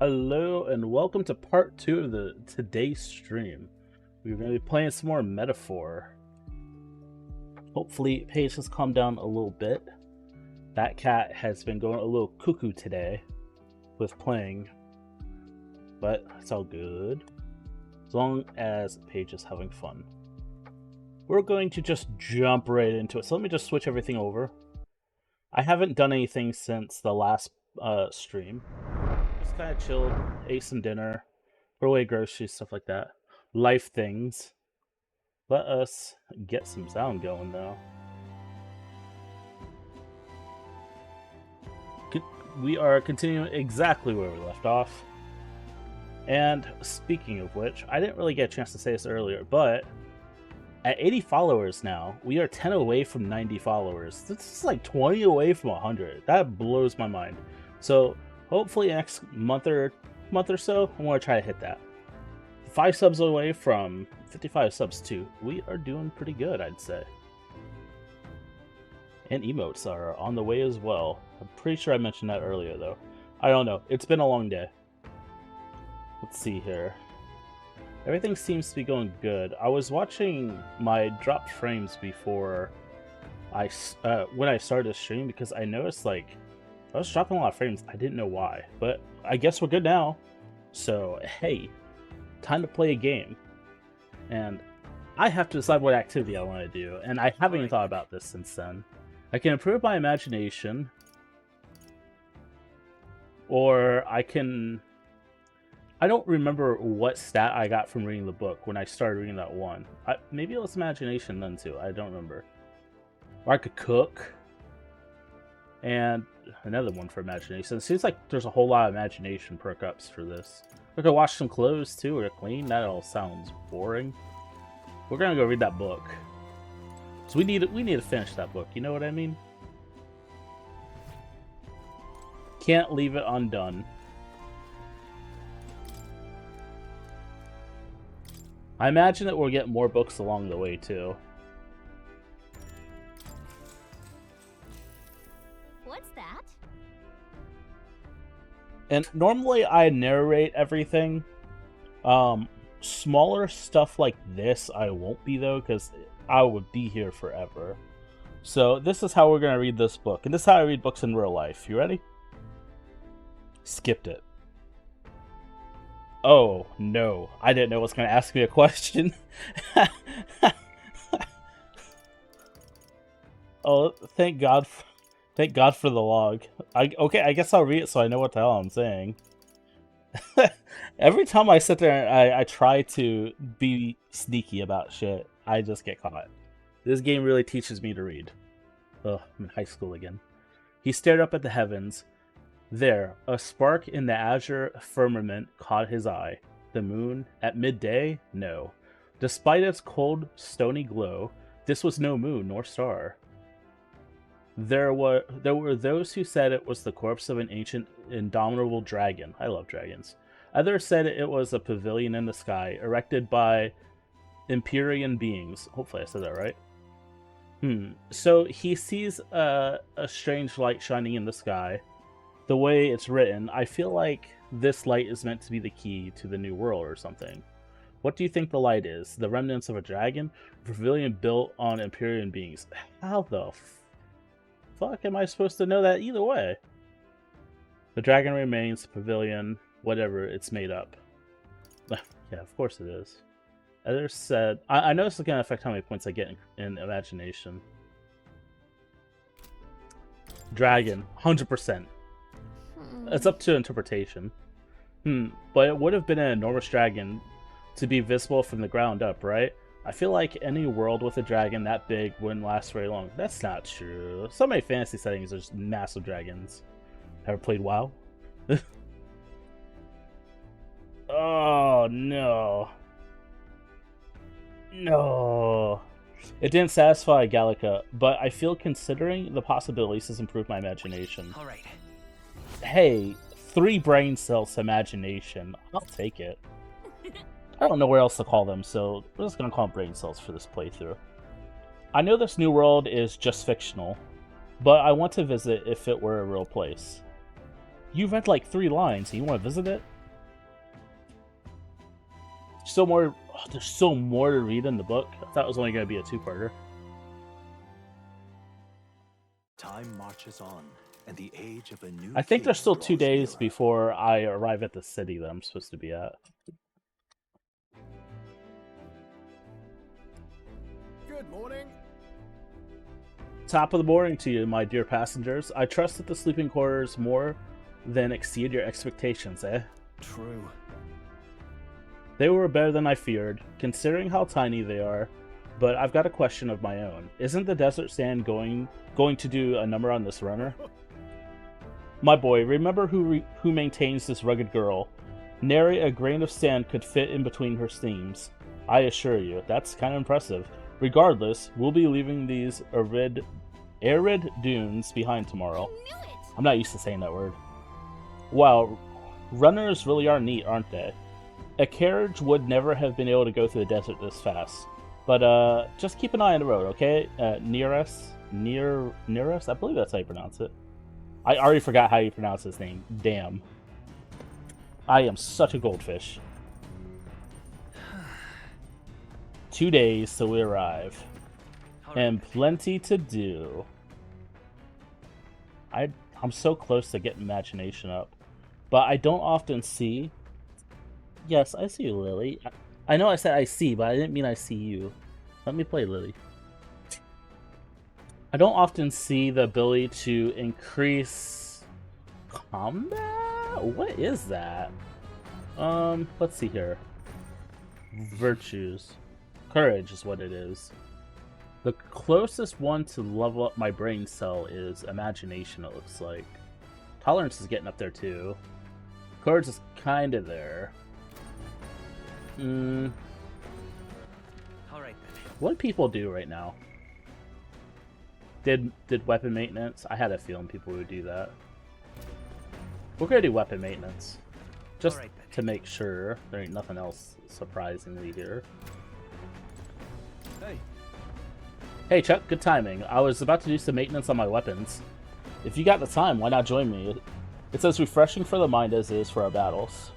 Hello and welcome to part 2 of today's stream. We're going to be playing some more Metaphor. Hopefully Paige has calmed down a little bit. That cat has been going a little cuckoo today with playing, but it's all good as long as Paige is having fun. We're going to just jump right into it. So let me just switch everything over. I haven't done anything since the last stream. Just kind of chilled, ate some dinner, put away groceries, stuff like that. Life things. Let us get some sound going, though. We are continuing exactly where we left off. And speaking of which, I didn't really get a chance to say this earlier, but at 80 followers now, we are 10 away from 90 followers. This is like 20 away from 100. That blows my mind. So hopefully next month or so, I want to try to hit that. 5 subs away from 55 subs too. We are doing pretty good, I'd say. And emotes are on the way as well. I'm pretty sure I mentioned that earlier though. I don't know. It's been a long day. Let's see here. Everything seems to be going good. I was watching my dropped frames before when I started the stream because I noticed like I was dropping a lot of frames. I didn't know why, but I guess we're good now. So hey, time to play a game. And I have to decide what activity I want to do, and I haven't even thought about this since then. I can improve my imagination, or I don't remember what stat I got from reading the book when I started reading that one. Maybe it was imagination then too, I don't remember. Or I could cook. And another one for imagination. It seems like there's a whole lot of imagination perk ups for this. We could wash some clothes too, or clean. That all sounds boring. We're gonna go read that book. So we need to finish that book, you know what I mean? Can't leave it undone. I imagine that we'll get more books along the way too. What's that? And normally I narrate everything. Smaller stuff like this I won't be though, because I would be here forever. So this is how we're gonna read this book, and this is how I read books in real life. You ready? Skipped it. Oh no, I didn't know it was gonna ask me a question. Oh, thank God for the log. Okay, I guess I'll read it so I know what the hell I'm saying. Every time I sit there and I try to be sneaky about shit, I just get caught. This game really teaches me to read. Ugh, I'm in high school again. He stared up at the heavens. There, a spark in the azure firmament caught his eye. The moon, at midday? No. Despite its cold, stony glow, this was no moon nor star. There were those who said it was the corpse of an ancient, indomitable dragon. I love dragons. Others said it was a pavilion in the sky, erected by Empyrean beings. Hopefully I said that right. So he sees a strange light shining in the sky. The way it's written, I feel like this light is meant to be the key to the new world or something. What do you think the light is? The remnants of a dragon? A pavilion built on Empyrean beings? How the fuck am I supposed to know that either way? The dragon remains, pavilion, whatever it's made up. Yeah, of course it is. Others said... I know this is going to affect how many points I get in imagination. Dragon, 100%. It's up to interpretation. But it would have been an enormous dragon to be visible from the ground up, right? I feel like any world with a dragon that big wouldn't last very long. That's not true. So many fantasy settings, there's massive dragons. Ever played WoW? Oh, no. No. It didn't satisfy Gallica, but I feel considering the possibilities has improved my imagination. All right. Hey, 3 brain cells imagination. I'll take it. I don't know where else to call them, so we're just gonna call them brain cells for this playthrough. I know this new world is just fictional, but I want to visit if it were a real place. You read like 3 lines. You want to visit it? Still more. Oh, there's still more to read in the book. I thought it was only going to be a 2-parter. Time marches on, and the age of a new I think there's still 2 draws days nearer. before I arrive at the city that I'm supposed to be at. Good morning. Top of the morning to you, my dear passengers. I trust that the sleeping quarters more than exceed your expectations, eh? True. They were better than I feared, considering how tiny they are, but I've got a question of my own. Isn't the desert sand going to do a number on this runner? My boy, remember who maintains this rugged girl. Nary a grain of sand could fit in between her seams. I assure you, that's kind of impressive. Regardless, we'll be leaving these arid dunes behind tomorrow. I'm not used to saying that word. Wow, runners really are neat, aren't they? A carriage would never have been able to go through the desert this fast. But just keep an eye on the road, okay? Near us? I believe that's how you pronounce it. I already forgot how you pronounce his name. Damn. I am such a goldfish. 2 days till we arrive. And plenty to do. I'm so close to getting imagination up. But I don't often see... Yes, I see you, Lily. I know I said I see, but I didn't mean I see you. Let me play Lily. I don't often see the ability to increase combat? What is that? Let's see here. Virtues. Courage is what it is. The closest one to level up my brain cell is imagination, it looks like. Tolerance is getting up there too. Courage is kind of there. Alright then. What do people do right now? Did weapon maintenance? I had a feeling people would do that. We're gonna do weapon maintenance. Just to make sure there ain't nothing else surprisingly here. Hey Chuck, good timing. I was about to do some maintenance on my weapons. If you got the time, why not join me? It's as refreshing for the mind as it is for our battles.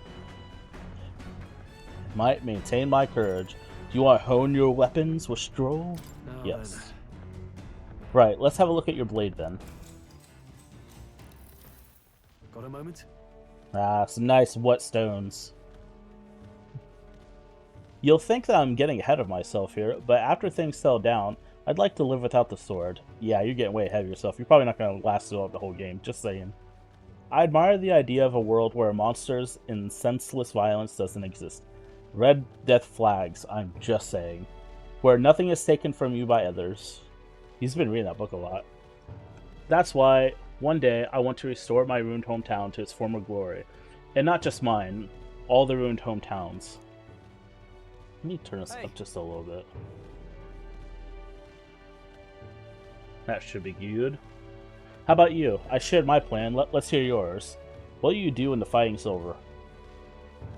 Might maintain my courage. Do you want to hone your weapons with Stroll? No, yes. Then. Right, let's have a look at your blade then. Got a moment? Ah, some nice whetstones. You'll think that I'm getting ahead of myself here, but after things settle down, I'd like to live without the sword. Yeah, you're getting way ahead of yourself. You're probably not going to last throughout the whole game, just saying. I admire the idea of a world where monsters and senseless violence doesn't exist. Red death flags, I'm just saying. Where nothing is taken from you by others. He's been reading that book a lot. That's why, one day, I want to restore my ruined hometown to its former glory. And not just mine, all the ruined hometowns. Let me turn this up just a little bit. That should be good. How about you? I shared my plan. Let's hear yours. What will you do when the fighting's over?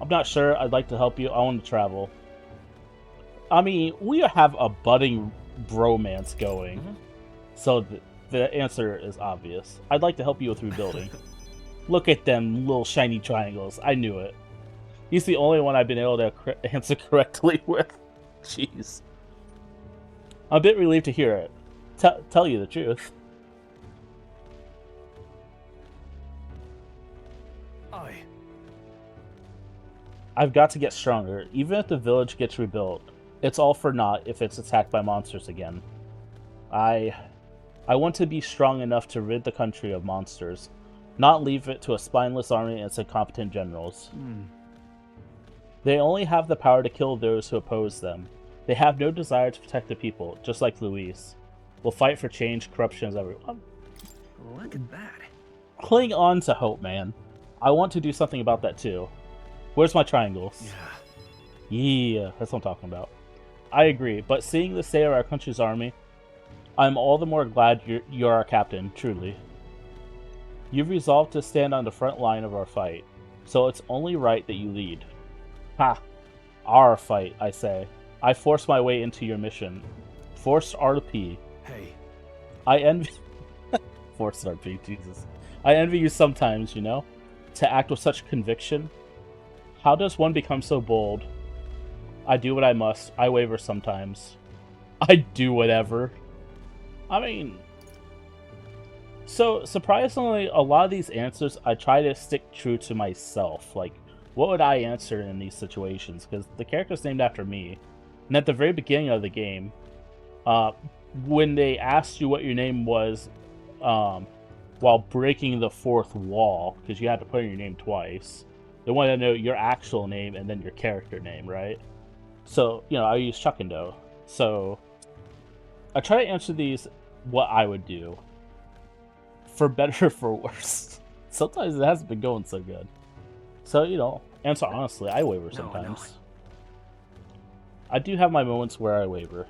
I'm not sure. I'd like to help you. I want to travel. I mean, we have a budding bromance going. So the answer is obvious. I'd like to help you with rebuilding. Look at them little shiny triangles. I knew it. He's the only one I've been able to answer correctly with. Jeez. I'm a bit relieved to hear it. Tell you the truth. I've got to get stronger. Even if the village gets rebuilt, it's all for naught if it's attacked by monsters again. I want to be strong enough to rid the country of monsters, not leave it to a spineless army and some incompetent generals. They only have the power to kill those who oppose them. They have no desire to protect the people, just like Luis. We'll fight for change, corruption is everyone. Look at that. Cling on to hope, man. I want to do something about that too. Where's my triangles? Yeah, that's what I'm talking about. I agree, but seeing the state of our country's army, I'm all the more glad you're our captain, truly. You've resolved to stand on the front line of our fight, so it's only right that you lead. Ha! Our fight, I say. I forced my way into your mission. Forced RP. Hey. I envy... Forced RP, Jesus. I envy you sometimes, you know? to act with such conviction? How does one become so bold? I do what I must. I waver sometimes. I do whatever. I mean... So, surprisingly, a lot of these answers, I try to stick true to myself. Like, what would I answer in these situations? Because the character's named after me. And at the very beginning of the game, when they asked you what your name was while breaking the fourth wall, because you had to put in your name twice, they wanted to know your actual name and then your character name, right? So, you know, I use Chuck and Doe. So, I try to answer these what I would do. For better or for worse. Sometimes it hasn't been going so good. So, you know, answer honestly, I waver sometimes. No. I do have my moments where I waver.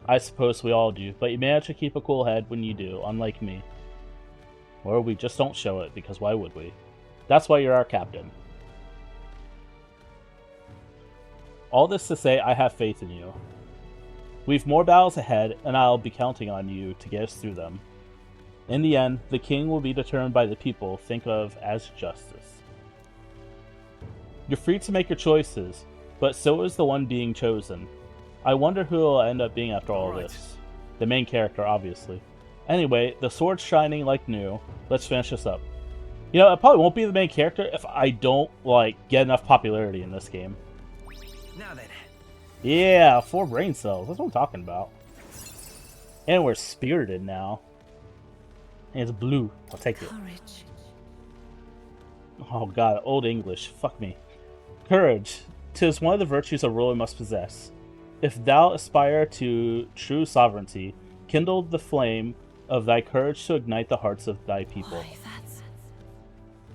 I suppose we all do, but you manage to keep a cool head when you do, unlike me. Or we just don't show it, because why would we? That's why you're our captain. All this to say, I have faith in you. We've more battles ahead, and I'll be counting on you to get us through them. In the end, the king will be determined by the people think of as justice. You're free to make your choices, but so is the one being chosen. I wonder who it'll end up being after all this. The main character, obviously. Anyway, the sword's shining like new. Let's finish this up. You know, it probably won't be the main character if I don't, like, get enough popularity in this game. Now then. Yeah, 4 brain cells. That's what I'm talking about. And we're spirited now. And it's blue. I'll take it. Courage. Oh god, old English. Fuck me. Courage. 'Tis one of the virtues a ruler must possess. If thou aspire to true sovereignty, kindle the flame of thy courage to ignite the hearts of thy people. Why, that's...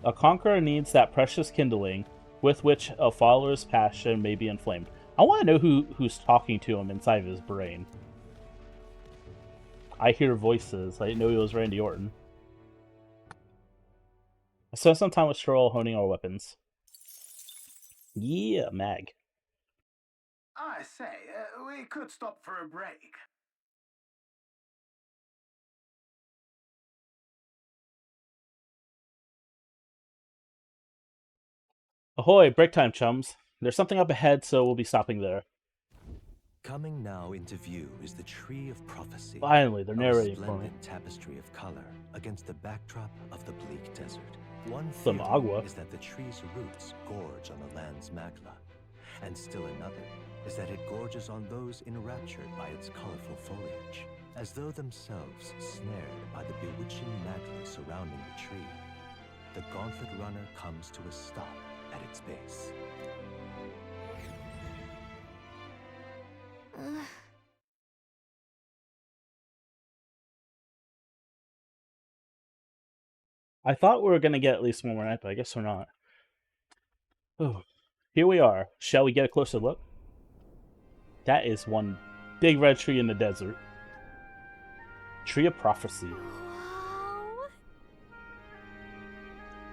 A conqueror needs that precious kindling with which a follower's passion may be inflamed. I want to know who's talking to him inside of his brain. I hear voices. I didn't know he was Randy Orton. I spent some time with Stroll honing our weapons. Yeah, Mag. I say, we could stop for a break. Ahoy, break time, chums. There's something up ahead, so we'll be stopping there. Coming now into view is the Tree of Prophecy. Finally, they're a narrating for me. splendid tapestry of color against the backdrop of the bleak desert. One Some theory agua. is that the tree's roots gorge on the land's magla, and still another is that it gorges on those enraptured by its colorful foliage, as though themselves snared by the bewitching magla surrounding the tree. The gauntlet runner comes to a stop at its base. I thought we were going to get at least one more night, but I guess we're not. Oh, here we are. Shall we get a closer look? That is one big red tree in the desert. Tree of Prophecy. Wow.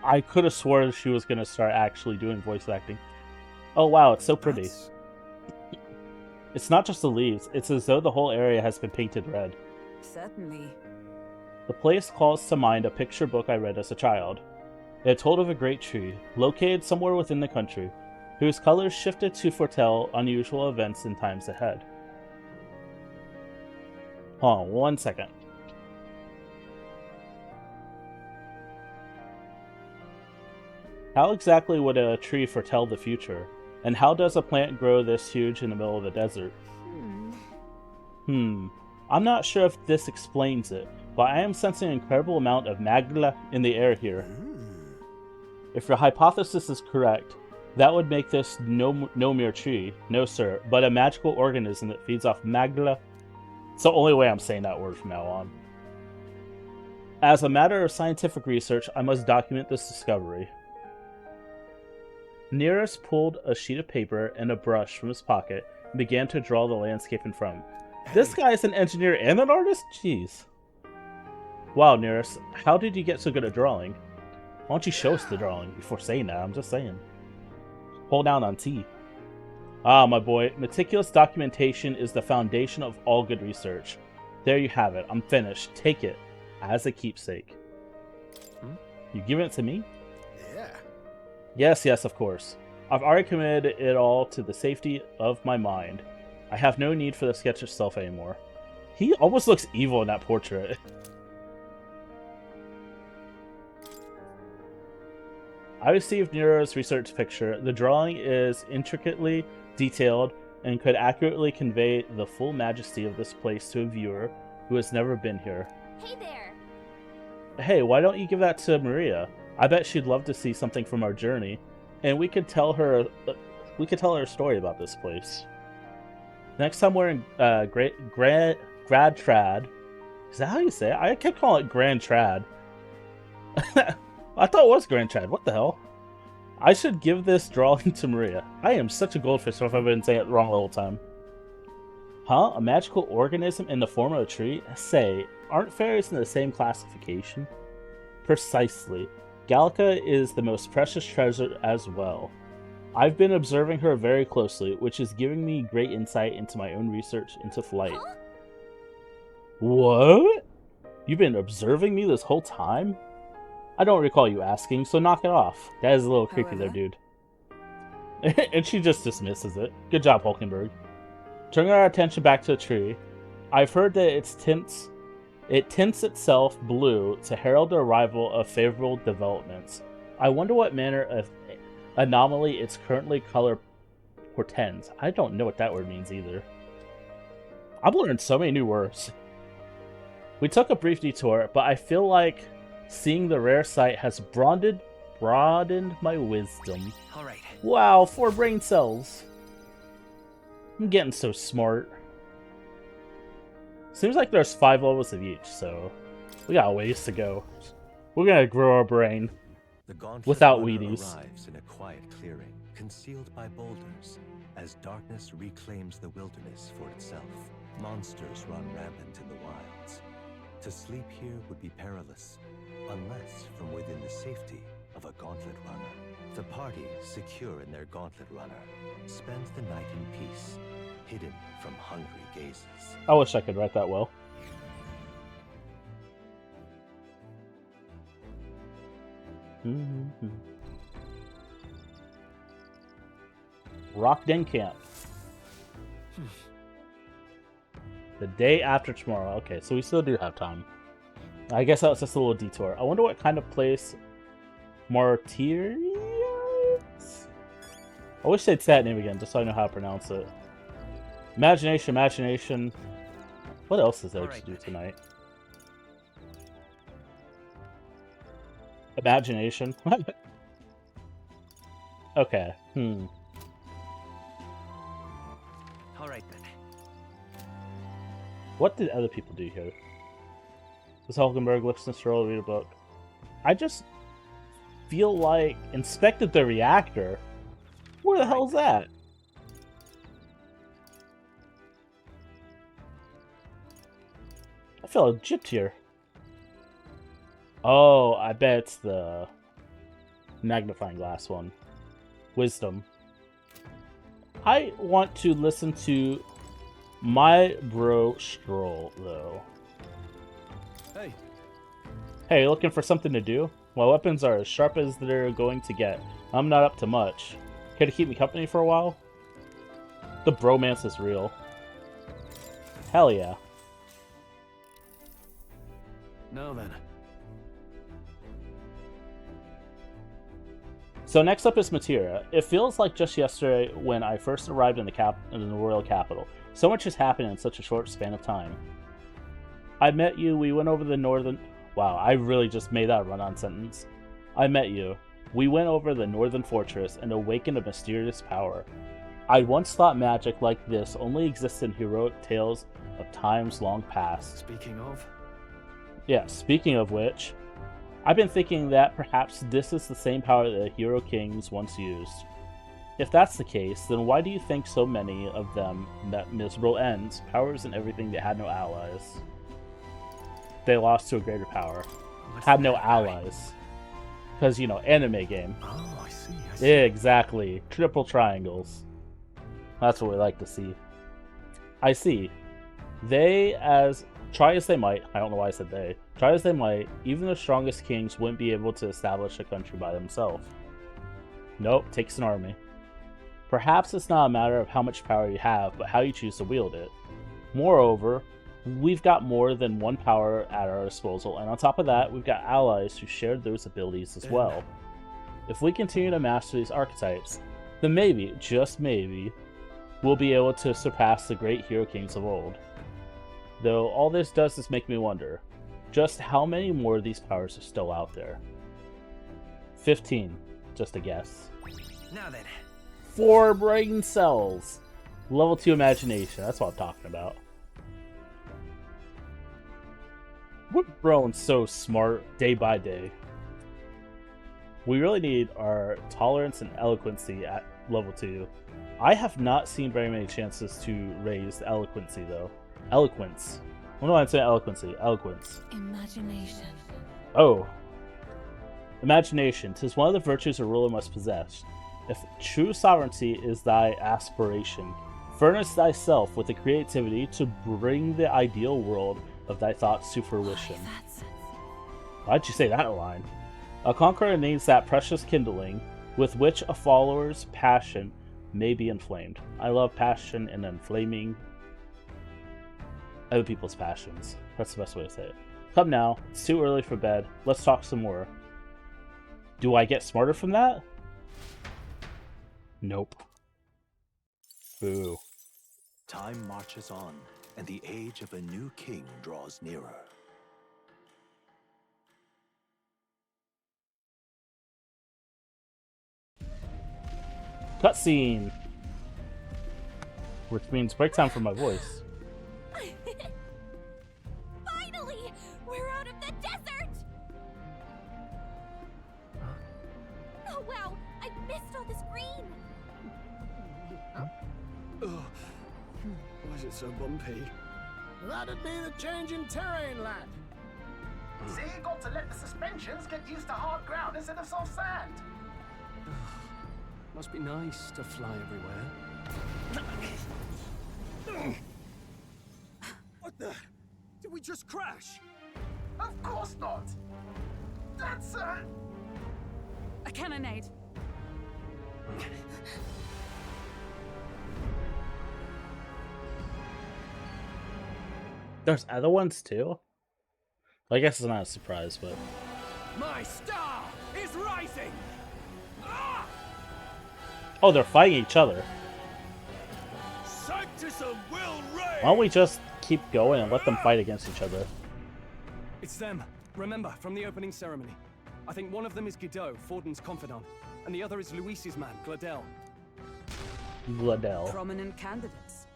I could have sworn she was going to start actually doing voice acting. Oh wow, it's so pretty. That's- It's not just the leaves, it's as though the whole area has been painted red. Certainly. The place calls to mind a picture book I read as a child. It told of a great tree, located somewhere within the country, whose colors shifted to foretell unusual events in times ahead. Hold on 1 second. How exactly would a tree foretell the future? And how does a plant grow this huge in the middle of the desert? I'm not sure if this explains it, but I am sensing an incredible amount of magla in the air here. If your hypothesis is correct, that would make this no mere tree, no sir, but a magical organism that feeds off magla. It's the only way I'm saying that word from now on. As a matter of scientific research, I must document this discovery. Nearest pulled a sheet of paper and a brush from his pocket and began to draw the landscape in front. This guy is an engineer and an artist? Jeez. Wow, Nearest, how did you get so good at drawing? Why don't you show us the drawing before saying that? I'm just saying. Hold down on T. Ah, my boy, meticulous documentation is the foundation of all good research. There you have it. I'm finished. Take it as a keepsake. You giving it to me? Yeah. Yes, yes, of course. I've already committed it all to the safety of my mind. I have no need for the sketch itself anymore. He almost looks evil in that portrait. I received Nero's research picture. The drawing is intricately detailed and could accurately convey the full majesty of this place to a viewer who has never been here. Hey there. Hey, why don't you give that to Maria? I bet she'd love to see something from our journey, and we could tell her a story about this place. Next time we're in Grad Trad. Is that how you say it? I kept calling it Grand Trad. I thought it was Grand Trad. What the hell? I should give this drawing to Maria. I am such a goldfish if I've been saying it wrong the whole time. Huh? A magical organism in the form of a tree? Say, aren't fairies in the same classification? Precisely. Gallica is the most precious treasure as well. I've been observing her very closely, which is giving me great insight into my own research into flight. Huh? What? You've been observing me this whole time? I don't recall you asking, so knock it off. That is a little creepy there, dude. And she just dismisses it. Good job, Hulkenberg. Turning our attention back to the tree, I've heard that it tints itself blue to herald the arrival of favorable developments. I wonder what manner of anomaly its currently color portends. I don't know what that word means either. I've learned so many new words. We took a brief detour, but I feel like seeing the rare sight has broadened my wisdom. All right. Wow, 4 brain cells. I'm getting so smart. Seems like there's 5 levels of each, so we got a ways to go. We're gonna grow our brain. The gauntlet Without runner Wheaties. arrives in a quiet clearing, concealed by boulders, as darkness reclaims the wilderness for itself. Monsters run rampant in the wilds. To sleep here would be perilous, unless from within the safety of a gauntlet runner. The party, secure in their gauntlet runner, spends the night in peace, hidden from hungry gazes. I wish I could write that well. Rock Den Camp. The day after tomorrow. Okay, so we still do have time. I guess that was just a little detour. I wonder what kind of place Martyrs? I wish they'd say that name again, just so I know how to pronounce it. Imagination, imagination. What else is there to do tonight? Imagination. Okay. All right then. What did other people do here? Does Hulkenberg listen to stroll, read a book? I just feel like inspected the reactor. Where the hell is that? I feel gypped here. Oh, I bet it's the magnifying glass one. Wisdom. I want to listen to my bro Stroll, though. Hey. Hey, looking for something to do? My weapons are as sharp as they're going to get. I'm not up to much. Care to keep me company for a while? The bromance is real. Hell yeah. Now then. So next up is Materia. It feels like just yesterday when I first arrived in the royal capital. So much has happened in such a short span of time. I met you, we went over the northern... Wow, I really just made that a run-on sentence. I met you. We went over the northern fortress and awakened a mysterious power. I once thought magic like this only existed in heroic tales of times long past. Speaking of... Yeah, speaking of which, I've been thinking that perhaps this is the same power that the hero kings once used. If that's the case, then why do you think so many of them met miserable ends, powers and everything that had no allies? They lost to a greater power. Had no allies. Because, you know, anime game. Oh, I see. Yeah, exactly. Triple triangles. That's what we like to see. I see. They, as Try as they might, I don't know why I said they, try as they might, even the strongest kings wouldn't be able to establish a country by themselves. Nope, takes an army. Perhaps it's not a matter of how much power you have, but how you choose to wield it. Moreover, we've got more than one power at our disposal, and on top of that, we've got allies who share those abilities as well. If we continue to master these archetypes, then maybe, just maybe, we'll be able to surpass the great hero kings of old. Though all this does is make me wonder, just how many more of these powers are still out there? 15, just a guess. Now then. 4 brain cells! Level 2 imagination, that's what I'm talking about. We're growing so smart day by day. We really need our tolerance and eloquency at level 2. I have not seen very many chances to raise eloquency though. Eloquence. What do I say eloquency? Eloquence. Imagination. Oh. Imagination. 'Tis one of the virtues a ruler must possess. If true sovereignty is thy aspiration, furnish thyself with the creativity to bring the ideal world of thy thoughts to fruition. Why'd you say that line? A conqueror needs that precious kindling with which a follower's passion may be inflamed. I love passion and inflaming other people's passions. That's the best way to say it. Come now, it's too early for bed. Let's talk some more. Do I get smarter from that? Nope. Boo. Time marches on, and the age of a new king draws nearer. Cutscene! Which means break time for my voice. Finally! We're out of the desert! Oh wow! I missed all this green! Ugh. Why is it so bumpy? That'd be the change in terrain, lad. See, you got to let the suspensions get used to hard ground instead of soft sand. Must be nice to fly everywhere. What the? Did we just crash? Of course not. That's A cannonade. There's other ones too? I guess it's not a surprise, but... My star is rising! Ah! Oh, they're fighting each other. Sanctism will reign! Why don't we just keep going and let them fight against each other? It's them. Remember, from the opening ceremony. I think one of them is Guido, Forden's confidant, and the other is Luis's man, Gladel. Gladel. Prominent candidates.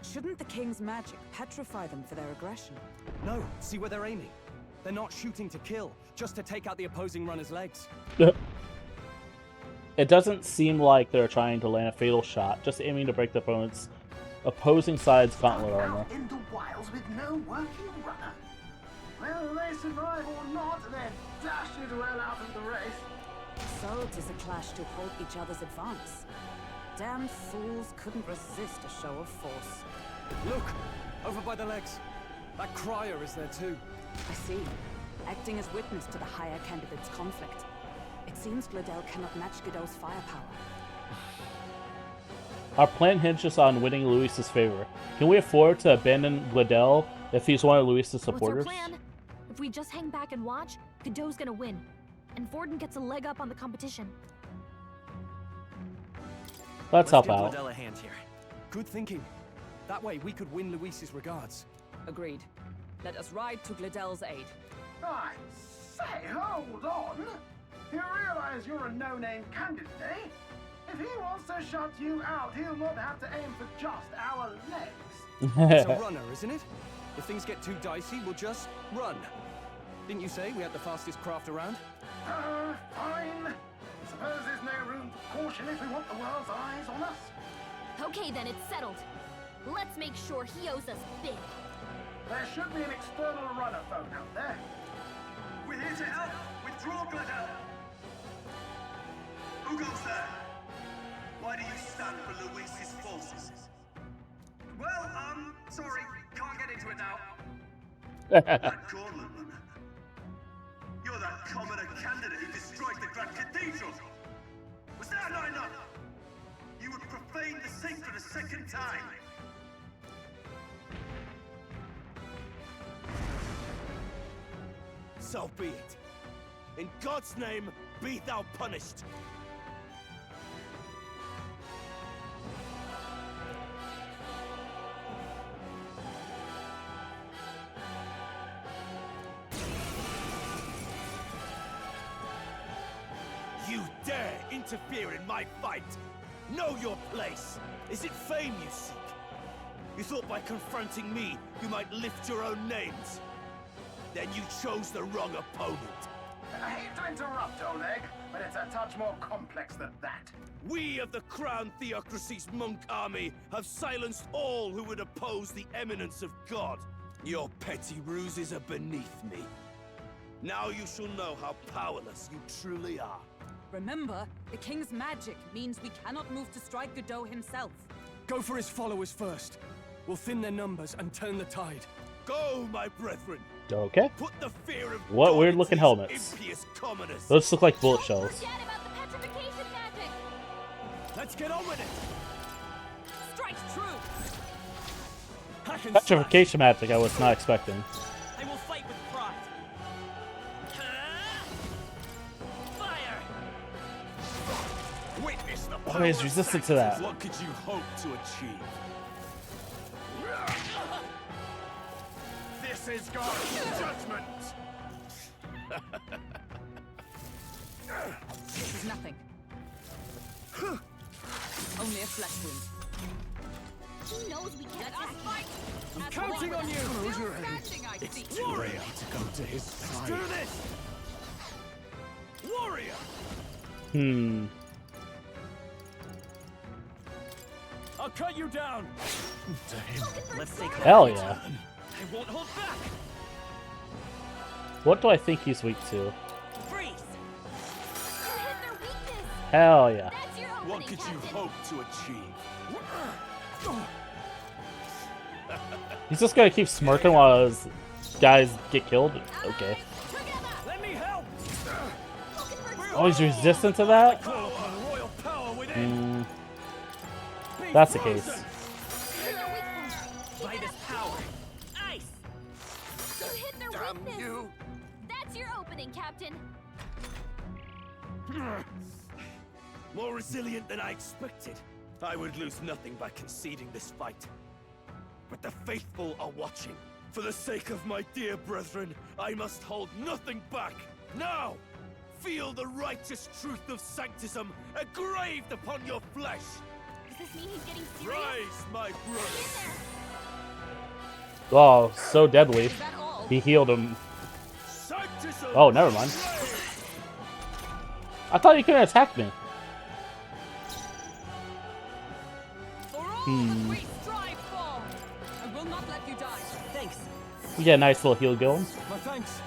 Shouldn't the king's magic petrify them for their aggression? No, see where they're aiming. They're not shooting to kill, just to take out the opposing runner's legs. It doesn't seem like they're trying to land a fatal shot, just aiming to break the opposing side's gauntlet armor. out in the wilds with no working runner. Whether they survive or not, they're dashed well out of the race. So it is a clash to halt each other's advance. Damn fools couldn't resist a show of force. Look! Over by the legs. That crier is there too. I see. Acting as witness to the higher candidate's conflict. It seems Gladel cannot match Guido's firepower. Our plan hinges on winning Luis's favor. Can we afford to abandon Gladel if he's one of Luis's supporters? What's our plan? If we just hang back and watch, Godot's gonna win. And Forden gets a leg up on the competition. Let's help give out. Gladel a hand here. Good thinking. That way we could win Luis's regards. Agreed. Let us ride to Gladel's aid. I say, hold on. You realize you're a no-name candidate, eh? If he wants to shut you out, he'll not have to aim for just our legs. It's a runner, isn't it? If things get too dicey, we'll just run. Didn't you say we had the fastest craft around? Fine. Suppose there's no room for caution if we want the world's eyes on us. Okay then, it's settled. Let's make sure he owes us big. There should be an external runner phone out there. We're here to help. Withdraw, Gladel. Who goes there? Why do you stand for Luis's forces? Well, sorry, can't get into it now. That gauntlet runner. You're that commoner candidate who destroyed the Grand Cathedral. Was that not enough? You would profane the sacred a second time. So be it. In God's name, be thou punished. You dare interfere in my fight? Know your place. Is it fame you seek? You thought by confronting me, you might lift your own names? Then you chose the wrong opponent. I hate to interrupt, Oleg, but it's a touch more complex than that. We of the Crown Theocracy's monk army have silenced all who would oppose the eminence of God. Your petty ruses are beneath me. Now you shall know how powerless you truly are. Remember, the king's magic means we cannot move to strike Godot himself. Go for his followers first. We'll thin their numbers and turn the tide. Go, my brethren. Okay. Put the fear of What God weird-looking into helmets. these impious commoners. Those look like bullet Don't shells. forget about the petrification magic. Let's get on with it. Strike's true! Hack and Petrification magic I was not expecting. I will fight with pride. Fire! Witness the Oh, power he's of resistant to that. What could you hope to achieve? This is God's judgment! This is nothing. Only a flesh wound. He knows we can't fight! I'm counting on you! Still standing, I see. Warrior! To go to his side. Do this! Warrior! I'll cut you down! Let's take Hell yeah. I won't hold back! What do I think he's weak to? Freeze! You hit their weakness. Hell yeah. That's your opening, What could you Captain. hope to achieve? He's just gonna keep smirking while his guys get killed? Okay. Together. Let me help! Oh, he's resistant to that? Call upon royal power within! Be That's the frozen! case. Hit their weakness. By this power! Ice! You hit their weakness. You! That's your opening, Captain. More resilient than I expected. I would lose nothing by conceding this fight. But the faithful are watching. For the sake of my dear brethren, I must hold nothing back. Now, feel the righteous truth of sanctism engraved upon your flesh. Does this mean he's getting serious? Rise, my brothers. Oh, so deadly. Is that all? He healed him. Sanctism! Oh, never mind. I thought you couldn't attack me. For all that we strive for! I will not let you die. Thanks. We get a nice little heal going. My thanks.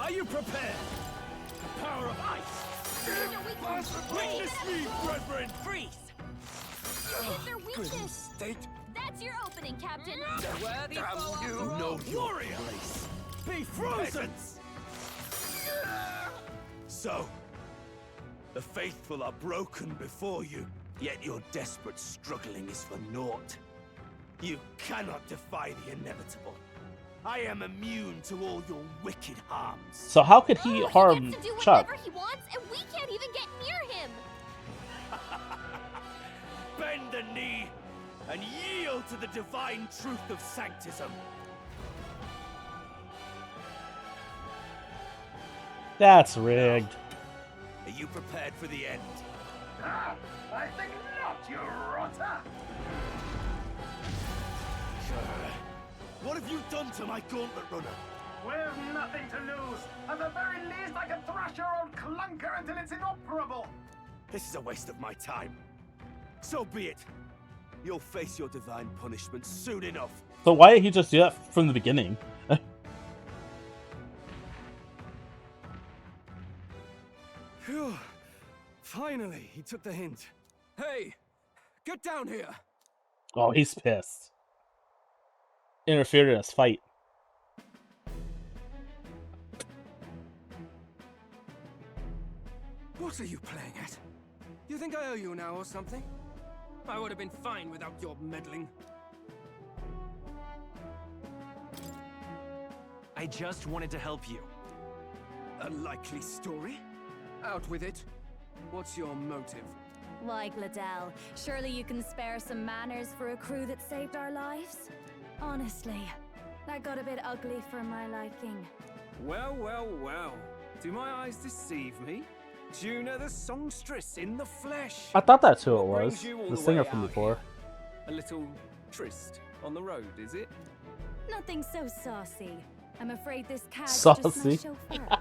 Are you prepared? The power of ice! Hit their weakness. Witness me, brethren! Freeze! Hit their weakness. That's your opening, Captain. Worthy foe You after know all. your place. Be frozen! Peasants. So, the faithful are broken before you, yet your desperate struggling is for naught. You cannot defy the inevitable. I am immune to all your wicked harms. So how could he Oh, harm he gets to do Chuck? whatever he wants, and we can't even get near him. Bend the knee and yield to the divine truth of sanctism. That's rigged. Are you prepared for the end? Ah, I think not, you rotter! What have you done to my gauntlet runner? We've nothing to lose. At the very least, I can thrash your old clunker until it's inoperable. This is a waste of my time. So be it. You'll face your divine punishment soon enough. So why did he just do that from the beginning? Phew. Finally, he took the hint. Hey, get down here! Oh, he's pissed. Interfered in his fight. What are you playing at? You think I owe you now or something? I would have been fine without your meddling. I just wanted to help you. A likely story? Out with it. What's your motive? Why, Gladell, surely you can spare some manners for a crew that saved our lives? Honestly, that got a bit ugly for my liking. Well, well, well. Do my eyes deceive me? Juna the songstress in the flesh. I thought that's who it What was. brings you all The the singer way from out before. here? A little tryst on the road, is it? Nothing so saucy. I'm afraid this cat's just Saucy. my chauffeur.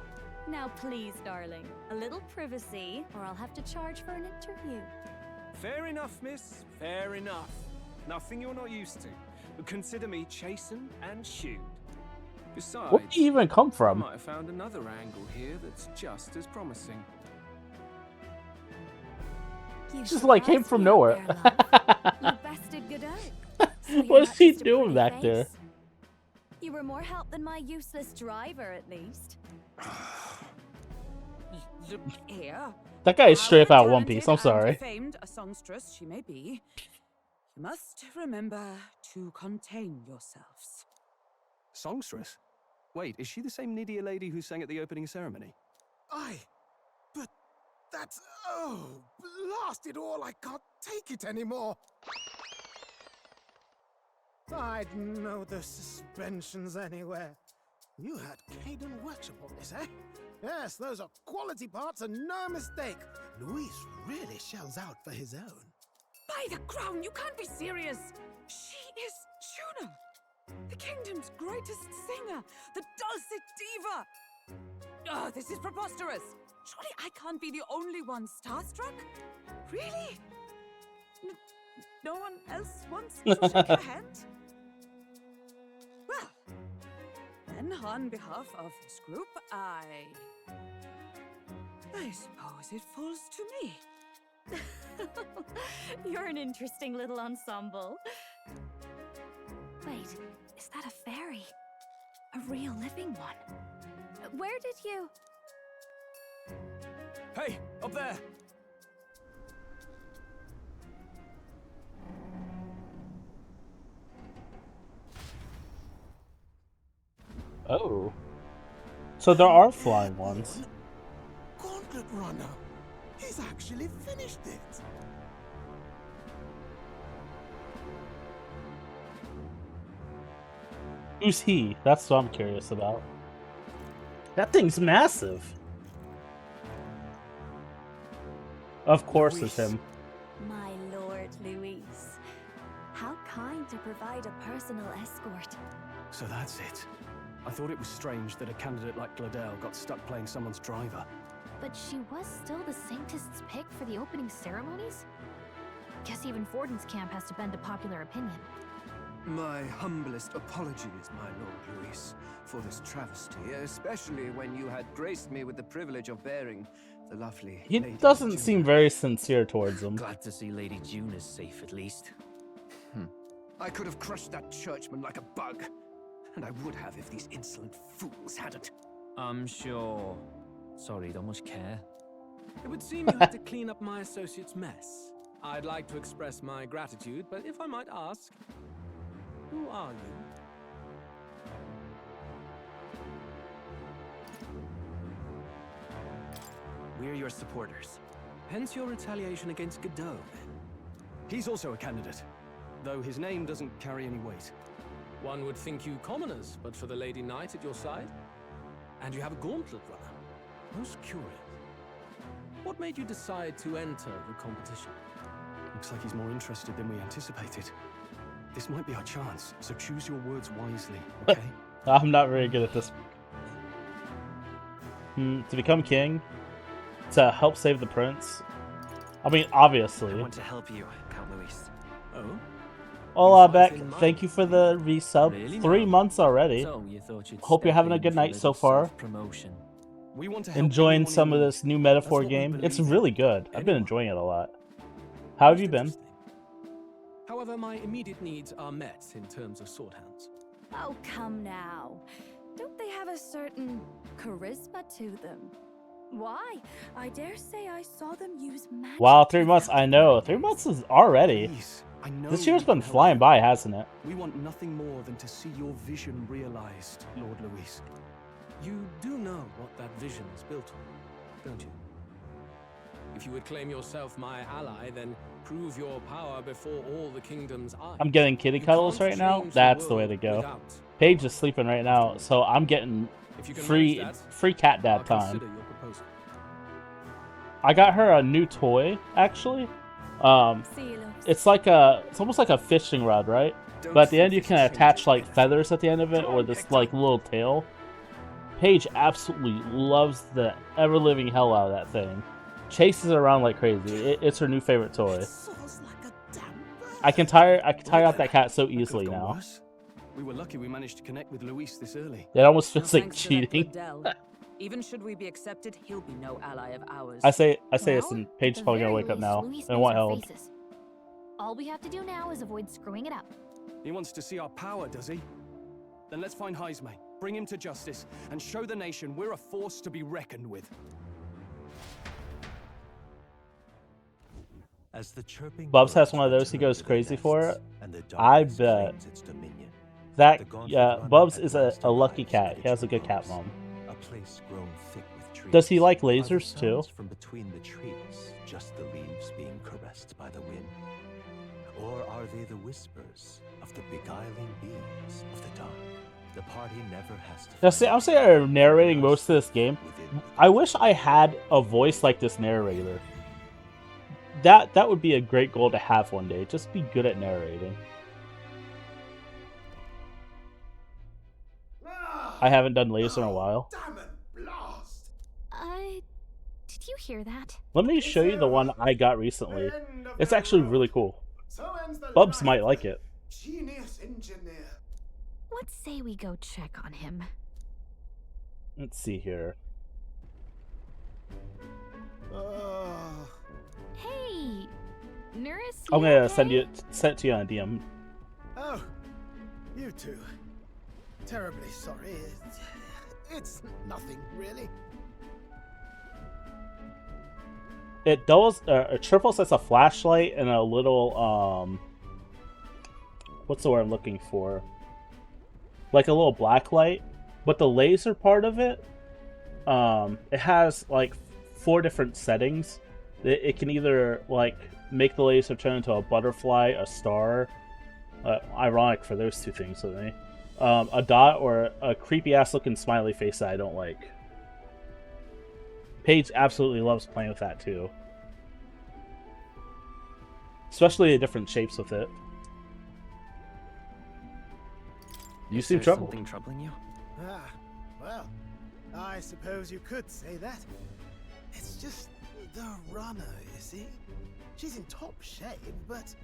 Now please, darling, a little privacy, or I'll have to charge for an interview. Fair enough, miss. Fair enough. Nothing you're not used to. But consider me chastened and shooed. Besides, Where did he even come I from? might have found another angle here that's just as promising. You Just should like came ask from me nowhere. out there, love. You bested Godot. So you're What's not he just a doing pretty back there? face. You were more help than my useless driver, at least. Look here. That guy is straight However out One Piece. I'm talented sorry. and famed a songstress she may be, you must remember to contain yourselves. Songstress? Wait, is she the same Nydia lady who sang at the opening ceremony? Aye, but that's... oh, blast it all, I can't take it anymore. I'd know the suspensions anywhere. You had Caden Workshop on this, eh? Yes, those are quality parts and no mistake. Luis really shells out for his own. By the crown, you can't be serious! She is Juna! The kingdom's greatest singer! The dulcet diva! Oh, this is preposterous! Surely I can't be the only one starstruck? Really? No one else wants to shake your hand? Well, then on behalf of this group, I suppose it falls to me. You're an interesting little ensemble. Wait, is that a fairy? A real living one? Where did you... Hey, up there! Oh. So there are flying ones. Gauntlet Runner. He's actually finished it. Who's he? That's what I'm curious about. That thing's massive. Of course it's him. My lord, Luis. How kind to provide a personal escort. So that's it. I thought it was strange that a candidate like Gladell got stuck playing someone's driver. But she was still the Saintist's pick for the opening ceremonies? Guess even Forden's camp has to bend to popular opinion. My humblest apologies, my Lord Luis, for this travesty, especially when you had graced me with the privilege of bearing the lovely He Lady doesn't Juna. seem very sincere towards him. Glad to see Lady Juna's safe at least. I could have crushed that churchman like a bug, and I would have if these insolent fools hadn't. I'm sure. Sorry, don't much care. It would seem you had to clean up my associate's mess. I'd like to express my gratitude, but if I might ask, who are you? We're your supporters. Hence your retaliation against Godot, then. He's also a candidate, though his name doesn't carry any weight. One would think you commoners, but for the Lady Knight at your side. And you have a gauntlet runner. Most curious. What made you decide to enter the competition? Looks like he's more interested than we anticipated. This might be our chance, so choose your words wisely, okay? I'm not very good at this. To become king? To help save the prince? I mean, I obviously. want to help you, Count Luis. Oh? Hola, You Beck. fight in mind. Thank you for the resub. Really 3 now? months already. So you thought you'd Hope you're step having a in good for night so little far. self-promotion. We want to help Enjoying anyone some in of need. this new metaphor That's what we game. It's believe in. really good. I've been Anyone. enjoying it a lot. How have Most you been? interesting. However, my immediate needs are met in terms of sword hands. Oh, come now. Don't they have a certain charisma to them? Why? I dare say I saw them use magic. Wow, 3 months. I know. 3 months is already. Please, I know This year's we can been help flying you. by, hasn't it? We want nothing more than to see your vision realized, Lord Luis. You do know what that vision is built on, don't you? If you would claim yourself my ally, then prove your power before all the kingdom's eyes. I'm getting kitty You cuddles can't right now. change That's the way world to go. without Paige is sleeping right now, so I'm getting If you can free manage that, free cat I'll dad time. consider your proposal. I got her a new toy, actually. See you, Lux. It's almost like a fishing rod, right? Don't But at the think end, you this can changes attach like anything. feathers at the end of it, or this like little tail. Paige absolutely loves the ever living hell out of that thing. Chases it around like crazy. It's her new favorite toy. Soars like a damn bird. I can tire out that cat so That could've easily gone now. worse. We were lucky we managed to connect with Luis this early. It almost No feels like thanks to that cheating. good Dell. Even should we be accepted, he'll be no ally of ours. I say this, Well, and at Paige's the probably gonna very wake up least, now Luis and knows want our help. faces. All we have to do now is avoid screwing it up. He wants to see our power, does he? Then let's find Heisme, bring him to justice, and show the nation we're a force to be reckoned with. As the chirping Bubs has birds one of those he return goes to their crazy for nests it. and the I darkness bet claims its dominion, that the gauntlet runner Bubs at is a last lucky arrives cat. at He has a its good cat repose, mom. a place grown thick with trees. Does he like Are the lasers too? sounds from between the trees just the leaves being caressed by the wind? Or are they the whispers of the beguiling beams of the dark? The party never has to Now, see, I'm saying I'm narrating most of this game. within I wish I had a voice like this narrator. That would be a great goal to have one day. Just be good at narrating. I haven't done laser in a while. Damn it, blast! Did you hear that? Let me show you the one I got recently. It's actually really cool. So ends the Bubs life might of like a it. Genius engineer. Let's say we go check on him. Let's see here. Oh, Hey, nurse. I'm you gonna okay? send it to you on DM. oh, you two. Terribly sorry. It's nothing, really. It does a triple sets a flashlight and a little what's the word I'm looking for? Like a little black light, but the laser part of it, it has like 4 different settings. It can either like make the laser turn into a butterfly, a star, ironic for those 2 things with me, a dot, or a creepy ass looking smiley face that I don't like. Paige absolutely loves playing with that too. Especially the different shapes with it. You seem troubled. Something troubling you? Ah, well, I suppose you could say that. It's just the runner, you see? She's in top shape, but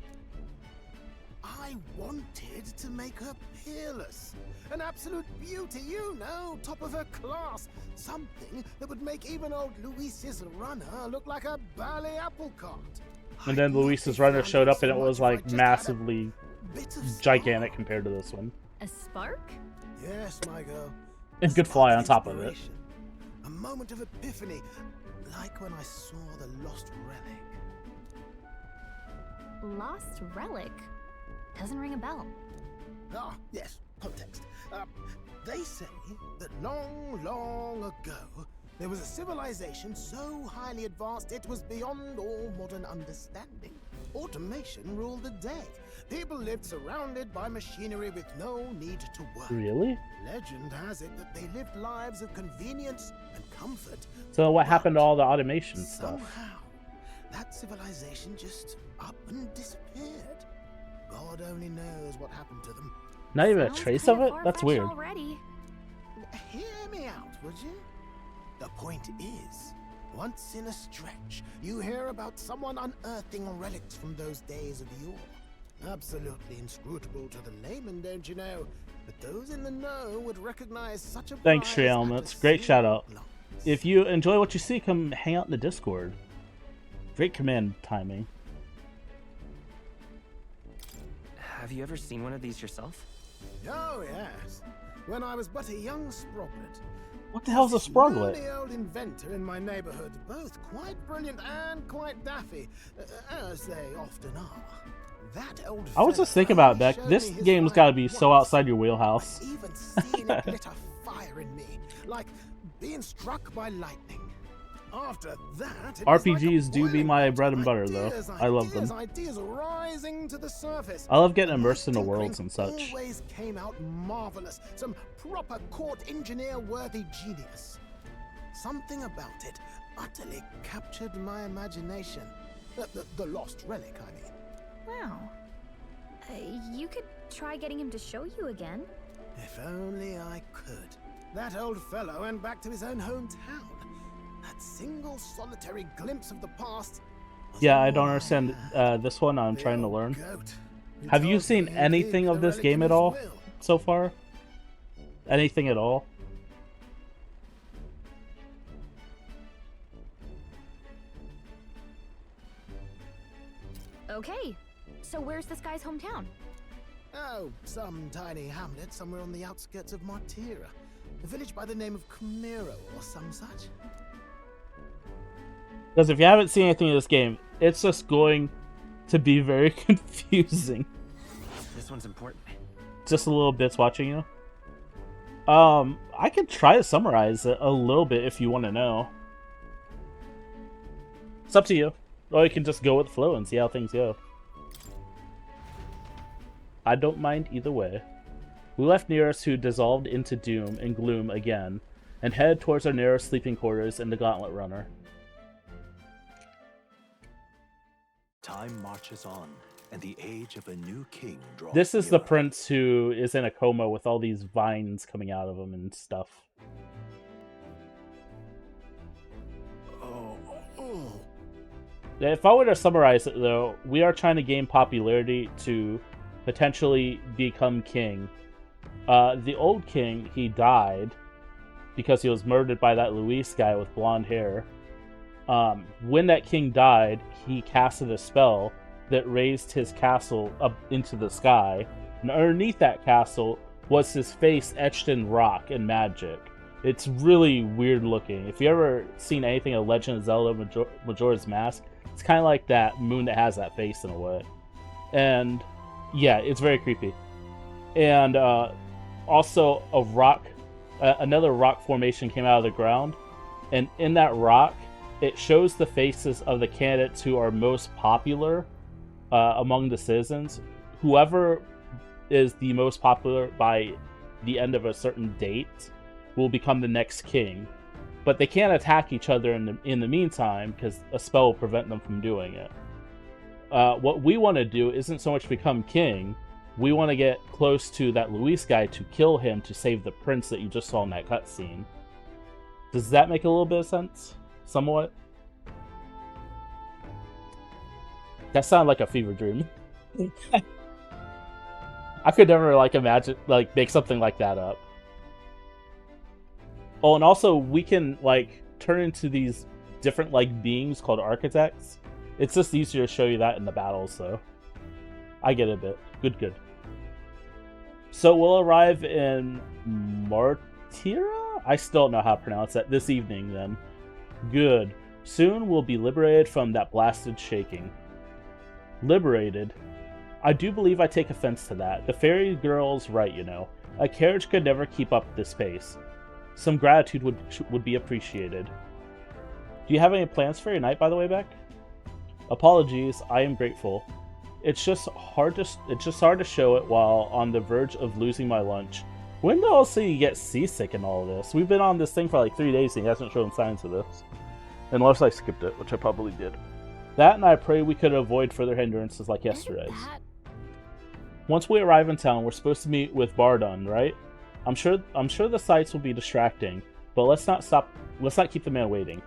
I wanted to make her peerless. An absolute beauty, you know, top of her class. Something that would make even old Luis's runner look like a bally apple cart. And then I'd not Luis's be runner found showed out up and so it was much if I like just had a massively bit of gigantic spark. compared to this one. A spark? Yes, my girl. And A good fly spark on of top of it. inspiration. A moment of epiphany, like when I saw the lost relic. Lost relic? Doesn't ring a bell. Ah, yes, context. They say that long, long ago, there was a civilization so highly advanced it was beyond all modern understanding. Automation ruled the day. People lived surrounded by machinery with no need to work. Really? Legend has it that they lived lives of convenience and comfort. So what But happened to all the automation stuff? somehow, that civilization just up and disappeared. God only knows what happened to them. Not even a Sounds trace kinda of it? That's far-fetched weird. Already. Hear me out, would you? The point is, once in a stretch, you hear about someone unearthing relics from those days of yore. Absolutely inscrutable to the layman, don't you know? But those in the know would recognize such a Thanks, prize Shrealm. at a That's a great shout out. single glance. If you enjoy what you see, come hang out in the Discord. Great command timing. Have you ever seen one of these yourself? Oh, yes. When I was but a young sprocket. What the hell's a sproglet? Really old inventor in my neighborhood, both quite brilliant and quite daffy, as they often are. That old I was just thinking about that. This game's got to be so outside your wheelhouse. Even seeing it lit a fire in me, like being struck by lightning. After that, RPGs do be my bread and butter, though. I love them. Ideas rising to the surface. I love getting immersed in the worlds and such. Always came out marvelous. Some proper court engineer-worthy genius. Something about it utterly captured my imagination. The lost relic, I mean. Wow. You could try getting him to show you again. If only I could. That old fellow went back to his own hometown. That single solitary glimpse of the past. Yeah, I don't understand this one. I'm trying to learn. Have you seen anything of this game at all so far? Anything at all? Okay, so where's this guy's hometown? Oh, some tiny hamlet somewhere on the outskirts of Martira. A village by the name of Camiro or some such. Because if you haven't seen anything in this game, it's just going to be very confusing. This one's important. Just a little bits watching you. I could try to summarize it a little bit if you want to know. It's up to you. Or you can just go with the flow and see how things go. I don't mind either way. We left Nearest, who dissolved into doom and gloom again, and headed towards our narrow sleeping quarters in the Gauntlet Runner. Time marches on, and the age of a new king draws This is the nearer. prince who is in a coma with all these vines coming out of him and stuff. If I were to summarize it, though, we are trying to gain popularity to potentially become king. The old king, he died because he was murdered by that Luis guy with blonde hair. When that king died, he casted a spell that raised his castle up into the sky, and underneath that castle was his face etched in rock and magic. It's really weird looking. If you ever seen anything of Legend of Zelda Majora's Mask, it's kind of like that moon that has that face in a way. And yeah, it's very creepy. And also a rock, another rock formation came out of the ground, and in that rock, it shows the faces of the candidates who are most popular among the citizens. Whoever is the most popular by the end of a certain date will become the next king. But they can't attack each other in the meantime, because a spell will prevent them from doing it. What we want to do isn't so much become king. We want to get close to that Luis guy to kill him to save the prince that you just saw in that cutscene. Does that make a little bit of sense? Somewhat? That sounded like a fever dream. I could never, imagine, make something like that up. Oh, and also, we can, turn into these different, beings called architects. It's just easier to show you that in the battles, though. I get it a bit. Good. So, we'll arrive in Martira? I still don't know how to pronounce that. This evening, then. Good. Soon, we'll be liberated from that blasted shaking. Liberated? I do believe I take offense to that. The fairy girl's right, you know. A carriage could never keep up this pace. Some gratitude would be appreciated. Do you have any plans for your night, by the way, Beck? Apologies, I am grateful. It's just hard to show it while on the verge of losing my lunch. When did I see you get seasick and all this? We've been on this thing for 3 days and he hasn't shown signs of this. Unless I skipped it, which I probably did. That, and I pray we could avoid further hindrances like yesterday's. Once we arrive in town, we're supposed to meet with Bardun, right? I'm sure the sights will be distracting, but let's not keep the man waiting.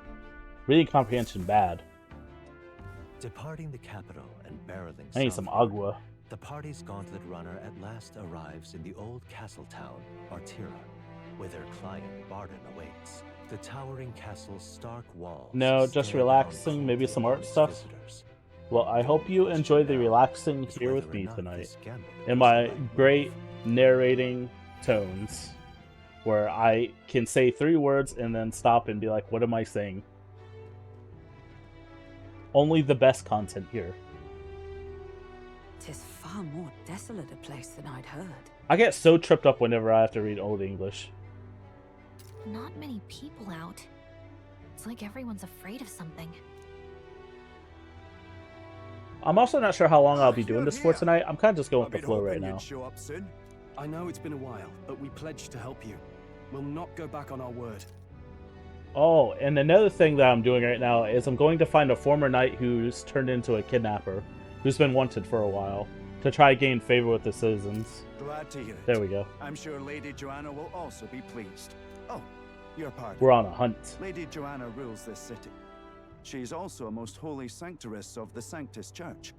Reading comprehension bad. Departing the capital and barreling I need some southward, agua. the party's gauntlet runner at last arrives in the old castle town, Artira, where their client Bardun awaits. The towering castle's stark walls. No, just stare relaxing, down maybe coldly some on art its stuff. visitors. Well, I hope you enjoy the relaxing here with Whether or me not tonight. this gambit In was my right. great narrating tones. where I can say 3 words and then stop and be like, what am I saying? Only the best content here. 'Tis far more desolate a place than I'd heard. I get so tripped up whenever I have to read Old English. Not many people out. It's like everyone's afraid of something. I'm also not sure how long I'll be doing this for tonight. I'm kind of just going with the flow right now. Show up soon. I know it's been a while, but we pledged to help you. We'll not go back on our word. Oh, and another thing that I'm doing right now is I'm going to find a former knight who's turned into a kidnapper, who's been wanted for a while, to try gain favor with the citizens. Glad to hear it. There we go. I'm sure Lady Joanna will also be pleased. Oh, your pardon. We're on a hunt. Lady Joanna rules this city. She's also a most holy sanctoress of the Sanctus Church.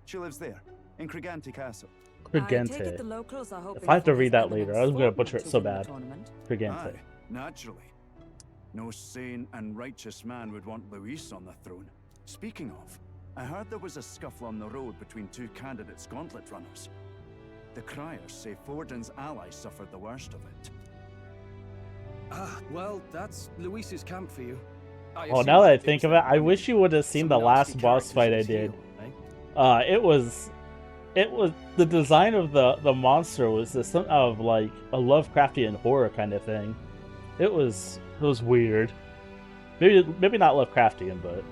She lives there, in Crigante Castle. Crigante. The locals are hoping If I have to for read his that later, I'm eminence going to butcher it to so win the bad. tournament. Crigante. Aye, naturally. No sane and righteous man would want Luis on the throne. Speaking of, I heard there was a scuffle on the road between 2 candidates gauntlet runners. The criers say Forden's allies suffered the worst of it. Ah, well, that's Luis's camp for you. Oh, now that I think of it, I wish you would have seen the last boss fight I did. It was the design of the monster was some of like a Lovecraftian horror kind of thing. It was weird. Maybe not Lovecraftian, but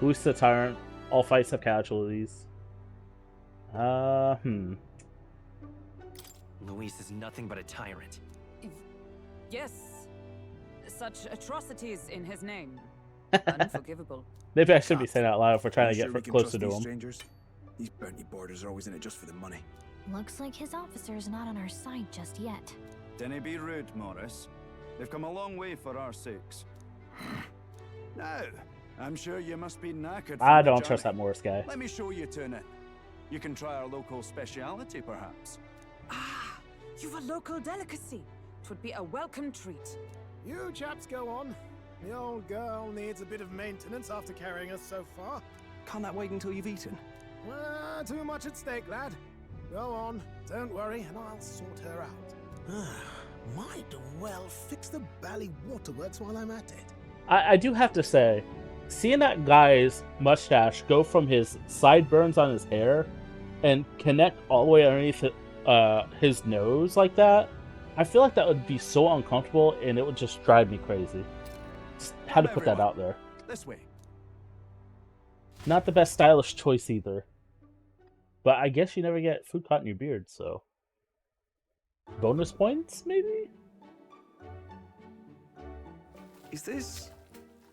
Luis the Tyrant. All fights have casualties. Luis is nothing but a tyrant. Yes. Such atrocities in his name. Unforgivable. Maybe I should be saying it out loud if we're trying to Sure get we can closer trust to these him. strangers? These Bernie borders are always in it just for the money. Looks like his officer's not on our side just yet. Dinna be rude, Morris. They've come a long way for our sakes. Now, I'm sure you must be knackered. I from the don't trust journey. that Morris guy. Let me show you to an inn. You can try our local speciality, perhaps. Ah, you've a local delicacy. 'Twould be a welcome treat. You chaps go on. The old girl needs a bit of maintenance after carrying us so far. Can't that wait until you've eaten? Too much at stake, lad. Go on, don't worry, and I'll sort her out. Might well fix the Bally Waterworks while I'm at it. I do have to say, seeing that guy's mustache go from his sideburns on his hair and connect all the way underneath his nose like that, I feel like that would be so uncomfortable and it would just drive me crazy. Just had to put that out there. This way. Not the best stylish choice either. But I guess you never get food caught in your beard, so... bonus points, maybe? Is this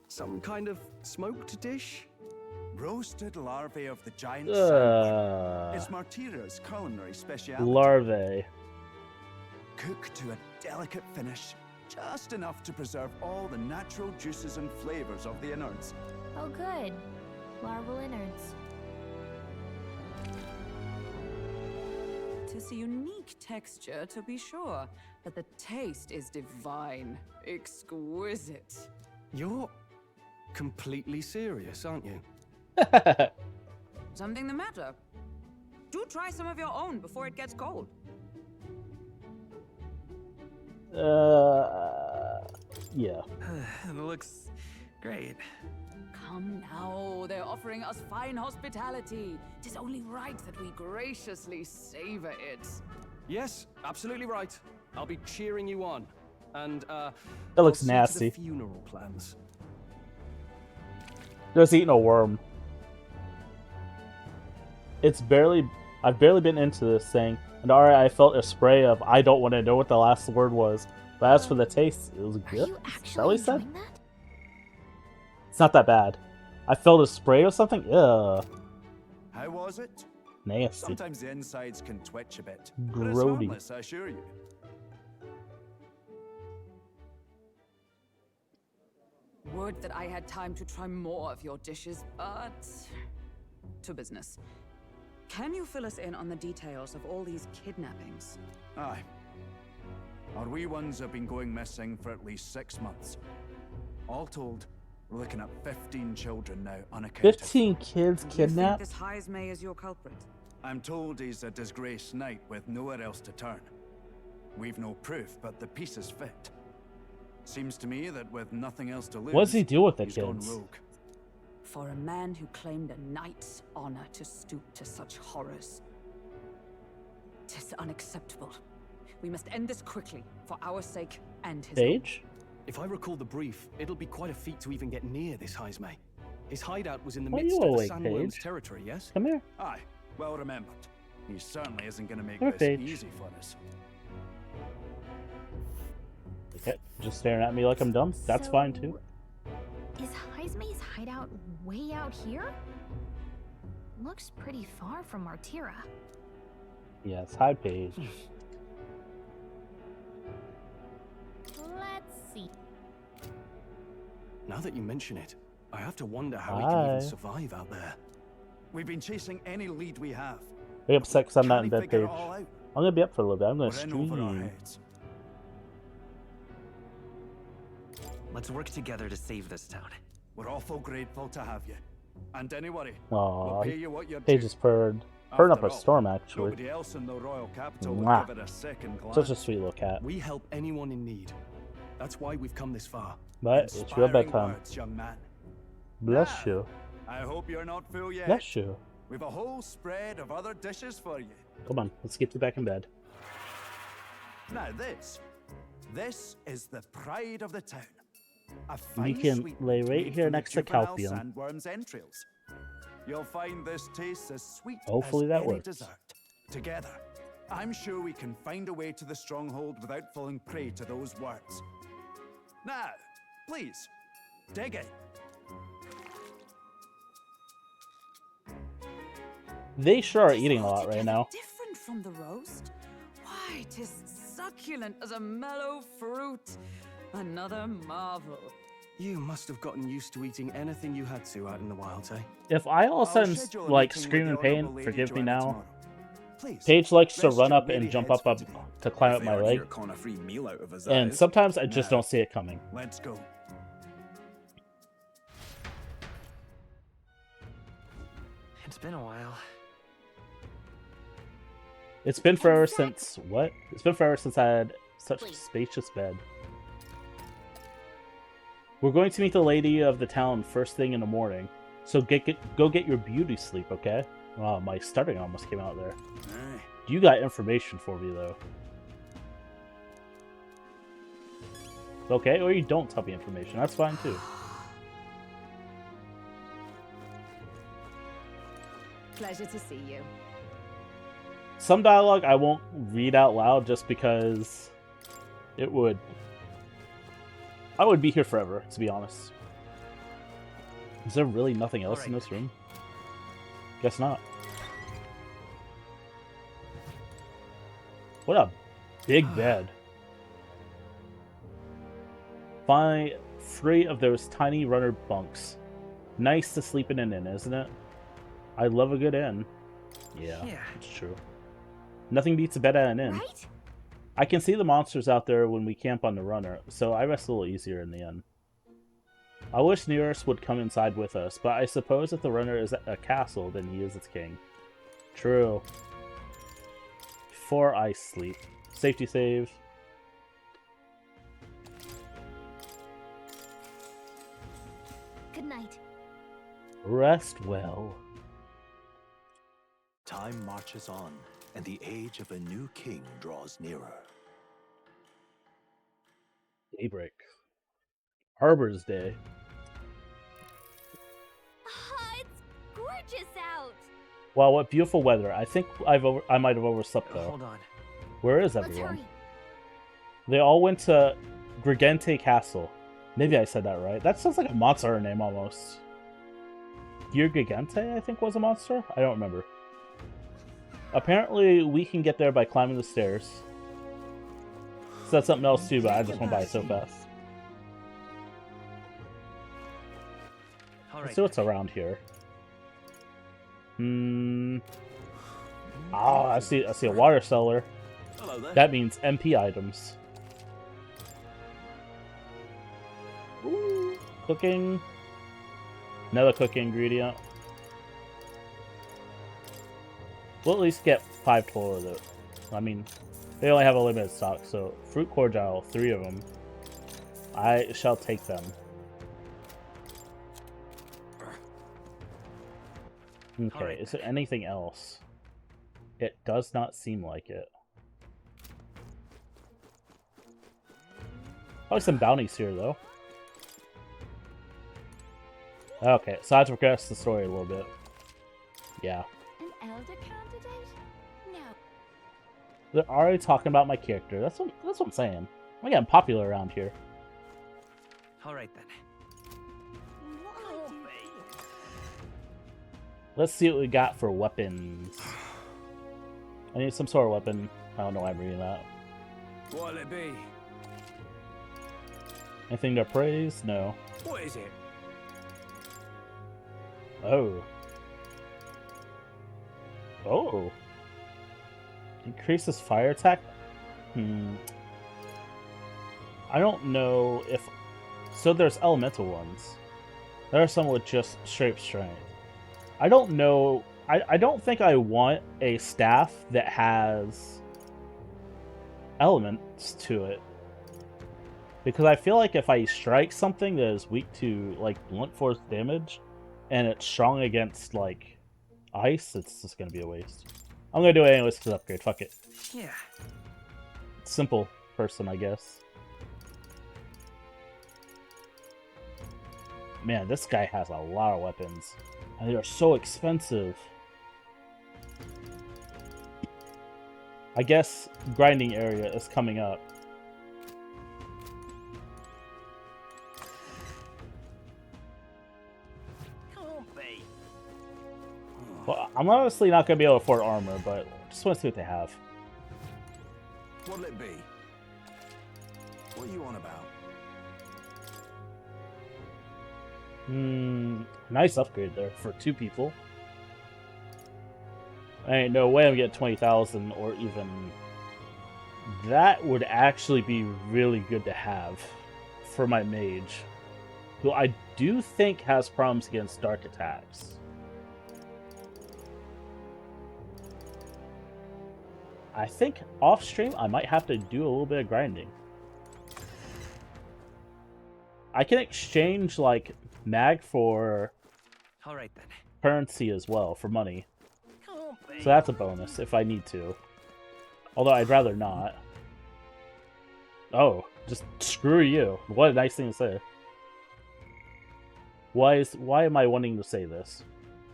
some kind of smoked dish? Roasted larvae of the giant sandworm. It's Martira's culinary speciality. Larvae. Cooked to a delicate finish, just enough to preserve all the natural juices and flavors of the innards. Oh good. Larval innards. Tis a unique texture, to be sure, but the taste is divine. Exquisite. You're completely serious, aren't you? Something the matter? Do try some of your own before it gets cold. Yeah. It looks great. Come now, they're offering us fine hospitality. 'Tis only right that we graciously savor it. Yes, absolutely right. I'll be cheering you on. And, That looks I'll see to nasty. the funeral plans. Just eating a worm. I've barely been into this thing, and already I felt a spray of I don't want to know what the last word was. But as for the taste, it was good. Are you Is that what actually he said? enjoying that? It's not that bad. I felt a spray or something. Ugh. How was it? Nasty. Sometimes the insides can twitch a bit. But it's Grody. harmless, I assure you. Would that I had time to try more of your dishes, but... to business. Can you fill us in on the details of all these kidnappings? Aye. Our wee ones have been going missing for at least 6 months. All told, we're looking at 15 children now unaccounted. 15 kids Do you think kidnapped? this Heismay is your culprit? I'm told he's a disgraced knight with nowhere else to turn. We've no proof, but the pieces fit. Seems to me that with nothing else to lose, What does he do with the he's gone kids? rogue. For a man who claimed a knight's honor to stoop to such horrors. 'Tis unacceptable. We must end this quickly, for our sake and his own. Paige? If I recall the brief, it'll be quite a feat to even get near this Heisme. His hideout was in the Why are midst you of the awake, Sandworm's Paige? territory, yes? Come here. Aye, well remembered. He certainly isn't going to make Come this here, Paige. easy for us. Okay, just staring at me like I'm dumb. That's fine too. Is Heisme's hideout way out here? Looks pretty far from Martira. Yes, hi Paige. Let's see. Now that you mention it, I have to wonder how he can Hi. even survive out there. We've been chasing any lead we have. Are you upset because I'm not in Can't bed, figure Paige? it all out. I'm gonna be up for a little bit. I'm gonna We're in over our stream. heads. Let's work together to save this town. We're awful grateful to have you. And anyway, Aw, we'll pay you what you're Paige due. is purring up After a all, storm actually. Nobody else in the royal capital Mwah. would give it a second glance. Such a sweet little cat. We help anyone in need. That's why we've come this far. But it's your Inspiring bedtime. words, young man. Bless Now, you. I hope you're not full yet. Bless you. We've a whole spread of other dishes for you. Come on, let's get you back in bed. Now this is the pride of the town. A We fine can sweetmeat lay right made here from the next to juvenile Calcium. sandworm's entrails. You'll find this tastes as sweet Hopefully as that any works. dessert. Together, I'm sure we can find a way to the stronghold without falling prey to those words. Now, please, dig in. They sure are Tis eating a lot right altogether now. Different from the roast. Why, 'tis succulent as a mellow fruit. Another marvel. You must have gotten used to eating anything you had to out in the wilds, eh? If I all of a I'll sudden schedule a like meeting with scream the in pain, Honourable Lady forgive me Joanna now. tomorrow. Please, Paige likes to rest run your up and weary jump heads up for up today. to climb If up they my are leg. here, con a free meal out of his And eyes. sometimes I just Now, don't see it coming. Let's go. It's been a while. It's been forever since what? It's been forever since I had such a spacious bed. We're going to meet the lady of the town first thing in the morning, so go get your beauty sleep, okay? Wow, my stuttering almost came out there. Aye. You got information for me though. Okay, or you don't tell me information. That's fine too. Pleasure to see you. Some dialogue I won't read out loud just because it would... I would be here forever, to be honest. Is there really nothing else in this room? Guess not. What a big bed. Finally free of those tiny runner bunks. Nice to sleep in an inn, isn't it? I love a good inn. Yeah, it's true. Nothing beats a bed at an inn. Right? I can see the monsters out there when we camp on the runner, so I rest a little easier in the inn. I wish Nearest would come inside with us, but I suppose if the runner is a castle, then he is its king. True. Before I sleep. Safety save. Good night. Rest well. Time marches on, and the age of a new king draws nearer. Daybreak. Harbor's Day. It's gorgeous out. Wow, what beautiful weather. I think I might have overslept though. Hold on. Where is Let's everyone? hurry. They all went to Gregente Castle. Maybe I said that right. That sounds like a monster name almost. Gigante, I think, was a monster? I don't remember. Apparently, we can get there by climbing the stairs. So that's something else too, but I just went by it so fast. Let's see what's around here. Oh, I see a water cellar. Hello there. That means MP items. Ooh, cooking. Another cooking ingredient. We'll at least get 5 total of it. I mean, They only have a limited stock, so fruit cordial, 3 of them. I shall take them. Okay, Alright. is there anything else? It does not seem like it. Probably some bounties here, though. Okay, so I have to progress the story a little bit. Yeah. An elder candidate? No. They're already talking about my character. That's what I'm saying. I'm getting popular around here. Alright then. Let's see what we got for weapons. I need some sort of weapon. I don't know why I'm reading that. What'll it be? Anything to praise? No. What is it? Oh. Oh. Increases fire attack? I don't know if... So there's elemental ones. There are some with just straight strength. I don't know... I don't think I want a staff that has elements to it. Because I feel like if I strike something that is weak to, like, blunt force damage, and it's strong against, like, ice, it's just gonna be a waste. I'm gonna do it anyways for the upgrade, fuck it. Yeah. Simple person, I guess. Man, this guy has a lot of weapons. And they're so expensive. I guess grinding area is coming up. Well, I'm honestly not going to be able to afford armor, but just want to see what they have. What'll it be? What are you on about? Nice upgrade there for 2 people. Ain't no way I'm getting 20,000 or even... That would actually be really good to have for my mage, who I do think has problems against dark attacks. I think off stream I might have to do a little bit of grinding. I can exchange like mag for Alright then. currency as well for money. So that's a bonus if I need to. Although I'd rather not. Oh, just screw you. What a nice thing to say. Why am I wanting to say this?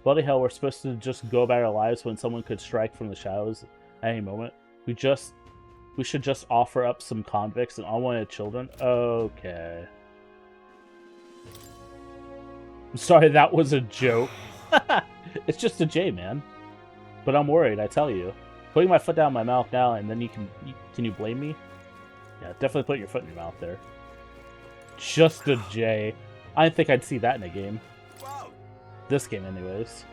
Bloody hell, we're supposed to just go about our lives when someone could strike from the shadows at any moment. We should just offer up some convicts and unwanted children. Okay. I'm sorry, that was a joke. It's just a J, man. But I'm worried, I tell you. Putting my foot down my mouth now, and then can you blame me? Yeah, definitely put your foot in your mouth there. Just a J. I didn't think I'd see that in a game. This game, anyways.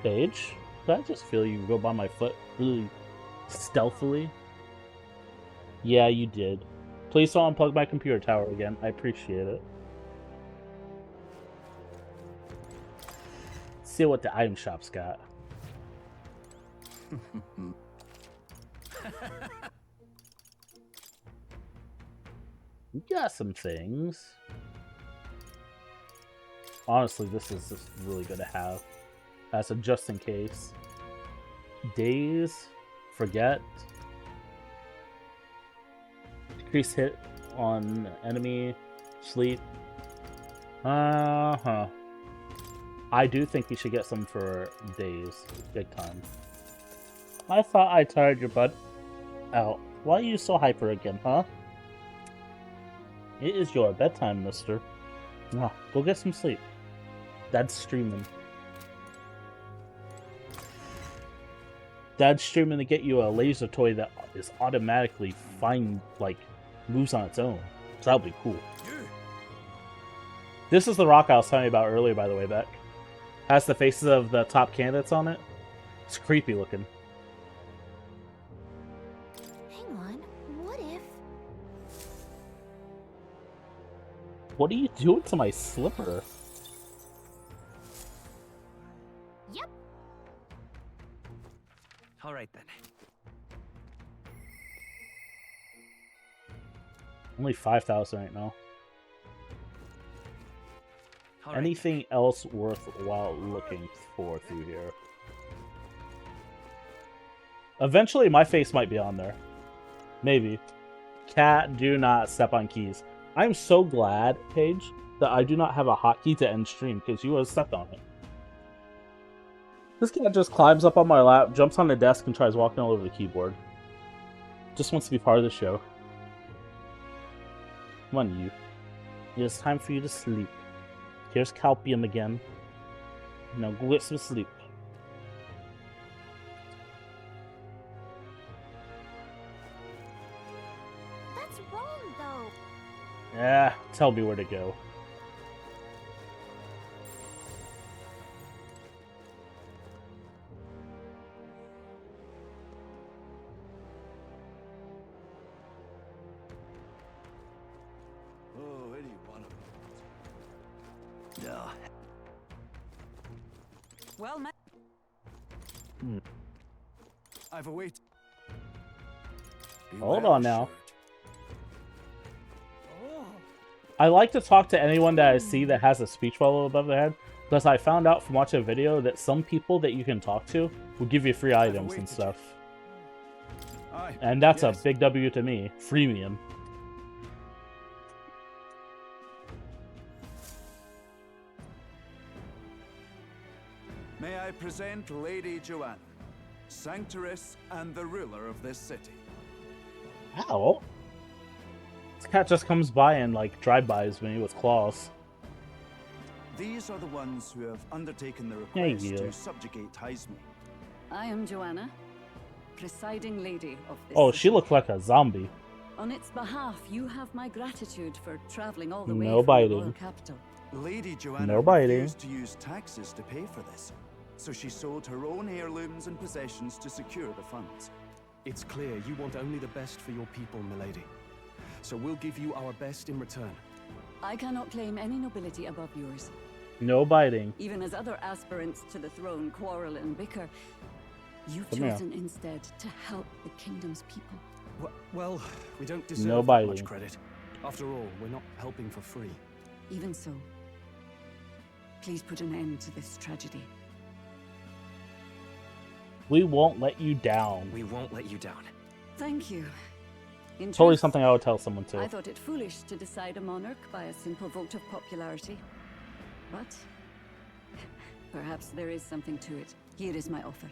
Paige, did I just feel you go by my foot really stealthily? Yeah, you did. Please don't unplug my computer tower again. I appreciate it. Let's see what the item shop's got. We got some things. Honestly, this is just really good to have. As a just in case. Daze. Forget. Decrease hit on enemy. Sleep. I do think we should get some for days. Big time. I thought I tired your butt out. Why are you so hyper again, huh? It is your bedtime, mister. Go get some sleep. Dad's streaming. Dad's streaming to get you a laser toy that is automatically moves on its own. So that'll be cool. This is the rock I was telling you about earlier, by the way, Beck. Has the faces of the top candidates on it. It's creepy looking. Hang on, what if... What are you doing to my slipper? Yep. Only 5,000 right now. All right. Anything else worthwhile looking for through here? Eventually, my face might be on there. Maybe. Cat, do not step on keys. I'm so glad, Paige, that I do not have a hotkey to end stream, because you would have stepped on it. This cat just climbs up on my lap, jumps on the desk, and tries walking all over the keyboard. Just wants to be part of the show. Come on, you. It is time for you to sleep. Here's Calpium again. Now go get some sleep. That's wrong, though. Yeah, tell me where to go. Oh, any one of them. No. Well met. I've awaited. Hold on now. I like to talk to anyone that I see that has a speech bubble above their head, because I found out from watching a video that some people that you can talk to will give you free items and stuff. And that's a big W to me. Freemium. May I present Lady Joanna, Sanctoress and the ruler of this city. Ow. This cat just comes by and, like, drive-bys me with claws. These are the ones who have undertaken the Thank request you. to subjugate Heisme. I am Joanna, presiding lady of this Oh, city. she looked like a zombie. On its behalf, you have my gratitude for traveling all the way No from biting. the royal capital. Lady Joanna No biting. refused to use taxes to pay for this, so she sold her own heirlooms and possessions to secure the funds. It's clear you want only the best for your people, milady. So we'll give you our best in return. I cannot claim any nobility above yours. No biting. Even as other aspirants to the throne quarrel and bicker, you've Come here. chosen instead to help the kingdom's people. Well, we don't deserve No that biting. much credit. After all, we're not helping for free. Even so, please put an end to this tragedy. We won't let you down. We won't let you down. Thank you. In Totally truth, something I would tell someone I to. thought it foolish to decide a monarch by a simple vote of popularity. But perhaps there is something to it. Here is my offer.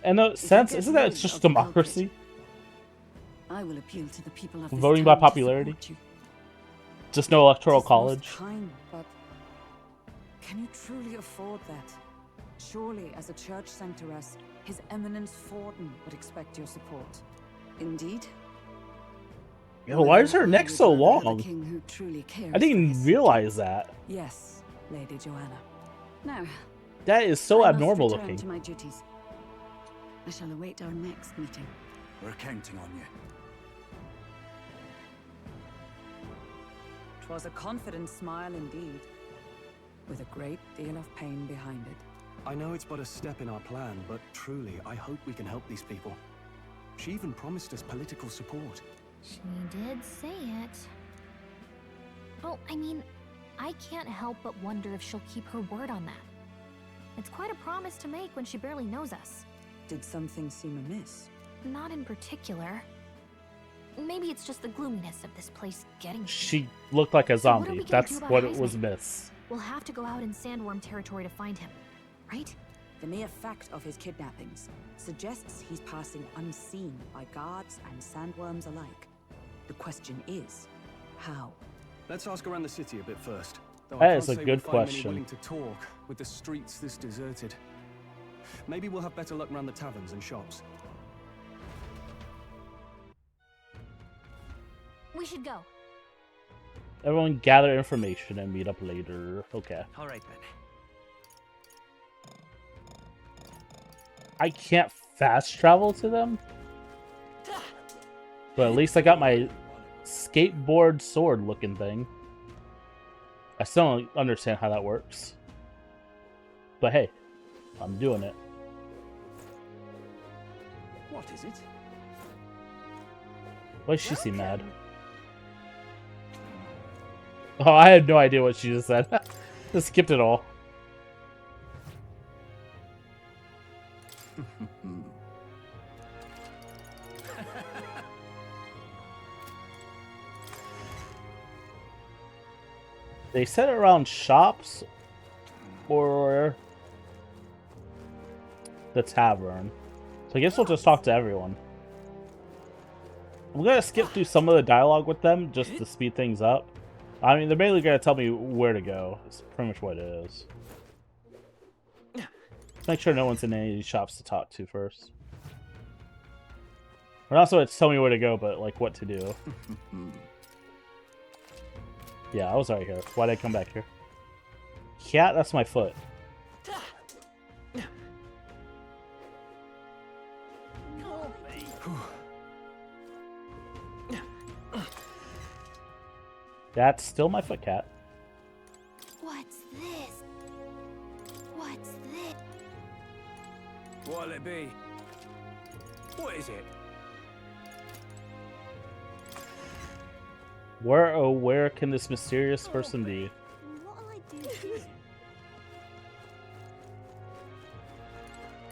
In a If you sense, get isn't that rid it's just of the democracy? I will appeal to the people of this Voting town by to popularity? support you. Just no electoral It is college? most kind, but can you truly afford that? Surely, as a church sanctoress, His Eminence Forden would expect your support. Indeed. Yo, why is her neck so The long? king who truly cares I didn't for even his realize that. Yes, Lady Joanna. Now, That is so I must abnormal return looking. to my duties. I shall await our next meeting. We're counting on you. 'Twas a confident smile indeed, with a great deal of pain behind it. I know it's but a step in our plan, but truly, I hope we can help these people. She even promised us political support. She did say it. Well, I mean, I can't help but wonder if she'll keep her word on that. It's quite a promise to make when she barely knows us. Did something seem amiss? Not in particular. Maybe it's just the gloominess of this place getting to me. She looked like a So what are zombie. we gonna That's do about what it Heisme? was miss. We'll have to go out in Sandworm territory to find him, right? The mere fact of his kidnappings suggests he's passing unseen by guards and sandworms alike. The question is, how? Let's ask around the city a bit first. Though I That can't is a say good we'll find many question. willing to talk with the streets this deserted. Maybe we'll have better luck around the taverns and shops. We should go. Everyone gather information and meet up later. Okay. All right, then. I can't fast travel to them? But at least I got my skateboard sword looking thing. I still don't understand how that works. But hey, I'm doing it. What is it? Why does she seem mad? Oh, I had no idea what she just said. Just skipped it all. They set it around shops or the tavern. So I guess we'll just talk to everyone. I'm gonna skip through some of the dialogue with them just to speed things up. I mean, they're mainly gonna tell me where to go. It's pretty much what it is. Make sure no one's in any of these shops to talk to first. Or not so it's tell me where to go, but like what to do. Yeah, I was right here. Why'd I come back here? Cat, that's my foot. That's still my foot, Cat. What's this? What's this? What'll it be? What is it? Where, oh, where can this mysterious person be? What'll I do here?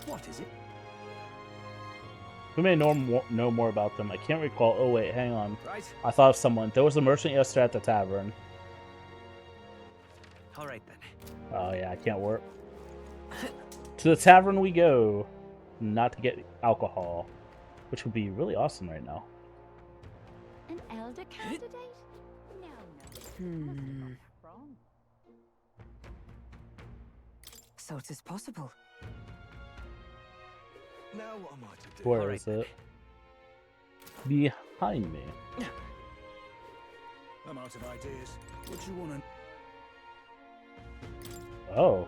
What is it? We may know more about them. I can't recall. Oh, wait, hang on. Right. I thought of someone. There was a merchant yesterday at the tavern. All right, then. Oh, yeah, I can't work. To the tavern we go. Not to get alcohol. Which would be really awesome right now. An elder candidate? No. So it is possible. Now what am I to do? Where is it? Behind me. I'm out of ideas. What do you want to... Oh.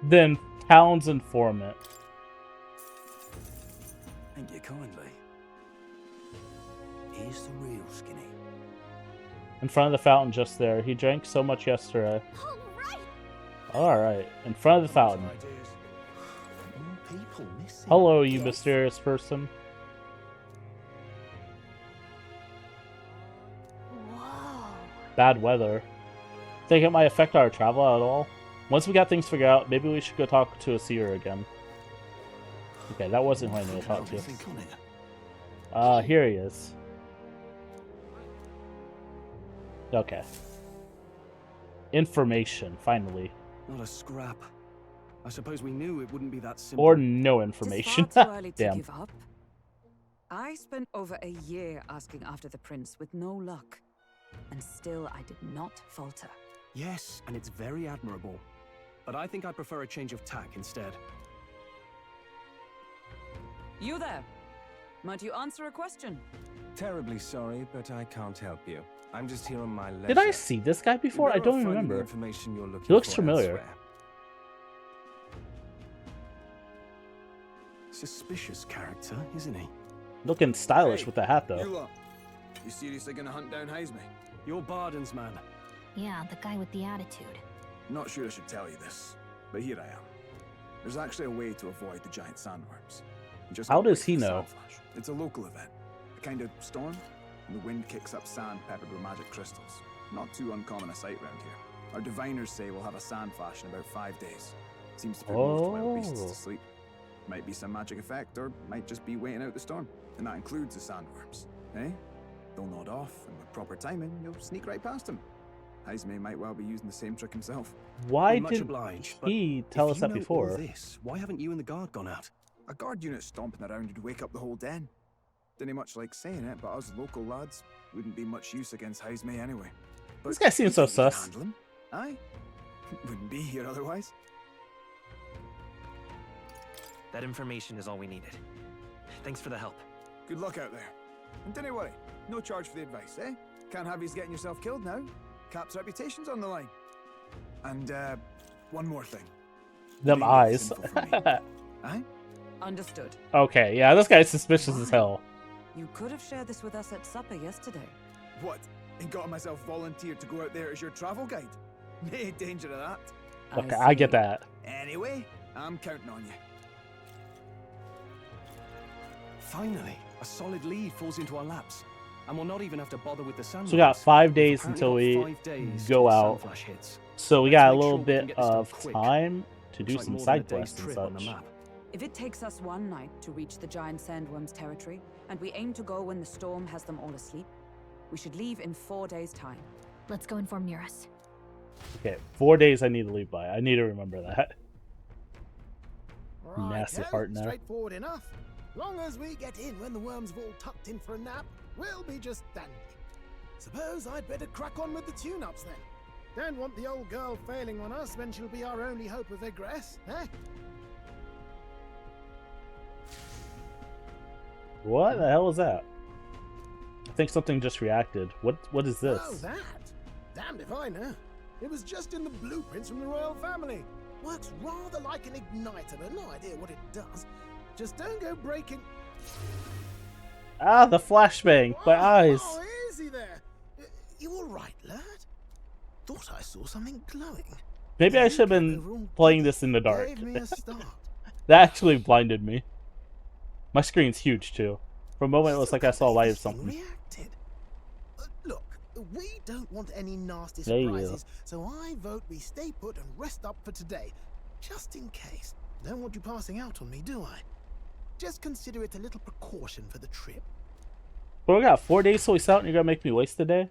Then town's informant. Thank you kindly. Here's the real Skinny. In front of the fountain just there. He drank so much yesterday. Alright. In front of the fountain. Hello, you mysterious person. Whoa. Bad weather. Think it might affect our travel at all? Once we got things figured out, maybe we should go talk to a seer again. Okay, that wasn't who I need to talk to. Here he is. Okay. Information, finally. Not a scrap. I suppose we knew it wouldn't be that simple. Or no information. It's far too early to Damn. give up. I spent over a year asking after the prince with no luck. And still I did not falter. Yes, and it's very admirable. But I think I prefer a change of tack instead. You there. Might you answer a question? Terribly sorry, but I can't help you. I'm just here on my leisure. Did I see this guy before? I don't even remember. Information you're looking He looks for familiar. elsewhere. Suspicious character, isn't he? Looking stylish with the hat, though. You lot, you seriously gonna hunt down Hazme? You're Barden's man. Yeah, the guy with the attitude. Not sure I should tell you this, but here I am. There's actually a way to avoid the giant sandworms. You just How gotta does wait he for the know? sandflash. It's a local event. A kind of storm, and the wind kicks up sand peppered with magic crystals. Not too uncommon a sight round here. Our diviners say we'll have a sand flash in about 5 days. Seems to put most wild beasts to sleep. Might be some magic effect, or might just be waiting out the storm. And that includes the sandworms. Eh? They'll nod off, and with proper timing, you'll sneak right past them. Hazme might well be using the same trick himself. Why Well, much did obliged, but he tell if us you that know before? all this, why haven't you and the guard gone out? A guard unit stomping around would wake up the whole den. Didn't much like saying it, but us local lads wouldn't be much use against Hazme anyway. But This guy seems so you can sus. handle him, aye? Wouldn't be here otherwise. That information is all we needed. Thanks for the help. Good luck out there. And don't worry, no charge for the advice, eh? Can't have you getting yourself killed now. Cap's reputation's on the line. And, one more thing. Them Leave eyes. this info for me. Aye? Understood. Okay, yeah, this guy's suspicious as hell. You could have shared this with us at supper yesterday. What? And got myself volunteered to go out there as your travel guide? No danger of that. Okay, I get that. Anyway, I'm counting on you. Finally, a solid lead falls into our laps. and we'll not even have to bother with the sun. So we got 5 days We've until apparently we got 5 days go till out. Sunflash hits. So we Let's got a make little sure we can bit get this done of quick. time to do Looks like some more than a side day's quests and trip on the such. map. If it takes us one night to reach the giant sandworm's territory, and we aim to go when the storm has them all asleep, we should leave in 4 days' time. Let's go inform Nearest. Okay, 4 days I need to leave by. I need to remember that. Nasty Righto, heart now. straightforward enough. Long as we get in when the worms have all tucked in for a nap, we'll be just dandy. Suppose I'd better crack on with the tune-ups then. Don't want the old girl failing on us when she'll be our only hope of egress, eh? What the hell was that? I think something just reacted. What is this? Oh, that? Damned if I know. It was just in the blueprints from the royal family. Works rather like an igniter, but no idea what it does. Just don't go breaking... Ah, the flashbang! My eyes! Oh, easy there. You all right, lad? Thought I saw something glowing. Maybe I should have been playing this in the dark. Gave me a start. That actually blinded me. My screen's huge too. For a moment it was like I saw light of something. Reacted. Look, we don't want any nasty There you surprises, so I vote we stay put and rest up for today. Just in case. Don't want you passing out on me, do I? Just consider it a little precaution for the trip. But we got 4 days till we out and you're gonna make me waste a day?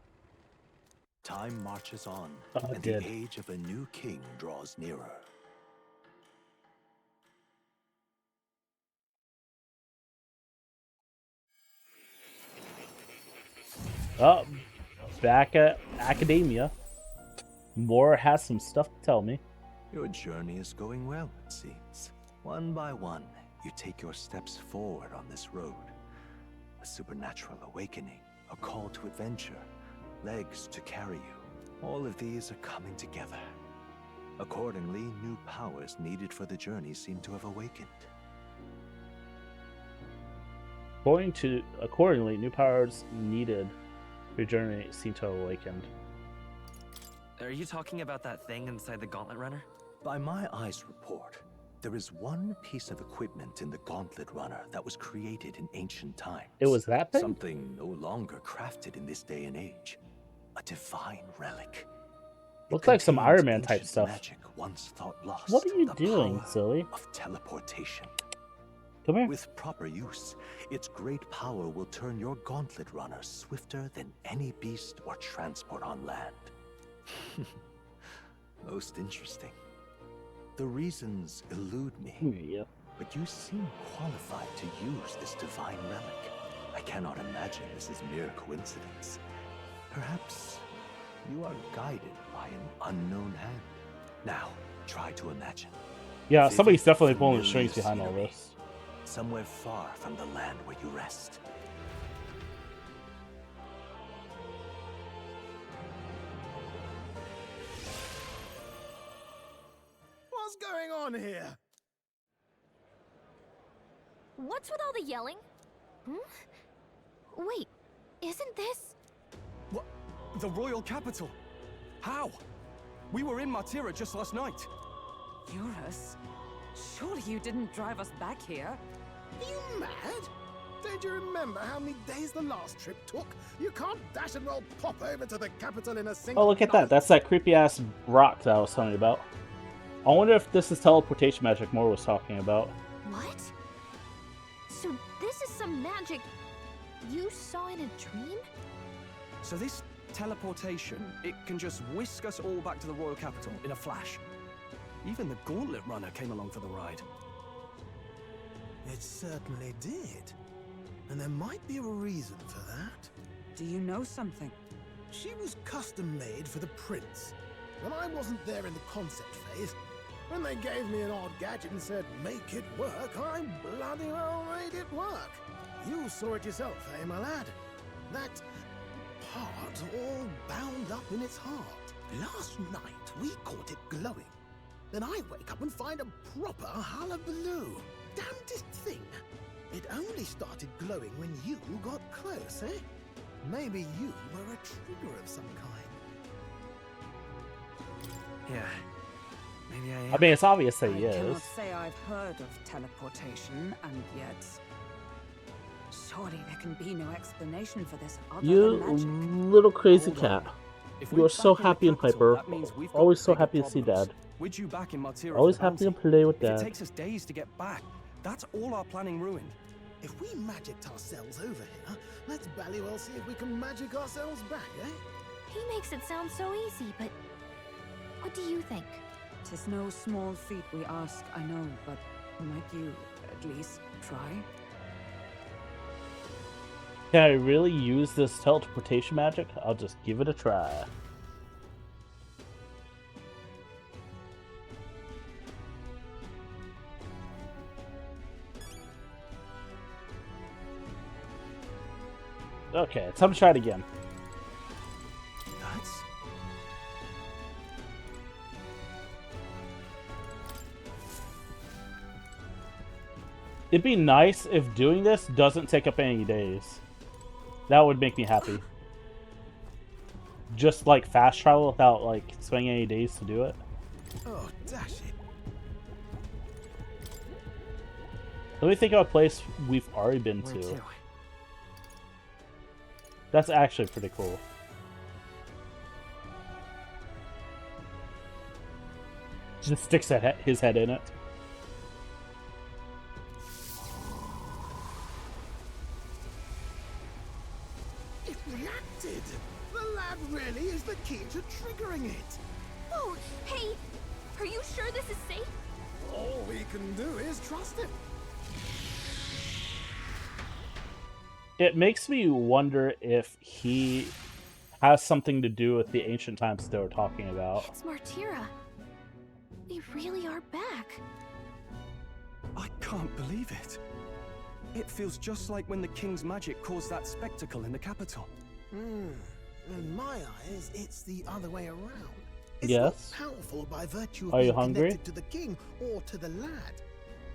Time marches on, Oh, and good. the age of a new king draws nearer. Oh, back at Academia. Moore has some stuff to tell me. Your journey is going well, it seems. One by one, you take your steps forward on this road. A supernatural awakening, a call to adventure, legs to carry you. All of these are coming together. Accordingly, new powers needed for the journey seem to have awakened. Accordingly, new powers needed for your journey seem to have awakened. Are you talking about that thing inside the Gauntlet Runner? By my eyes report, there is one piece of equipment in the Gauntlet Runner that was created in ancient times. It was that thing? Something no longer crafted in this day and age. A divine relic. Looks like some Iron Man type stuff. Magic once thought lost. What are you the doing, power silly? Of teleportation. Come here. With proper use, its great power will turn your Gauntlet Runner swifter than any beast or transport on land. Most interesting. The reasons elude me, but you seem qualified to use this divine relic. I cannot imagine this is mere coincidence. Perhaps you are guided by an unknown hand. Now, try to imagine. Yeah, somebody's definitely pulling the strings behind all this. Somewhere far from the land where you rest. What's going on here? What's with all the yelling? Wait, isn't this... What? The royal capital? How? We were in Matira just last night. Eurus? Surely you didn't drive us back here? Are you mad? Don't you remember how many days the last trip took? You can't dash and roll pop over to the capital in a single Oh, look at night. that. That's that creepy ass rock that I was telling you about. I wonder if this is teleportation magic Moore was talking about. What? So this is some magic you saw in a dream? So this teleportation, it can just whisk us all back to the royal capital in a flash. Even the Gauntlet Runner came along for the ride. It certainly did. And there might be a reason for that. Do you know something? She was custom made for the prince. When I wasn't there in the concept phase, when they gave me an odd gadget and said, make it work, I bloody well made it work. You saw it yourself, eh, my lad? That part all bound up in its heart. Last night, we caught it glowing. Then I wake up and find a proper hullabaloo. Damnedest thing. It only started glowing when you got close, eh? Maybe you were a trigger of some kind. Yeah. Maybe I am. I mean, it's obvious that he I is. cannot say I've heard of teleportation, and yet... So Surely there can be no explanation for this other You than magic. little crazy Hold on. cat. If You we're are so back in the happy and capital, hyper. that means we've got Always so bigger happy to see problems. Dad. With you back in Martira for Always the happy to bounty, play with if it Dad. takes us days to get back, that's all our planning ruined. If we magicked ourselves over here, let's bally well see if we can magic ourselves back, eh? He makes it sound so easy, but what do you think? 'Tis no small feat we ask, I know, but might you at least try? Can I really use this teleportation magic? I'll just give it a try. Okay, time to try it again. That's... It'd be nice if doing this doesn't take up any days. That would make me happy. Just like fast travel without like spending any days to do it. Oh, dash it. Let me think of a place we've already been to. That's actually pretty cool. Just sticks his head in it. It reacted! The lad really is the key to triggering it! Oh, hey! Are you sure this is safe? All we can do is trust him. It makes me wonder if he has something to do with the ancient times they were talking about. It's Martira. We really are back. I can't believe it. It feels just like when the king's magic caused that spectacle in the capital. In my eyes, it's the other way around. It's Yes. not powerful by virtue of Are you being hungry? connected to the king or to the lad.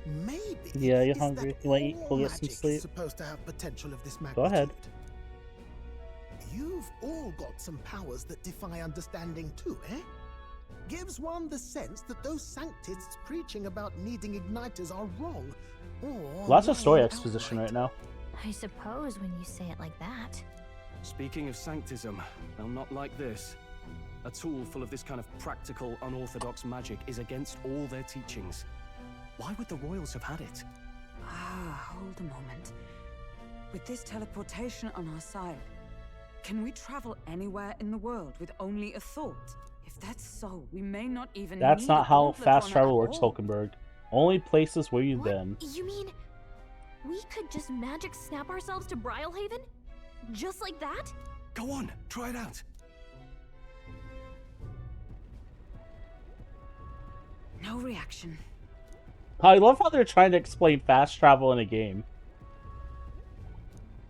Maybe Yeah, you're it's hungry. that You want to eat? all Go get some magic is sleep. supposed to have potential of this magnitude. Go ahead. You've all got some powers that defy understanding too, eh? Gives one the sense that those sanctists preaching about needing igniters are wrong. Or Lots of story lying exposition outright. right now. I suppose when you say it like that. Speaking of sanctism, they'll not like this. A tool full of this kind of practical, unorthodox magic is against all their teachings. Why would the royals have had it? Hold a moment. With this teleportation on our side, can we travel anywhere in the world with only a thought? If that's so, we may not even That's need not a how gauntlet fast on travel at works, all. Hulkenberg. Only places where you've What? been. You mean we could just magic snap ourselves to Brilehaven? Just like that? Go on, try it out. No reaction. I love how they're trying to explain fast travel in a game.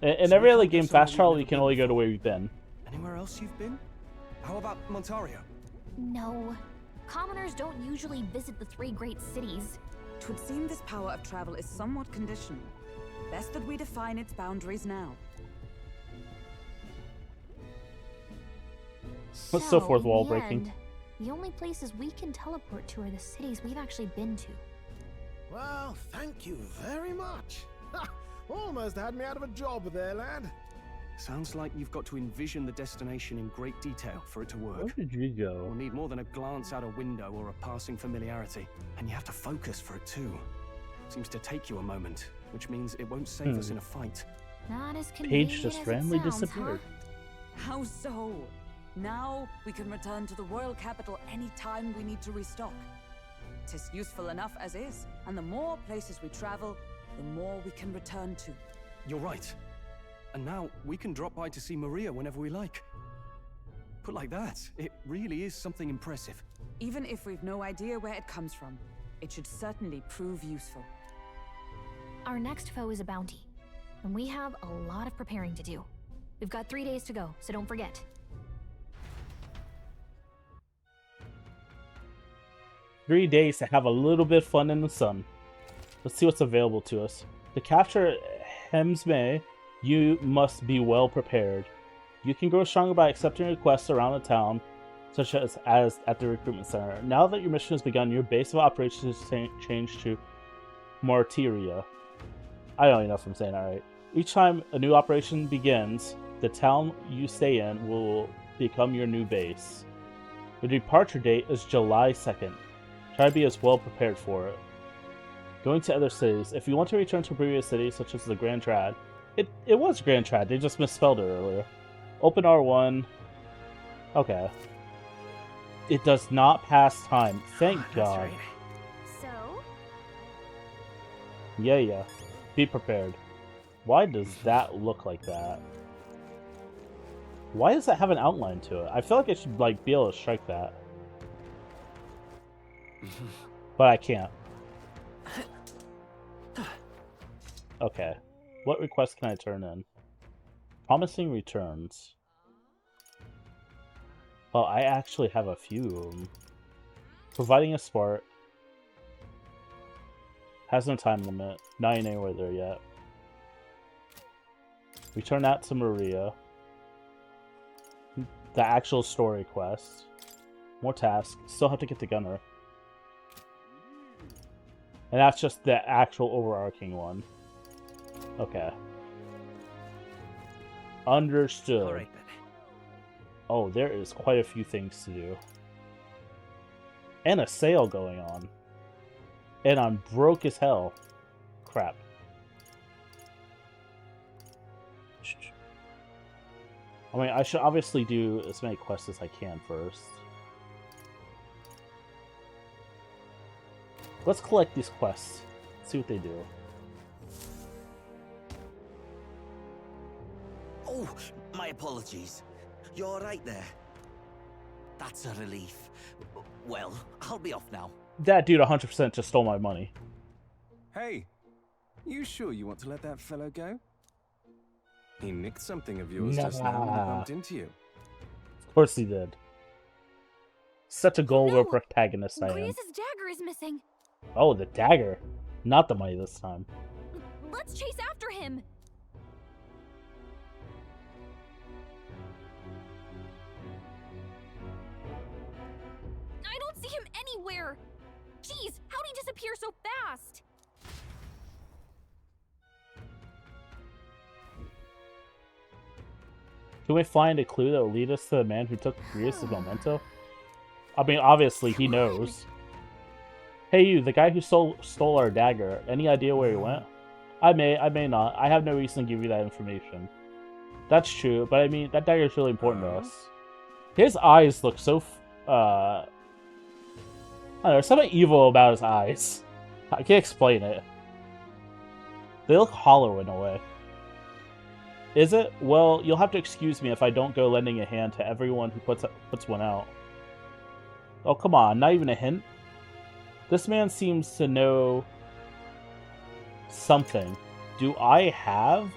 In So every we other can't go game, somewhere fast we've travel never you can been only go to before. where you've been. Anywhere else you've been? How about Montario? No. Commoners don't usually visit the three great cities. 'Twould seem this power of travel is somewhat conditional. Best that we define its boundaries now. What's so fourth in wall the breaking? end, the only places we can teleport to are the cities we've actually been to. Well, thank you very much. Ha! Almost had me out of a job there, lad. Sounds like you've got to envision the destination in great detail for it to work. Where did you go? We'll need more than a glance out a window or a passing familiarity. And you have to focus for it too. Seems to take you a moment, which means it won't save us in a fight. Not as convenient Page just as randomly it sounds, disappeared. How so? Now we can return to the royal capital any time we need to restock. 'Tis useful enough as is, and the more places we travel, the more we can return to. You're right. And now we can drop by to see Maria whenever we like. Put like that, it really is something impressive. Even if we've no idea where it comes from, it should certainly prove useful. Our next foe is a bounty, and we have a lot of preparing to do. We've got 3 days to go, so don't forget. 3 days to have a little bit of fun in the sun. Let's see what's available to us. To capture Hemsmay, you must be well prepared. You can grow stronger by accepting requests around the town, such as at the recruitment center. Now that your mission has begun, your base of operations has changed to Martyria. I don't even know if I'm saying that right. Each time a new operation begins, the town you stay in will become your new base. The departure date is July 2nd. Try to be as well prepared for it. Going to other cities. If you want to return to previous cities, such as the Grand Trad, it was Grand Trad, they just misspelled it earlier. Open R1. Okay. It does not pass time. Thank God. Right. So? Yeah. Be prepared. Why does that look like that? Why does that have an outline to it? I feel like I should like be able to strike that. But I can't. Okay. What request can I turn in? Promising returns. Well, I actually have a few of them. Providing a spark. Has no time limit. Not anywhere there yet. Return that to Maria. The actual story quest. More tasks. Still have to get the gunner. And that's just the actual overarching one. Okay. Understood. All right, then. Oh, there is quite a few things to do. And a sale going on. And I'm broke as hell. Crap. I mean, I should obviously do as many quests as I can first. Let's collect these quests. See what they do. Oh, my apologies. You're right there. That's a relief. Well, I'll be off now. That dude 100% just stole my money. Hey, you sure you want to let that fellow go? He nicked something of yours just now when he bumped into you. Of course he did. Such a gold protagonist I am. Grievous' dagger is missing. Oh, the dagger. Not the money this time. Let's chase after him. I don't see him anywhere. Jeez, how'd he disappear so fast? Can we find a clue that will lead us to the man who took Grievous' memento? I mean, obviously he knows. Hey you, the guy who stole our dagger. Any idea where he went? I may not. I have no reason to give you that information. That's true, but I mean, that dagger is really important to us. His eyes look so... I don't know, there's something evil about his eyes. I can't explain it. They look hollow in a way. Is it? Well, you'll have to excuse me if I don't go lending a hand to everyone who puts one out. Oh, come on, not even a hint? This man seems to know something. Do I have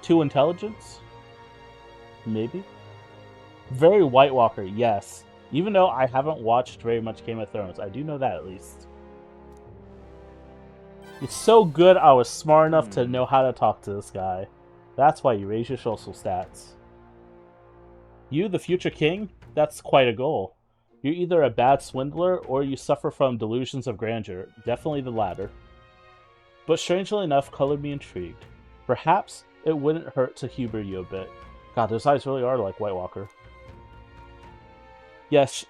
2 intelligence? Maybe? Very White Walker, yes. Even though I haven't watched very much Game of Thrones, I do know that at least. It's so good I was smart enough to know how to talk to this guy. That's why you raise your social stats. You, the future king? That's quite a goal. You're either a bad swindler or you suffer from delusions of grandeur. Definitely the latter. But strangely enough, colored me intrigued. Perhaps it wouldn't hurt to humor you a bit. God, those eyes really are like White Walker. Yes.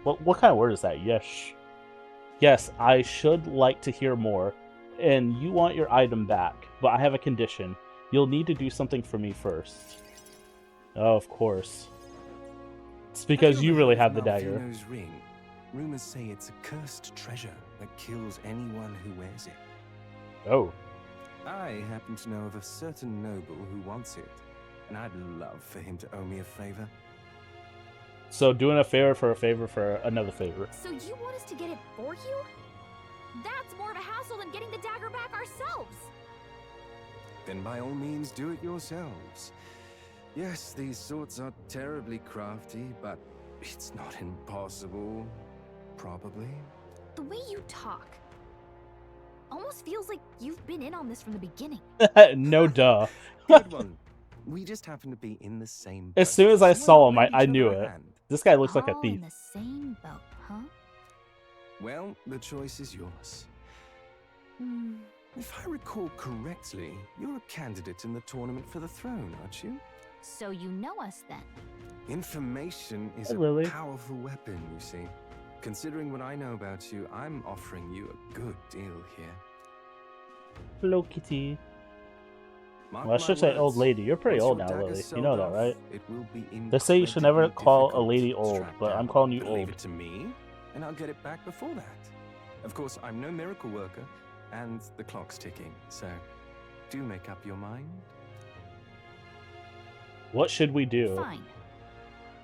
What kind of word is that? Yes. Yes, I should like to hear more. And you want your item back, but I have a condition. You'll need to do something for me first. Oh, of course. It's because you really have the dagger. Malvino's ring. Rumors say it's a cursed treasure that kills anyone who wears it. Oh. I happen to know of a certain noble who wants it, and I'd love for him to owe me a favor. So doing a favor for another favor. So you want us to get it for you? That's more of a hassle than getting the dagger back ourselves. Then by all means do it yourselves. Yes, these swords are terribly crafty, but it's not impossible. Probably. The way you talk almost feels like you've been in on this from the beginning. No duh. Good one. We just happen to be in the same boat. As soon as I saw him, I knew it. This guy looks like a All thief. in the same boat, huh? Well, the choice is yours. If I recall correctly, you're a candidate in the tournament for the throne, aren't you? So you know us then? Information is Hey, a Lily. powerful weapon, you see. Considering what I know about you, I'm offering you a good deal here. Hello, Kitty. Mark Well, I my should say old words. lady. You're pretty Once old your now, dagger's Lily. You know sold that, off, right? it will be They say you should never incredibly call a difficult lady to old, track but I'm down. calling you But old. leave it to me, and I'll get it back before that. Of course, I'm no miracle worker, and the clock's ticking, so do make up your mind. What should we do? Fine.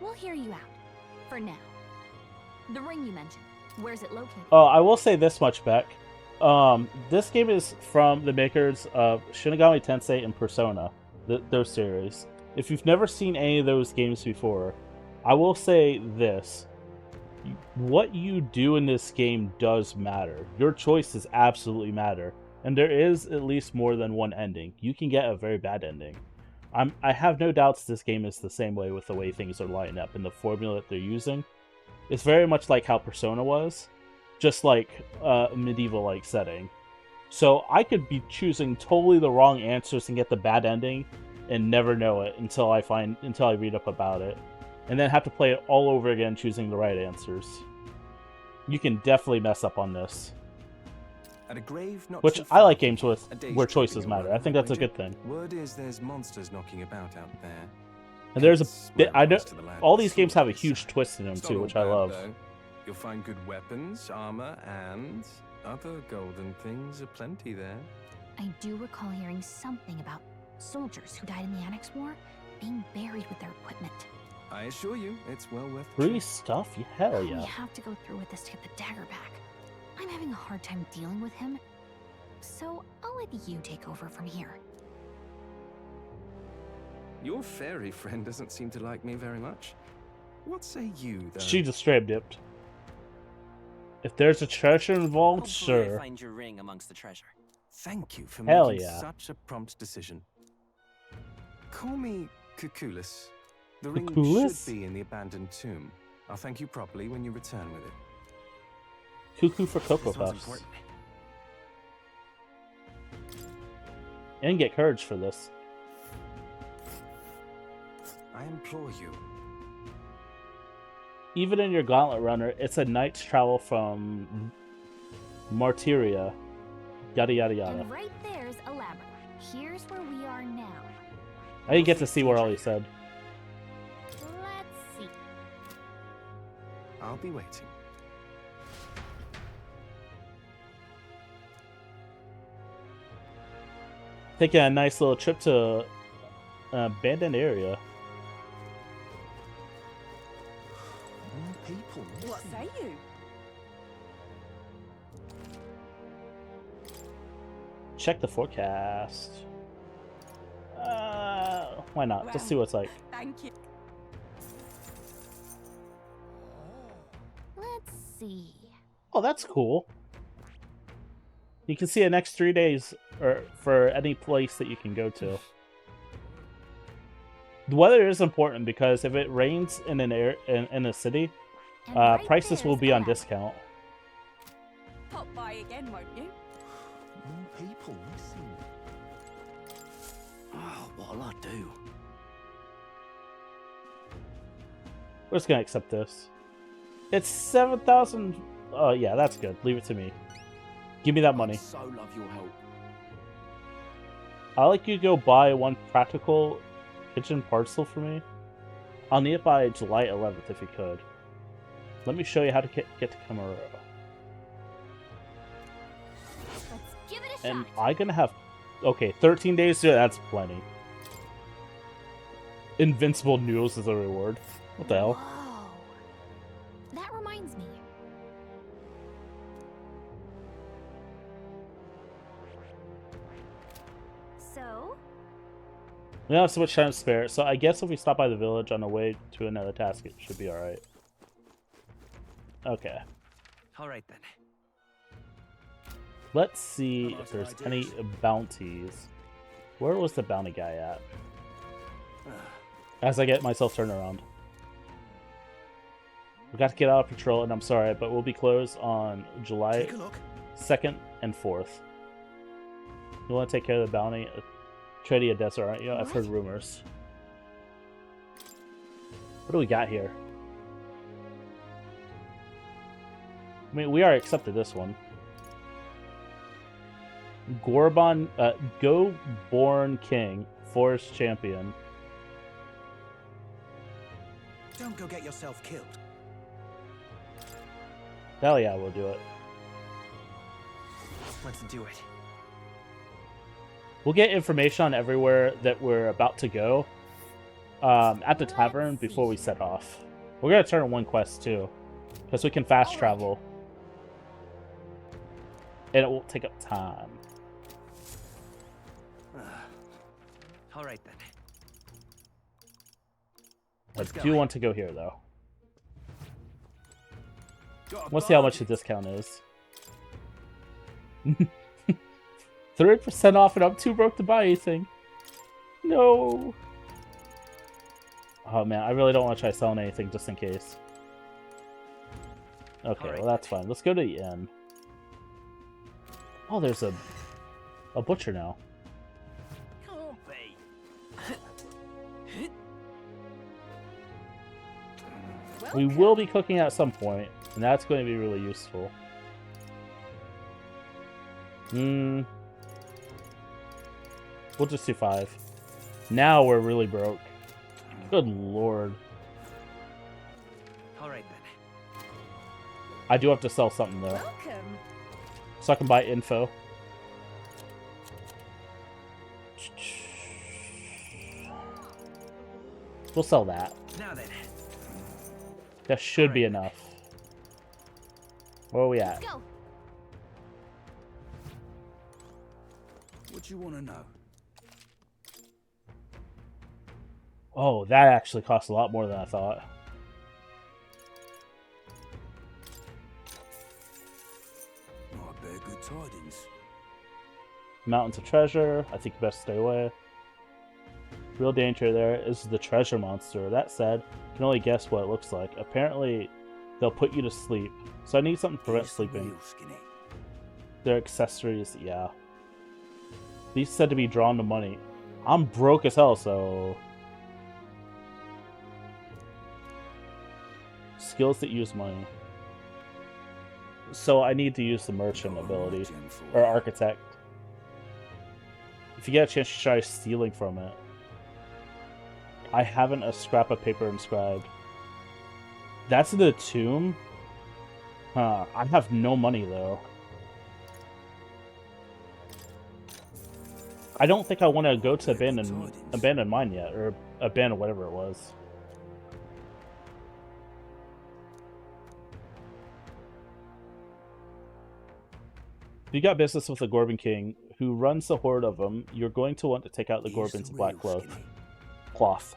We'll hear you out. For now. The ring you mentioned. Where's it located? Oh, I will say this much, Beck. This game is from the makers of Shinigami Tensei and Persona, those series. If you've never seen any of those games before, I will say this. What you do in this game does matter. Your choices absolutely matter. And there is at least more than one ending. You can get a very bad ending. I have no doubts this game is the same way with the way things are lining up and the formula that they're using. It's very much like how Persona was, just like a medieval-like setting. So I could be choosing totally the wrong answers and get the bad ending and never know it until I read up about it. And then have to play it all over again choosing the right answers. You can definitely mess up on this. At a grave not Which too I far like from games here, with a day's where trip in choices your matter. run, I think that's a won't you? good thing. Word is there's monsters knocking about out there. And there's a Hence bit my I know advice to the lad all with these the games sword have a is, huge twist in them it's not too, all which I bad, love. though. You'll find good weapons, armor, and other golden things aplenty there. I do recall hearing something about soldiers who died in the Annex War being buried with their equipment. I assure you, it's well worth the Free trip. stuff? Hell We yeah. have to go through with this to get the dagger back. I'm having a hard time dealing with him, so I'll let you take over from here. Your fairy friend doesn't seem to like me very much. What say you, though? She just straight dipped. If there's a treasure involved, Hopefully I sure. find your ring amongst the treasure. Thank you for Hell making yeah. such a prompt decision. Call me Cuculus. The ring Cuculus? should be in the abandoned tomb. I'll thank you properly when you return with it. Cuckoo for Cocoa This one's Puffs. important. And get courage for this. I implore you. Even in your Gauntlet Runner, it's a night's travel from Martyria. Yada yada yada. And right there's a labyrinth. Here's where we are now. I didn't get to see what all he said. Let's see. I'll be waiting. Taking a nice little trip to an abandoned area. More people. What say you? Check the forecast. Why not? Just see what it's like. Thank you. Let's see. Oh, that's cool. You can see the next 3 days or for any place that you can go to. The weather is important because if it rains in an in a city, And right prices will there's be a on labyrinth. discount. Pop by again, won't you? More people, listen. Oh, what'll I do? We're just gonna accept this. It's 7,000. Oh yeah, that's good. Leave it to me. Give me that money. I'd so love your help. I'd like you to go buy one practical kitchen parcel for me. I'll need it by July 11th if you could. Let me show you how to get to Kamara. Let's give it a And shot. I'm gonna have... Okay, 13 days to... That's plenty. Invincible noodles is a reward. What the hell? Whoa. That reminds me. So, We don't have so much time to spare, so I guess if we stop by the village on the way to another task, it should be alright. Okay. All right then. Let's see if there's any bounties. Where was the bounty guy at? As I get myself turned around. We got to get out of patrol, and I'm sorry, but we'll be closed on July Take a look. 2nd and 4th. You want to take care of the bounty? Trade a desert, aren't you? I've heard rumors. What do we got here? I mean, we already accepted this one. Gorbon, Go Born King, Forest Champion. Don't go get yourself killed. Hell yeah, we'll do it. Let's do it. We'll get information on everywhere that we're about to go at the tavern before we set off. We're going to turn in one quest too, because we can fast travel. And it won't take up time. All right then. I do want to go here though. Let's see how much the discount is. 30% off and I'm too broke to buy anything. No. Oh man, I really don't want to try selling anything just in case. Okay, well that's fine. Let's go to the inn. Oh, there's a butcher now. We will be cooking at some point, and that's going to be really useful. We'll just do 5. Now we're really broke. Good lord. Alright then. I do have to sell something though. Welcome. So I can buy info. We'll sell that. Now then. That should be enough. Where are we at? Let's go. What you want to know? Oh, that actually costs a lot more than I thought. Oh, I bear good tidings. Mountains of treasure. I think you best stay away. Real danger there is the treasure monster. That said, you can only guess what it looks like. Apparently, they'll put you to sleep. So I need something to prevent sleeping. Their accessories, yeah. These said to be drawn to money. I'm broke as hell, so... Skills that use money. So I need to use the merchant ability. Or architect. If you get a chance to try stealing from it. I haven't a scrap of paper inscribed. That's the tomb? Huh. I have no money, though. I don't think I want to go to abandoned mine yet. Or abandoned whatever it was. If you got business with the Gorbin King, who runs the horde of them, you're going to want to take out the Gorbin's black cloth.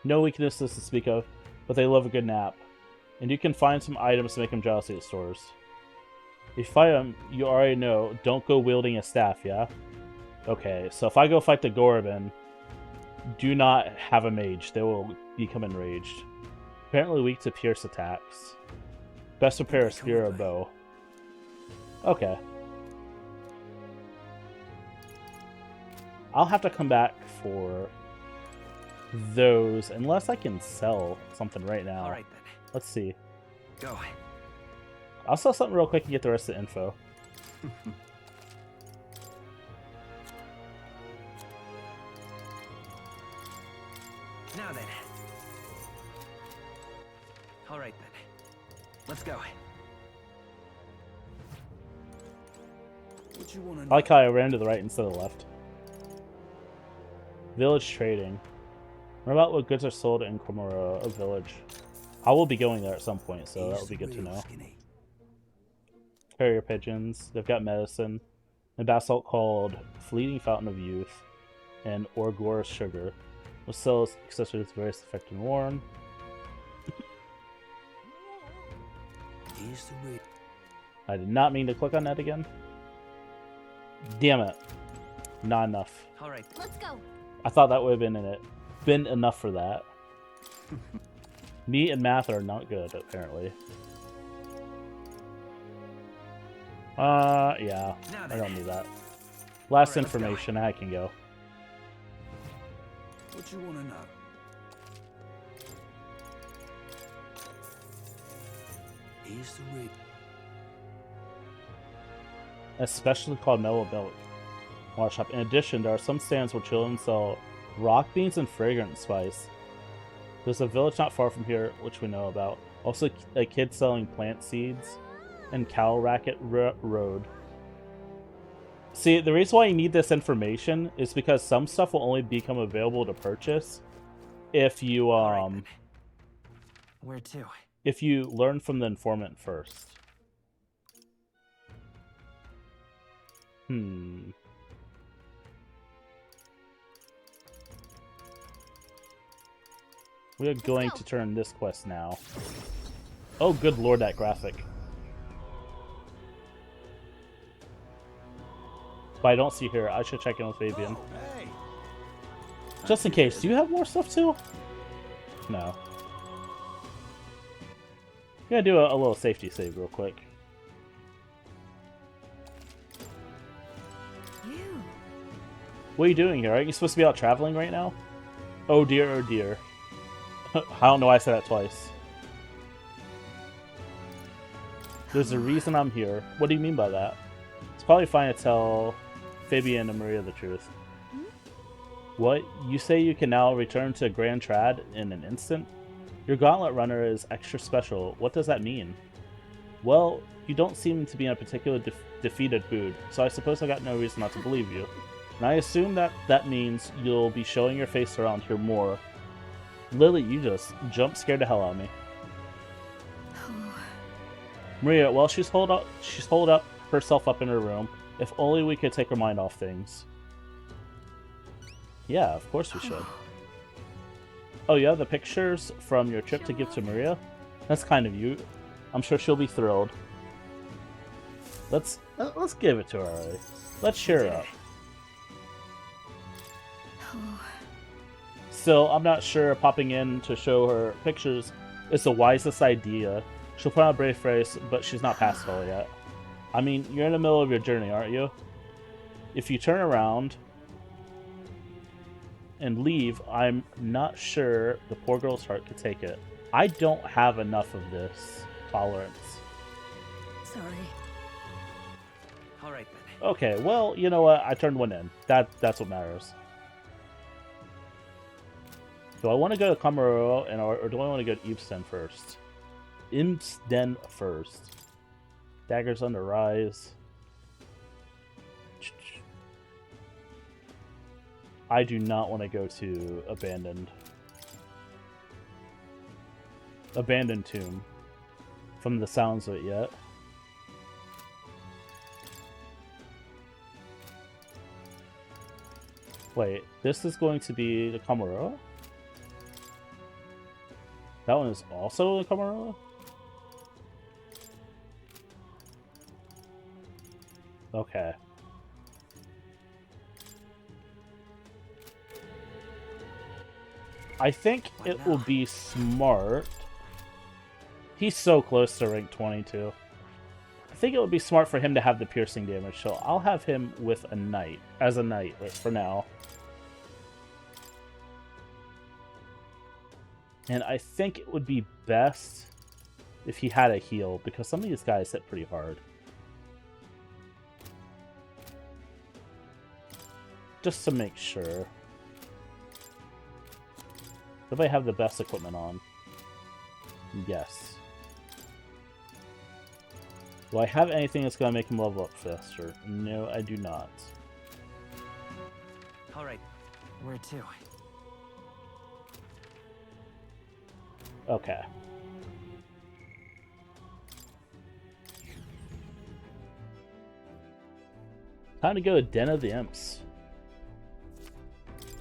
No weaknesses to speak of, but they love a good nap. And you can find some items to make them jealous at stores. If you fight them, you already know, don't go wielding a staff, yeah? Okay, so if I go fight the Gorbin, do not have a mage. They will become enraged. Apparently weak to pierce attacks. Best prepare a spear or bow. Okay. I'll have to come back for those, unless I can sell something right now. All right then. Let's see. Go. I'll sell something real quick and get the rest of the info. Now then. All right then. Let's go. What you want to know? I like how I ran to the right instead of the left. Village trading. What about what goods are sold in Komoro, a village? I will be going there at some point, so that will be good to know. Carrier pigeons. They've got medicine. A basalt called Fleeting Fountain of Youth. And Orgora Sugar. Will sell accessories various effect and worn. I did not mean to click on that again. Damn it. Not enough. All right. Let's go. I thought that would have been enough for that. Me and math are not good, apparently. Yeah. I don't need that. Last information, I can go. What you want to know? Here's the rig. Especially called Mellow Belly Water Shop. In addition, there are some stands where children sell rock beans and fragrant spice. There's a village not far from here, which we know about. Also, a kid selling plant seeds and Cow Racket Road. See, the reason why you need this information is because some stuff will only become available to purchase if you Where to? if you learn from the informant first. We are going to turn this quest now. Oh, good lord, that graphic. But I don't see her. I should check in with Fabian. Hey. Just in case. Do you have more stuff too? No. Gonna do a little safety save real quick. What are you doing here? Aren't you supposed to be out traveling right now? Oh dear, oh dear. I don't know why I said that twice. There's a reason I'm here. What do you mean by that? It's probably fine to tell Fabian and Maria the truth. What? You say you can now return to Grand Trad in an instant? Your gauntlet runner is extra special. What does that mean? Well, you don't seem to be in a particular defeated mood, so I suppose I got no reason not to believe you. And I assume that means you'll be showing your face around here more. Lily, you just scared the hell out of me. Maria, well, she's holed up herself up in her room. If only we could take her mind off things. Yeah, of course we should. Oh, you have the pictures from your trip to give to Maria? That's kind of you. I'm sure she'll be thrilled. Let's give it to her already. Let's cheer her up. Still, I'm not sure popping in to show her pictures is the wisest idea. She'll put on a brave face, but she's not past all yet. I mean, you're in the middle of your journey, aren't you? If you turn around and leave, I'm not sure the poor girl's heart could take it. I don't have enough of this tolerance. Sorry. All right, then. Okay, well, you know what? I turned one in. That's what matters. Do I want to go to Kamaruro or do I want to go to Ibsten first? Ibsten first. Daggers under Rise. I do not want to go to Abandoned Tomb. From the sounds of it yet. Wait, this is going to be the Kamaruro? That one is also the Kamaruro? Okay. I think it will be smart. He's so close to rank 22. I think it would be smart for him to have the piercing damage, so I'll have him with a knight, as a knight for now. And I think it would be best if he had a heal, because some of these guys hit pretty hard. Just to make sure. Do they have the best equipment on? Yes. Do I have anything that's going to make him level up faster? No, I do not. All right, where to? Okay. Time to go to Den of the Imps.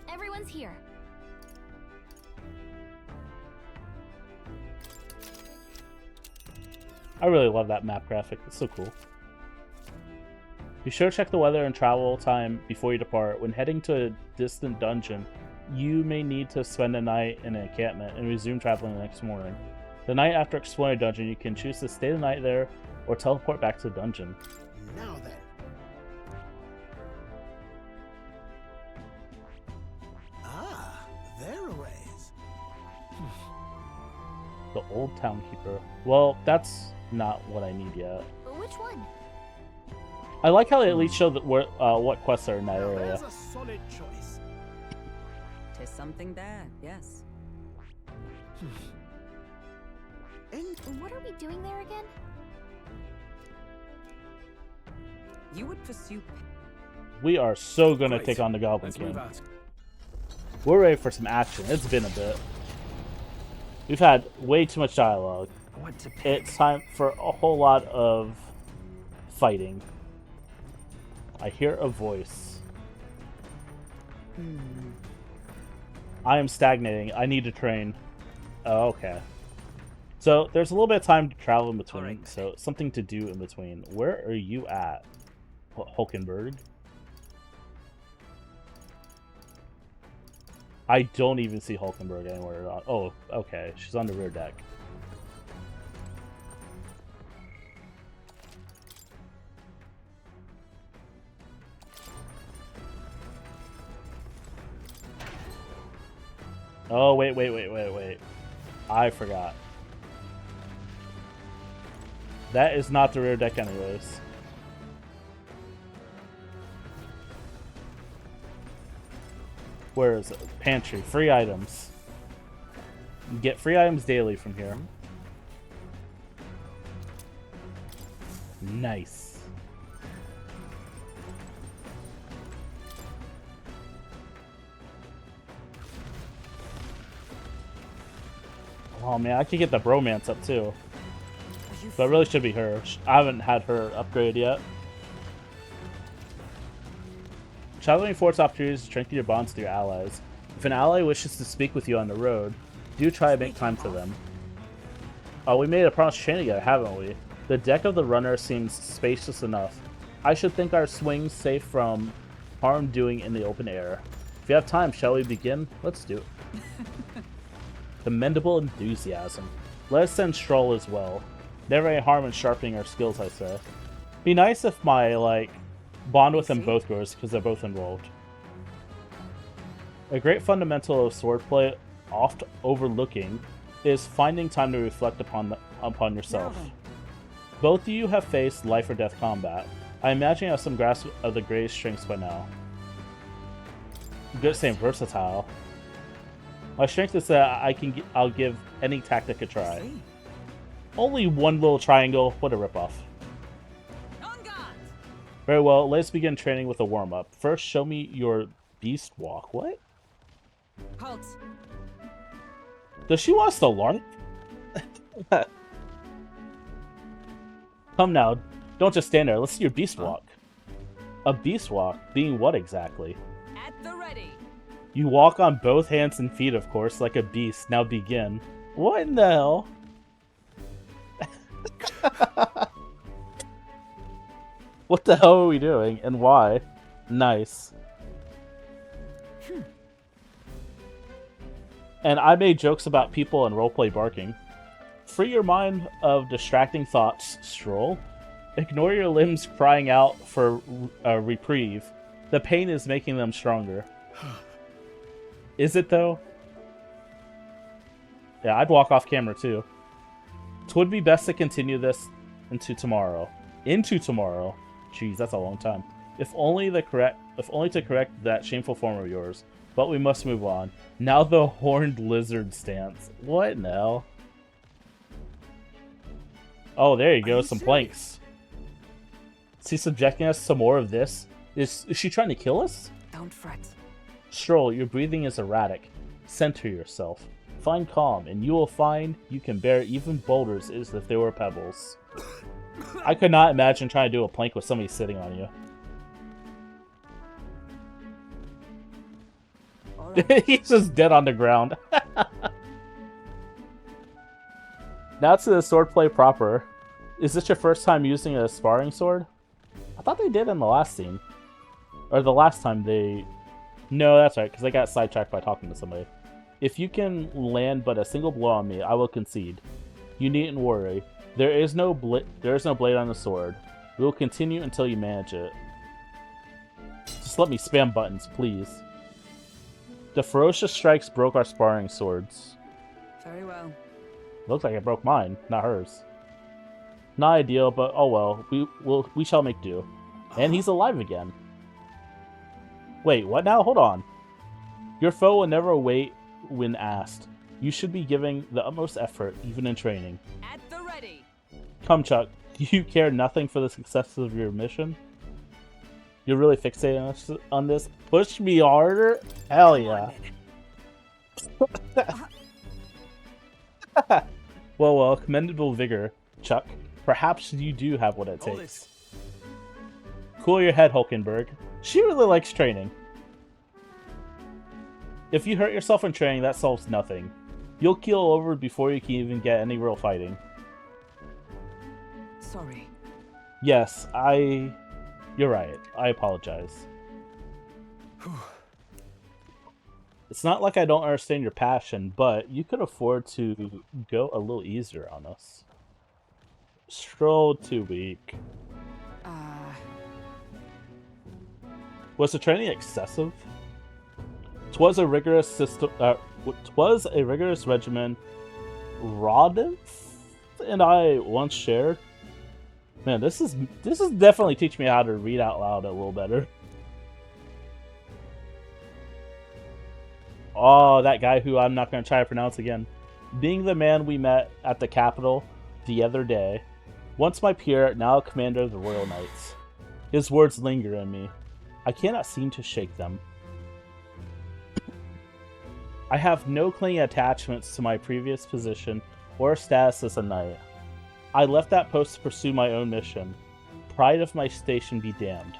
Everyone's here. I really love that map graphic. It's so cool. Be sure to check the weather and travel time before you depart. When heading to a distant dungeon, you may need to spend a night in an encampment and resume traveling the next morning. The night after exploring a dungeon, you can choose to stay the night there or teleport back to the dungeon. Now then. The old townkeeper. Well, that's not what I need yet. Which one? I like how they at least show that what quests are in that area. There's a solid choice. Tis something there, yes. What are we doing there again? You would pursue. We are so gonna take on the Goblin King. We're ready for some action. It's been a bit. We've had way too much dialogue. It's time for a whole lot of fighting. I hear a voice. I am stagnating. I need to train. Oh, okay. So there's a little bit of time to travel in between. Right. So something to do in between. Where are you at, Hulkenberg? I don't even see Hulkenberg anywhere. Oh, okay. She's on the rear deck. Oh, wait. I forgot. That is not the rear deck anyways. Where is it? Pantry. Free items. You get free items daily from here. Nice. Oh man, I could get the bromance up too. But it really should be her. I haven't had her upgraded yet. Traveling force opportunities to strengthen your bonds with your allies. If an ally wishes to speak with you on the road, do try to make time for them. Oh, we made a promise to train together, haven't we? The deck of the runner seems spacious enough. I should think our swings safe from harm doing in the open air. If you have time, shall we begin? Let's do it. Commendable enthusiasm. Let us send Stroll as well. Never any harm in sharpening our skills, I say. Be nice if my, bond with them both grows, because they're both involved. A great fundamental of swordplay, oft overlooking, is finding time to reflect upon yourself. Both of you have faced life or death combat. I imagine you have some grasp of the greatest strengths by now. Good saying versatile. My strength is that I'll give any tactic a try. Only one little triangle. What a ripoff. Very well, let's begin training with a warm-up. First, show me your beast walk. What? Halt. Does she want us to learn? Come now, don't just stand there. Let's see your beast walk. A beast walk? Being what exactly? At the ready. You walk on both hands and feet, of course, like a beast. Now begin. What in the hell? What the hell are we doing, and why? Nice. And I made jokes about people and roleplay barking. Free your mind of distracting thoughts, Stroll. Ignore your limbs crying out for a reprieve. The pain is making them stronger. Is it, though? Yeah, I'd walk off camera, too. Twould be best to continue this into tomorrow. Into tomorrow? Jeez, that's a long time. If only to correct that shameful form of yours. But we must move on. Now the horned lizard stance. What now? Oh, there you go. Some planks. Is he subjecting us to more of this? Is she trying to kill us? Don't fret. Stroll, your breathing is erratic. Center yourself. Find calm, and you will find you can bear even boulders as if they were pebbles. I could not imagine trying to do a plank with somebody sitting on you. He's just dead on the ground. Now to the swordplay proper. Is this your first time using a sparring sword? I thought they did in the last scene. Or the last time they... No, that's right, because I got sidetracked by talking to somebody. If you can land but a single blow on me, I will concede. You needn't worry. There is no blade on the sword. We will continue until you manage it. Just let me spam buttons, please. The ferocious strikes broke our sparring swords. Very well. Looks like I broke mine, not hers. Not ideal, but oh well. We shall make do. And he's alive again. Wait, what now? Hold on. Your foe will never wait when asked. You should be giving the utmost effort, even in training. At the ready. Come, Chuck. Do you care nothing for the success of your mission? You're really fixated on this? Push me harder? Hell yeah. Well, commendable vigor, Chuck. Perhaps you do have what it takes. Cool your head, Hulkenberg. She really likes training. If you hurt yourself in training, that solves nothing. You'll keel over before you can even get any real fighting. Sorry. Yes, You're right. I apologize. It's not like I don't understand your passion, but you could afford to go a little easier on us. Stroll too weak. Was the training excessive? 'Twas a rigorous system. 'Twas a rigorous regimen. Rodolph and I once shared. Man, this is definitely teaching me how to read out loud a little better. Oh, that guy who I'm not going to try to pronounce again. Being the man we met at the Capitol the other day. Once my peer, now commander of the Royal Knights. His words linger in me. I cannot seem to shake them. I have no clinging attachments to my previous position or status as a knight. I left that post to pursue my own mission. Pride of my station be damned.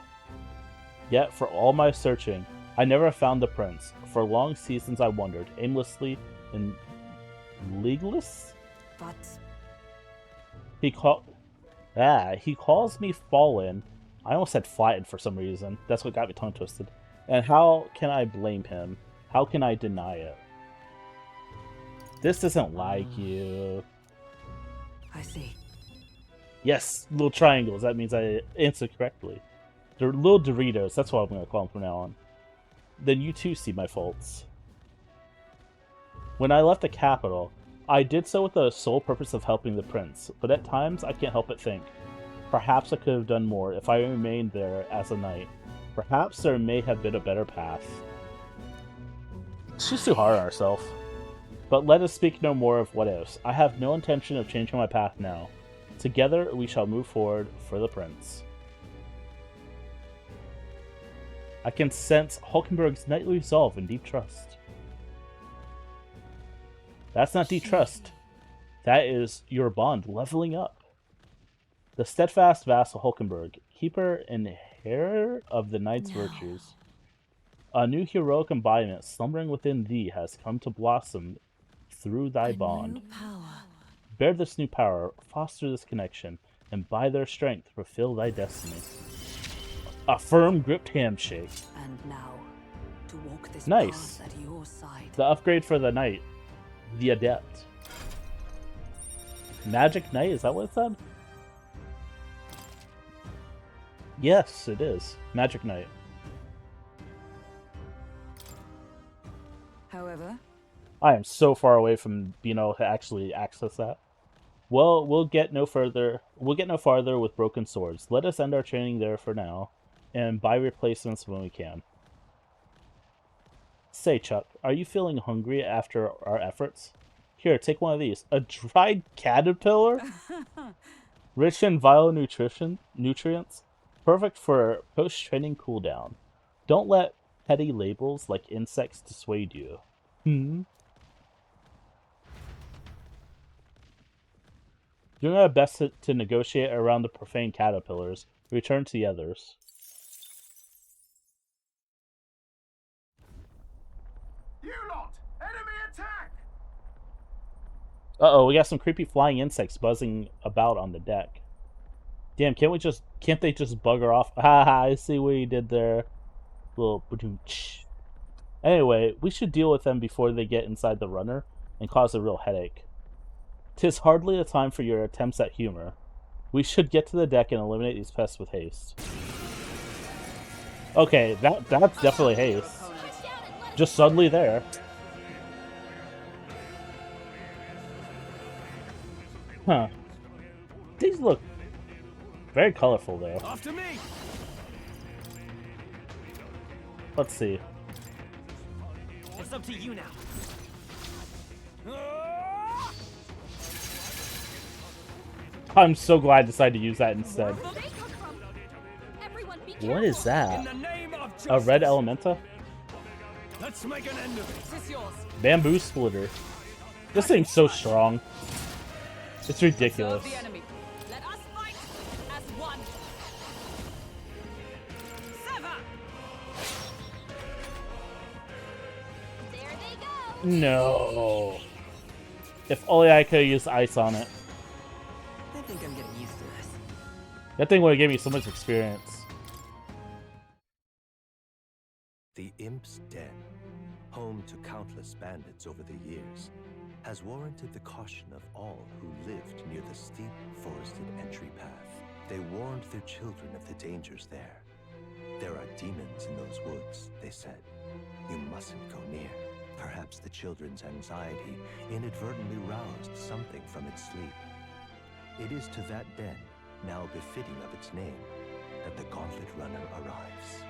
Yet, for all my searching, I never found the prince. For long seasons I wandered, aimlessly and legless? But... He calls me fallen. I almost said flattened for some reason. That's what got me tongue twisted. And how can I blame him? How can I deny it? This isn't like you. I see. Yes, little triangles. That means I answered correctly. They're little Doritos. That's what I'm going to call them from now on. Then you too see my faults. When I left the capital, I did so with the sole purpose of helping the prince, but at times I can't help but think, perhaps I could have done more if I remained there as a knight. Perhaps there may have been a better path. She's too hard on herself. But let us speak no more of what ifs. I have no intention of changing my path now. Together we shall move forward for the prince. I can sense Hulkenberg's knightly resolve and deep trust. That's not deep trust. That is your bond leveling up. The steadfast vassal Hulkenberg, keeper and heir of the knight's virtues. A new heroic embodiment slumbering within thee has come to blossom through thy bond. Bear this new power, foster this connection, and by their strength fulfill thy destiny. A firm gripped handshake. And now, to walk this nice. path at your side. The upgrade for the knight. The adept. Magic Knight, is that what it said? Yes, it is. Magic Knight. However, I am so far away from being able to actually access that. Well, we'll get no farther with broken swords. Let us end our training there for now, and buy replacements when we can. Say, Chuck, are you feeling hungry after our efforts? Here, take one of these. A dried caterpillar? Rich in vital nutrients? Perfect for post-training cooldown. Don't let petty labels like insects dissuade you. Doing our best to negotiate around the profane caterpillars. Return to the others. You lot! Enemy attack! Uh-oh, we got some creepy flying insects buzzing about on the deck. Damn, can't they just bugger off? Haha, I see what you did there. Little ba-doom-tsh. Anyway, we should deal with them before they get inside the runner and cause a real headache. 'Tis hardly a time for your attempts at humor. We should get to the deck and eliminate these pests with haste. Okay, that's definitely haste. Just suddenly there. Huh. These look very colorful, though. After me. Let's see. It's up to you now. I'm so glad I decided to use that instead. What is that? A red elementa? Let's make an end of it. Is this yours? Bamboo splitter. This thing's so strong. It's ridiculous. Serve the enemy. Let us fight as one. Sever. There they go. No. If only I could have used ice on it. I think I'm getting used to this. That thing would have given me so much experience. The Imp's Den, home to countless bandits over the years, has warranted the caution of all who lived near the steep, forested entry path. They warned their children of the dangers there. There are demons in those woods, they said. You mustn't go near. Perhaps the children's anxiety inadvertently roused something from its sleep. It is to that den, now befitting of its name, that the Gauntlet Runner arrives.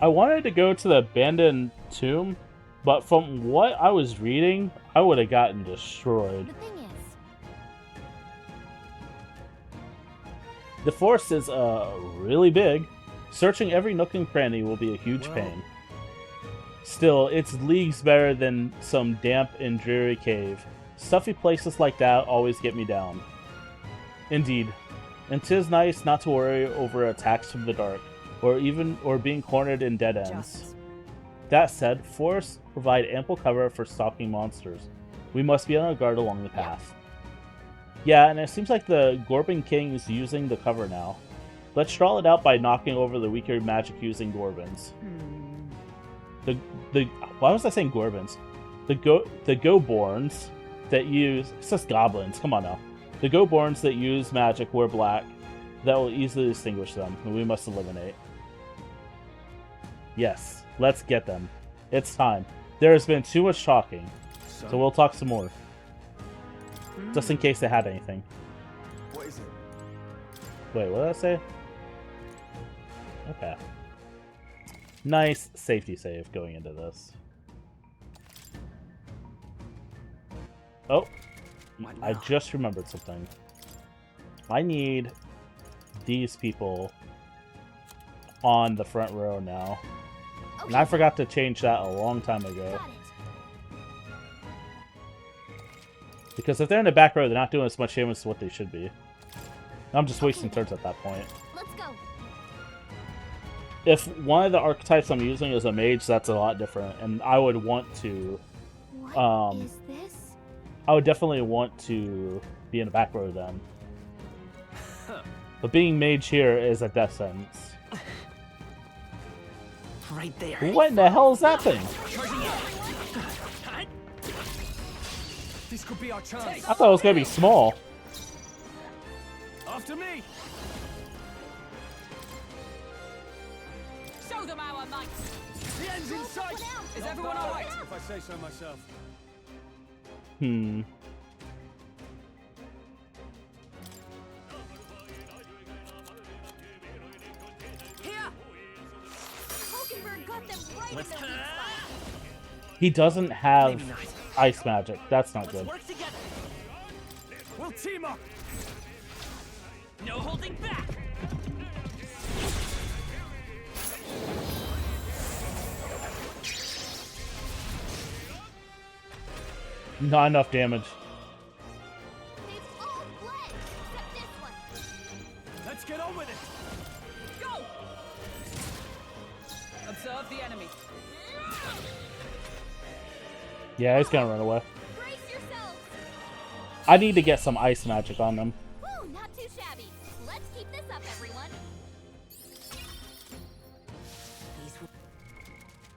I wanted to go to the abandoned tomb, but from what I was reading, I would have gotten destroyed. The thing is, The forest is really big. Searching every nook and cranny will be a huge pain. Still, it's leagues better than some damp and dreary cave. Stuffy places like that always get me down. Indeed, and 'tis nice not to worry over attacks from the dark, or being cornered in dead ends. That said, forests provide ample cover for stalking monsters. We must be on our guard along the path. Yeah, and it seems like the Gorbin King is using the cover now. Let's draw it out by knocking over the weaker magic-using Gorbins. Why was I saying Gorbins? The Go-Borns that use... It says goblins, come on now. The Go-Borns that use magic wear black. That will easily distinguish them, and we must eliminate. Yes, let's get them. It's time. There has been too much talking, so we'll talk some more. Just in case they had anything. What is it? Wait, what did I say? Okay. Nice safety save going into this. Oh, I just remembered something. I need these people on the front row now. Okay. And I forgot to change that a long time ago. Because if they're in the back row, they're not doing as much damage as what they should be. I'm just wasting turns at that point. Let's go. If one of the archetypes I'm using is a mage, that's a lot different, and I would want to. What is this? I would definitely want to be in the back row then. But being mage here is a death sentence. Right there. What in the hell is that thing? This could be our chance. I thought it was gonna be small. After me. Show them our might. The end's in sight. Is everyone all right? If I say so myself. Hmm. He doesn't have ice magic. That's not good. Work together. We'll team up. No holding back. Not enough damage. Let's get on with it. Go. Observe the enemy. Yeah, he's gonna run away. I need to get some ice magic on them. Woo, not too shabby. Let's keep this up, everyone.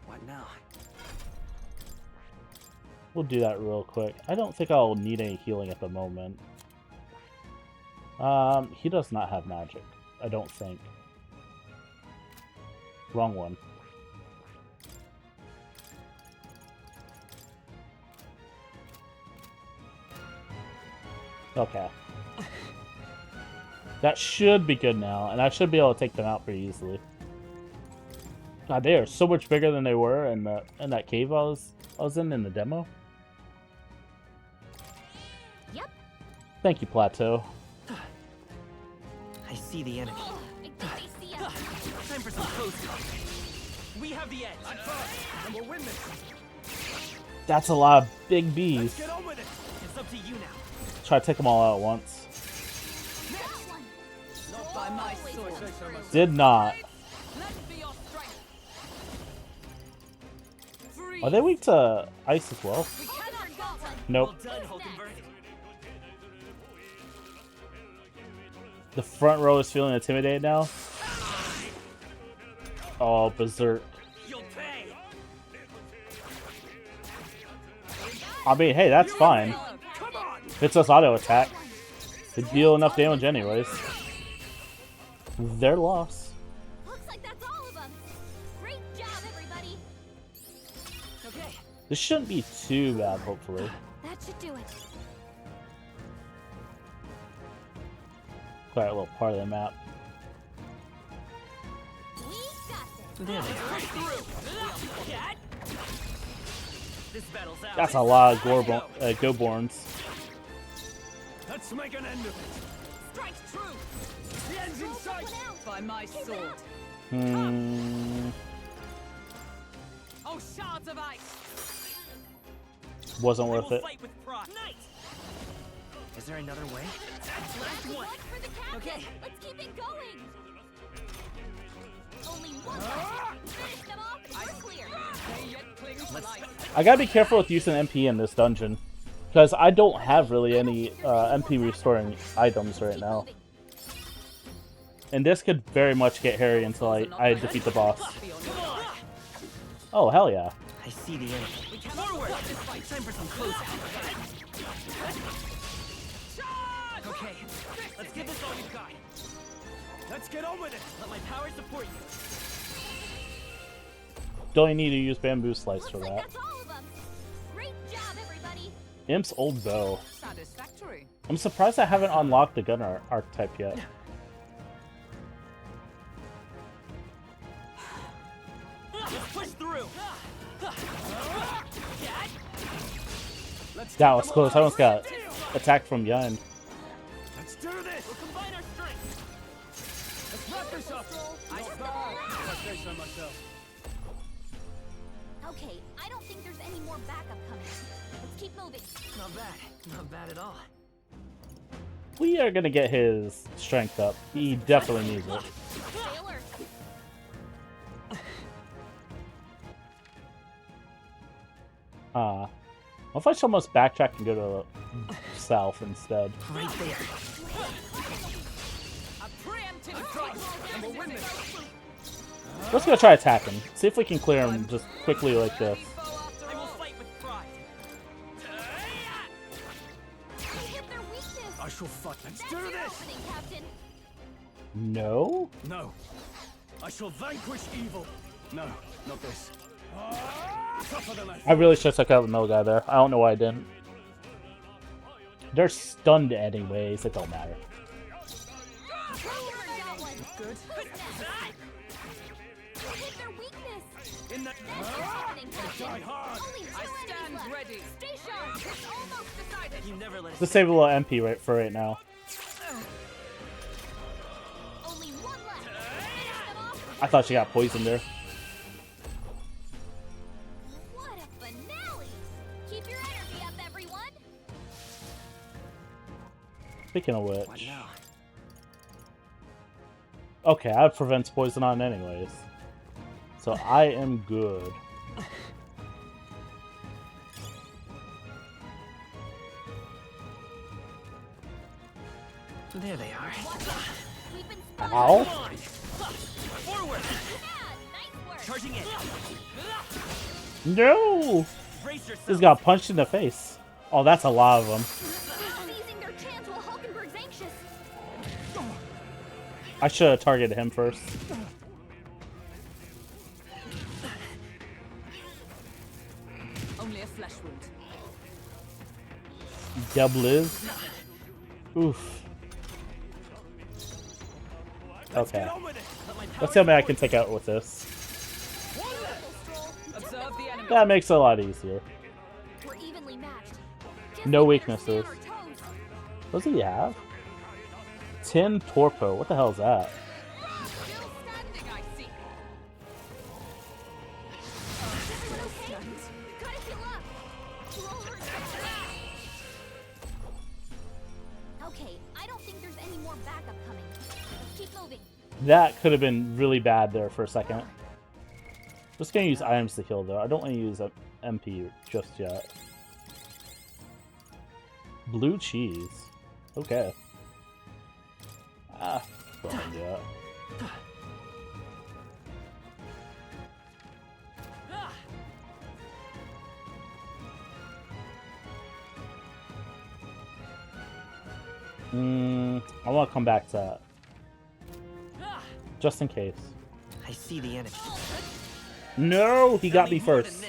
What now? We'll do that real quick. I don't think I'll need any healing at the moment. He does not have magic. I don't think. Wrong one. Okay. That should be good now, and I should be able to take them out pretty easily. God, they are so much bigger than they were in that cave I was in the demo. Yep. Thank you, Plateau. I see the enemy. Time for some close talk. We have the edge. And we'll win this. That's a lot of big bees. Get on with it. It's up to you now. Try to take them all out at once. Not by my sword. Did not. Let be your strength. Are they weak to ice as well? Nope. Well done, Hulkenberg. The front row is feeling intimidated now. Oh, berserk. You'll pay. I mean, hey, that's fine. It's just auto attack. They deal enough damage anyways. Their loss. Looks like that's all of them. Great job, everybody. Okay. This shouldn't be too bad, hopefully. That should do it. Quite a little part of the map. We got this. There they are. This battle's out. That's a lot of Goborns. Let's make an end of it. Strike true. The end's in sight. By my sword. Oh, shards of ice. Wasn't worth it. Fight with pride. Nice. Is there another way? Last one. For the captain. Okay. Let's keep it going. Only one left. Finish them off and we're clear. They yet cling to life. I gotta be careful with using MP in this dungeon. Because I don't have really any MP restoring items right now. And this could very much get hairy until I defeat the boss. Oh, hell yeah. I see the enemy. Forward. Time for some close. Okay, let's give this all we've got. Let's get on with it. Let my power support you. Don't need to use bamboo slice for that. That's all of them. Great job, everybody. Imp's old bow. Satisfactory. I'm surprised I haven't unlocked the gunner archetype yet. Let's push through. That was close. I almost got attacked from behind. Let's do this. We'll combine our strength. Let's wrap this up. Not bad, if I say so myself. Okay, I don't think there's any more backup coming. Let's keep moving. Not bad. Not bad at all. We are gonna get his strength up. He definitely needs it. Stay alert. What if I should almost backtrack and go to the south instead? Right there. A preemptive strike. And we'll win this. Let's go try attacking. See if we can clear him just quickly like this. I will fight with pride. We hit their weakness. I shall fight. Let's That's do your this. opening, Captain. No? No. I shall vanquish evil. No, not this. Tougher than I really should have took out the middle guy there. I don't know why I didn't. They're stunned anyways. It don't matter. Good. Hit their weakness. In the die hard. Only two I enemies stand left. ready. Stay sharp. It's almost decided. You never let us. Let's save a little MP for right now. Only one left. Finish them off. I thought she got poisoned there. What a finale! Keep your energy up, everyone. Speaking of What which. now? Okay, that prevents poison on anyways. So I am good. There they are. We've been Ow. Forward. Nice work. Charging in. No! Brace yourself. This got punched in the face. Oh, that's a lot of them. Seizing their chance while Hulkenberg's anxious. I should have targeted him first. Only a flesh wound. Double is. Oof. Okay. Let's see how many I can take out with this. That makes it a lot easier. No weaknesses. What does he have? 10 torpo. What the hell is that? That could have been really bad there for a second. Just gonna use items to heal though. I don't want to use MP just yet. Blue cheese. Okay. Ah, go ahead and do that. I want to come back to that. Just in case. I see the enemy. No, he got me first.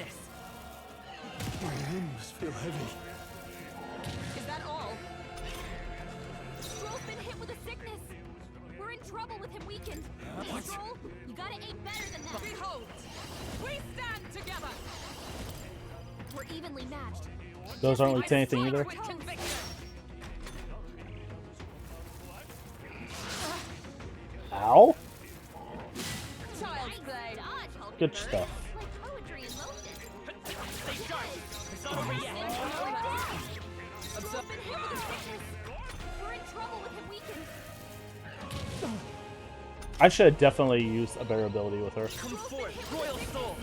My limbs feel heavy. Is that all? Stroll's been hit with a sickness. We're in trouble with him weakened. Hey, Stroll, you gotta aim better than that. Behold, we stand together. We're evenly matched. Those aren't linked to anything either. Ow. Good stuff. I should have definitely used a better ability with her. Come forth, royal soul.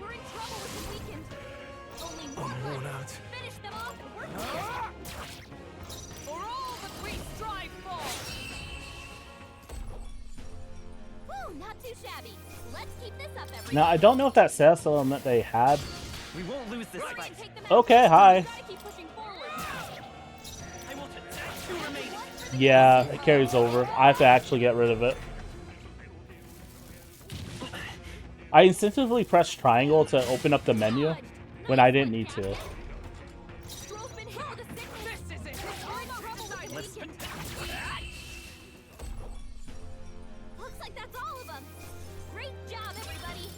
We're in trouble with him weakened. Only I'm one worn left. out. Finish them off and we're clear. For all that we strive for. Whew, not too shabby. Let's keep this up, everyone. Now, I don't know if that status element they had. We won't lose this fight. Okay, hi. I will attack two remaining. Yeah, it carries over. I have to actually get rid of it. I instinctively pressed triangle to open up the menu when I didn't need to. Stroll's been hit with a sickness. This is it. We're in trouble with him weakened. Looks like that's all of them. Great job, everybody.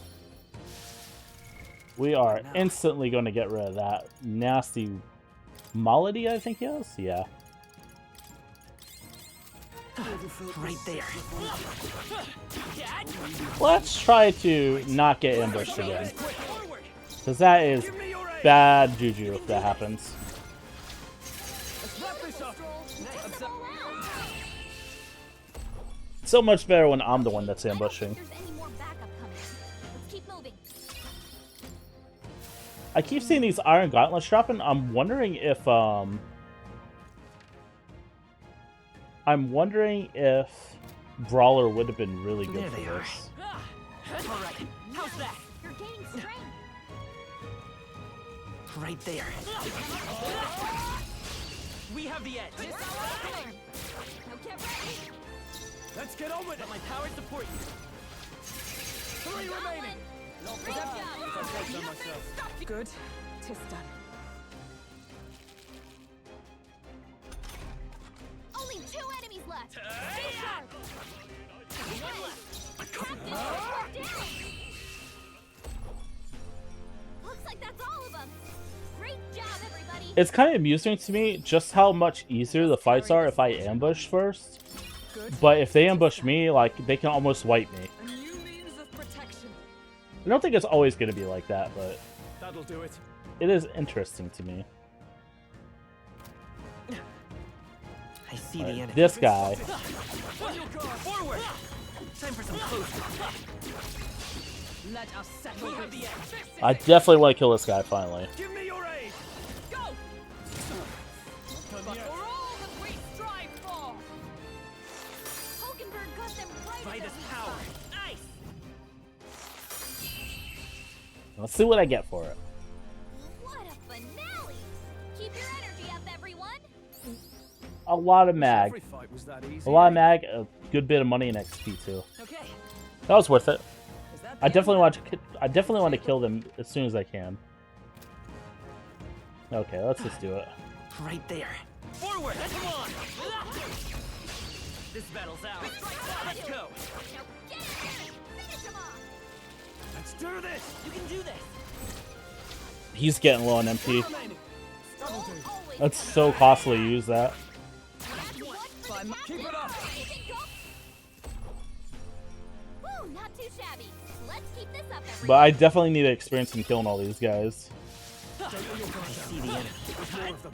We are instantly going to get rid of that nasty malady, I think he has? Yeah. Right there. Let's try to not get ambushed again. Because that is bad juju if that happens. So much better when I'm the one that's ambushing. I keep seeing these iron gauntlets dropping. I'm wondering if Brawler would have been really good for this. Alright, how's that? You're gaining strength. Right there. We have the edge. Now get ready. Let's get on with it. Let my power support you. 3 remaining. Great job. Good. Tis done. Only 2 enemies left. Looks like that's all of them. Great job, everybody. It's kind of amusing to me just how much easier the fights are if I ambush first. But if they ambush me, like, they can almost wipe me. A new means of protection. I don't think it's always going to be like that, but That'll do it. it is interesting to me. I see the enemy. This guy. Forward. Time for some close. Let us settle this. I definitely want to kill this guy finally. Give me your aid. Go! But for all that we strive for. Hulkenberg got them right. By this power. Nice. Let's see what I get for it. What a finale! Keep your energy up, everyone. A lot of mag. Every fight was that easy. A lot of mag, a good bit of money in XP too. Okay. That was worth it. I definitely want to kill them as soon as I can. Okay, let's just do it. Right there. Forward! Come on! This battle's ours. Let's go! Let's do this! You can do this! He's getting low on MP. That's so costly to use that. Keep it up! Woo, not too shabby. Let's keep this up, everyone. But I definitely need to experience in killing all these guys. I see the enemy. There's more of them.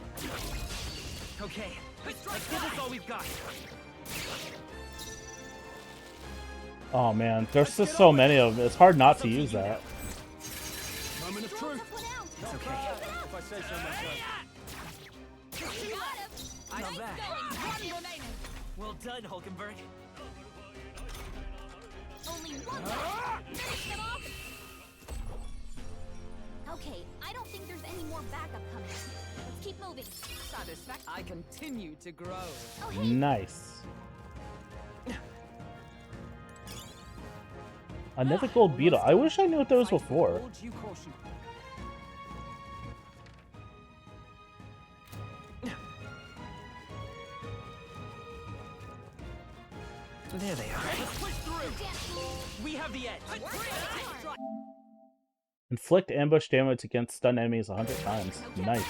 Okay, let's give this all we've got. Oh man, there's just so many of them. It's hard not to use that. Moment of truth. It's okay. If I say so myself. I know that. Well done, Hulkenberg. Only one left. Finish them off. Okay, I don't think there's any more backup coming. Let's keep moving. Satisfaction. I continue to grow. Oh, hey. Nice. Another gold beetle. I wish I knew what those before. There they are. We have the edge. Inflict ambush damage against stun enemies 100 times. Nice.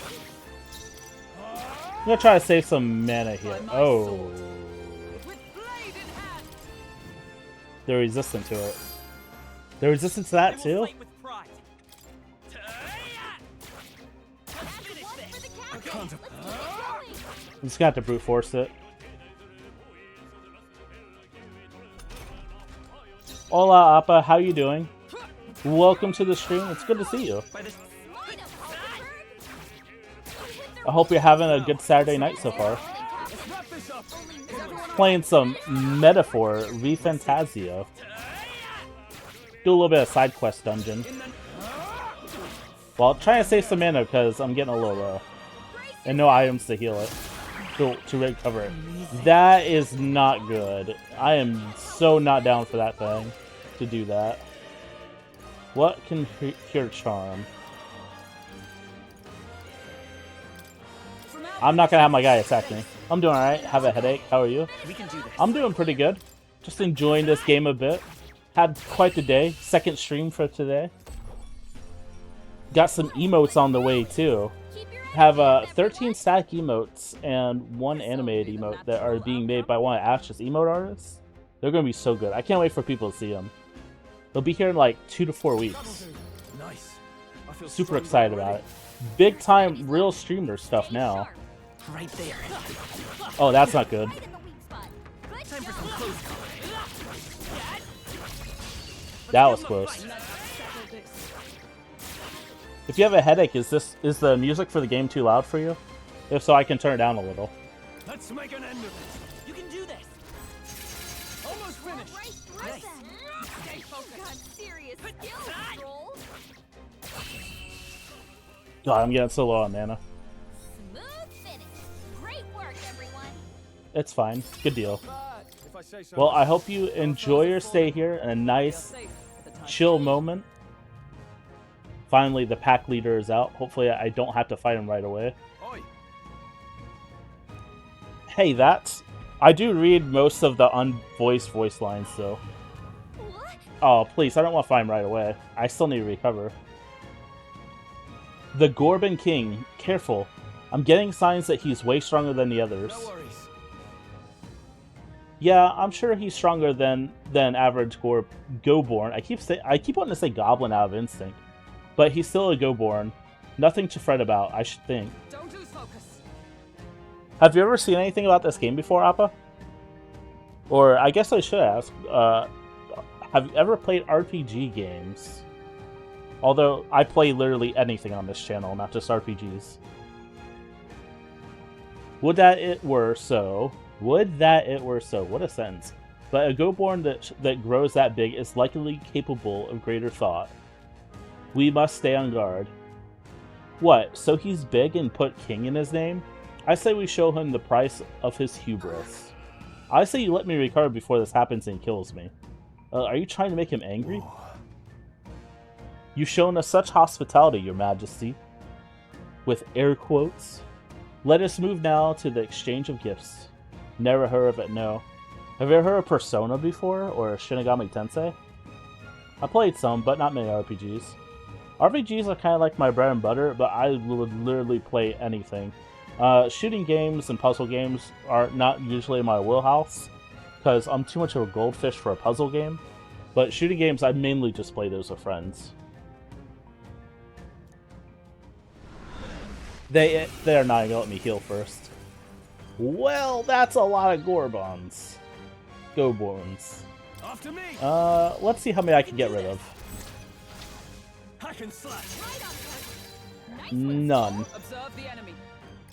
I'm gonna try to save some mana here. Oh. They're resistant to it. They're resistant to that too? I'm just gonna have to brute force it. Hola, Appa. How you doing? Welcome to the stream. It's good to see you. I hope you're having a good Saturday night so far. Playing some Metaphor ReFantazio. Do a little bit of side quest dungeon. Well, trying to save some mana because I'm getting a little low. And no items to heal it. To recover it. That is not good. I am so not down for that thing. To do that. What can cure charm? I'm not gonna have my guy attack me. I'm doing alright. Have a headache. How are you? I'm doing pretty good. Just enjoying this game a bit. Had quite the day. Second stream for today. Got some emotes on the way too. Have 13 static emotes and 1 animated emote that are being made by one of Ash's emote artists. They're gonna be so good. I can't wait for people to see them. They'll be here in like 2 to 4 weeks. Nice. I feel Super excited about it. Big time real streamer stuff now. Right there. Oh, that's not good. Time for some close That was close. If you have a headache, is the music for the game too loud for you? If so, I can turn it down a little. Let's make an end of it. You can do this. Almost finished. Nice. Stay focused. Serious skills, roll. God, I'm getting so low on mana. Smooth finish. Great work, everyone. It's fine. Good deal. If I say so Well, I hope you enjoy your stay here in a nice, chill moment. Finally, the pack leader is out. Hopefully, I don't have to fight him right away. Oi. Hey, that's... I do read most of the unvoiced voice lines, though. Oh, please, I don't want to fight him right away. I still need to recover. The Gorban King. Careful. I'm getting signs that he's way stronger than the others. No worries. Yeah, I'm sure he's stronger than average Go-born. I keep wanting to say Goblin out of instinct. But he's still a Go-born. Nothing to fret about, I should think. Don't lose focus. Have you ever seen anything about this game before, Appa? Or, I guess I should ask, have you ever played RPG games? Although, I play literally anything on this channel, not just RPGs. Would that it were so. Would that it were so. What a sentence. But a Go-born that grows that big is likely capable of greater thought. We must stay on guard. What, so he's big and put king in his name? I say we show him the price of his hubris. I say you let me recover before this happens and he kills me. Are you trying to make him angry? You've shown us such hospitality, your majesty. With air quotes. Let us move now to the exchange of gifts. Never heard of it, no. Have you ever heard of Persona before, or Shinigami Tensei? I played some, but not many RPGs. RPGs are kind of like my bread and butter, but I would literally play anything. Shooting games and puzzle games are not usually in my wheelhouse, because I'm too much of a goldfish for a puzzle game. But shooting games, I mainly just play those with friends. They are not going to let me heal first. Well, that's a lot of Gorbons. Goborns. After me. Let's see how many I can get rid of. Hack and slash. None. Observe the enemy.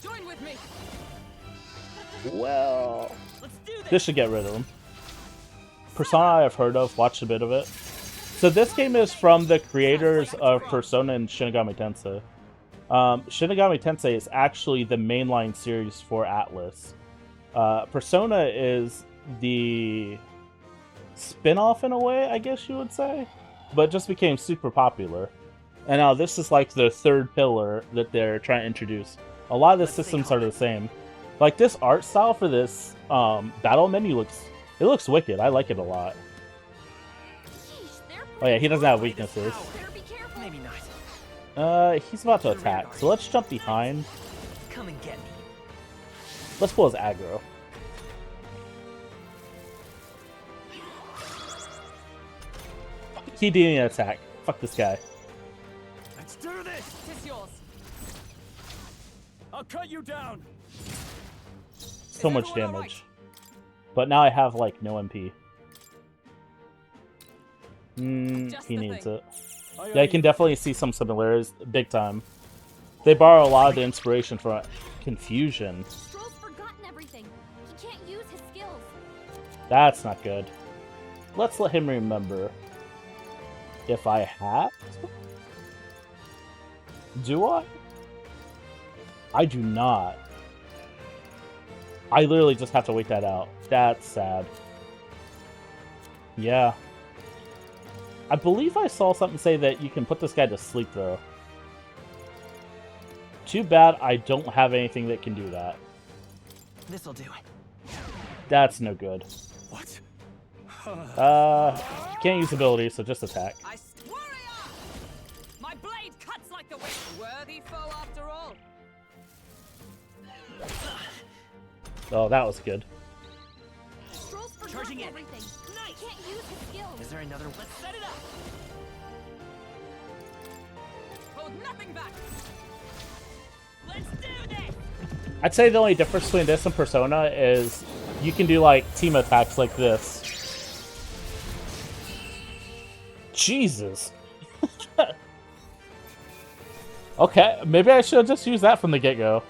Join with me. Well, this should get rid of them. Persona I've heard of, watched a bit of it. So this game is from the creators of Persona and Shinigami Tensei. Shinigami Tensei is actually the mainline series for Atlas. Persona is the spin-off in a way, I guess you would say, but just became super popular. And now this is like the third pillar that they're trying to introduce. A lot of the systems are the same. Like this art style for this battle menu looks wicked. I like it a lot. Oh yeah, he doesn't have weaknesses. Maybe not. He's about to attack, so let's jump behind. Come and get me. Let's pull his aggro. He didn't even attack. Fuck this guy. Let's do this. It's yours. I'll cut you down. So much damage. But now I have like no MP. He needs it. Yeah, I can definitely see some similarities, big time. They borrow a lot of the inspiration from Confusion. Stroll's forgotten everything. He can't use his skills. That's not good. Let's let him remember. If I have to? Do I? I do not. I literally just have to wait that out. That's sad. Yeah. I believe I saw something say that you can put this guy to sleep, though. Too bad I don't have anything that can do that. This'll do it. That's no good. What? Can't use abilities, so just attack. Warrior! My blade cuts like the wind. Worthy foe after all. Oh, that was good. Stroll's forgotten Charging in. everything. Nice. He can't use his skills. Is there another? Let's set it up. Hold nothing back. Let's do this. I'd say the only difference between this and Persona is you can do like team attacks like this. Jesus. Okay, maybe I should have just used that from the get-go.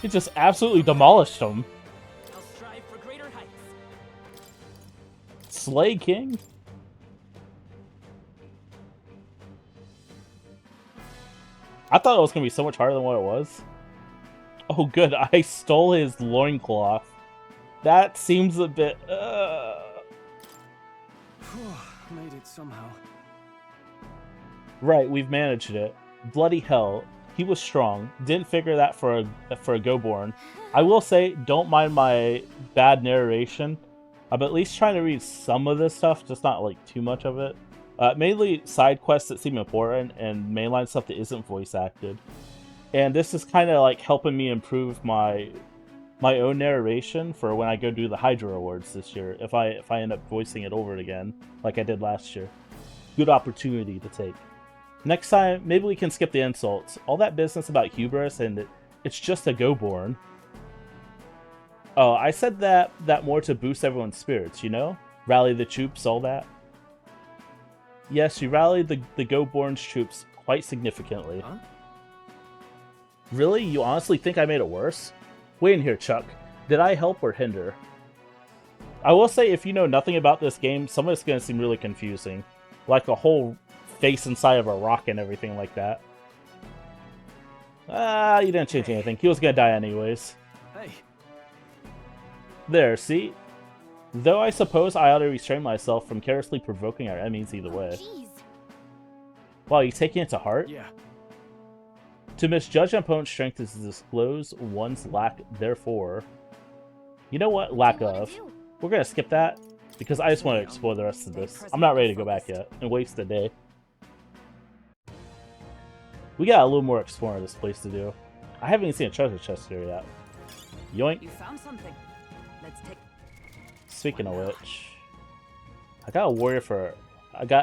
He just absolutely demolished him. I'll strive for greater heights. Slay King? I thought it was going to be so much harder than what it was. Oh good, I stole his loincloth. That seems a bit... Made it somehow. Right, we've managed it. Bloody hell. He was strong. Didn't figure that for a Goborn. I will say, don't mind my bad narration. I'm at least trying to read some of this stuff, just not like too much of it. Mainly side quests that seem important and mainline stuff that isn't voice acted. And this is kind of like helping me improve my own narration for when I go do the Hydra Awards this year. If I end up voicing it over again, like I did last year. Good opportunity to take. Next time, maybe we can skip the insults. All that business about hubris and it's just a Goborn. Oh, I said that more to boost everyone's spirits, you know? Rally the troops, all that. Yes, you rallied the Goborn's troops quite significantly. Huh? Really? You honestly think I made it worse? Wait in here, Chuck. Did I help or hinder? I will say, if you know nothing about this game, some of it's going to seem really confusing. Like a whole face inside of a rock and everything like that. You didn't change anything. He was going to die anyways. Hey. There, see? Though I suppose I ought to restrain myself from carelessly provoking our enemies either way. Jeez. Wow, you taking it to heart? Yeah. To misjudge an opponent's strength is to disclose one's lack, therefore. You know what? Lack of. We're gonna skip that because I just want to explore the rest of this. I'm not ready to go back yet and waste a day. We got a little more exploring of this place to do. I haven't even seen a treasure chest here yet. Yoink. You found something. Let's take. Speaking of which, I got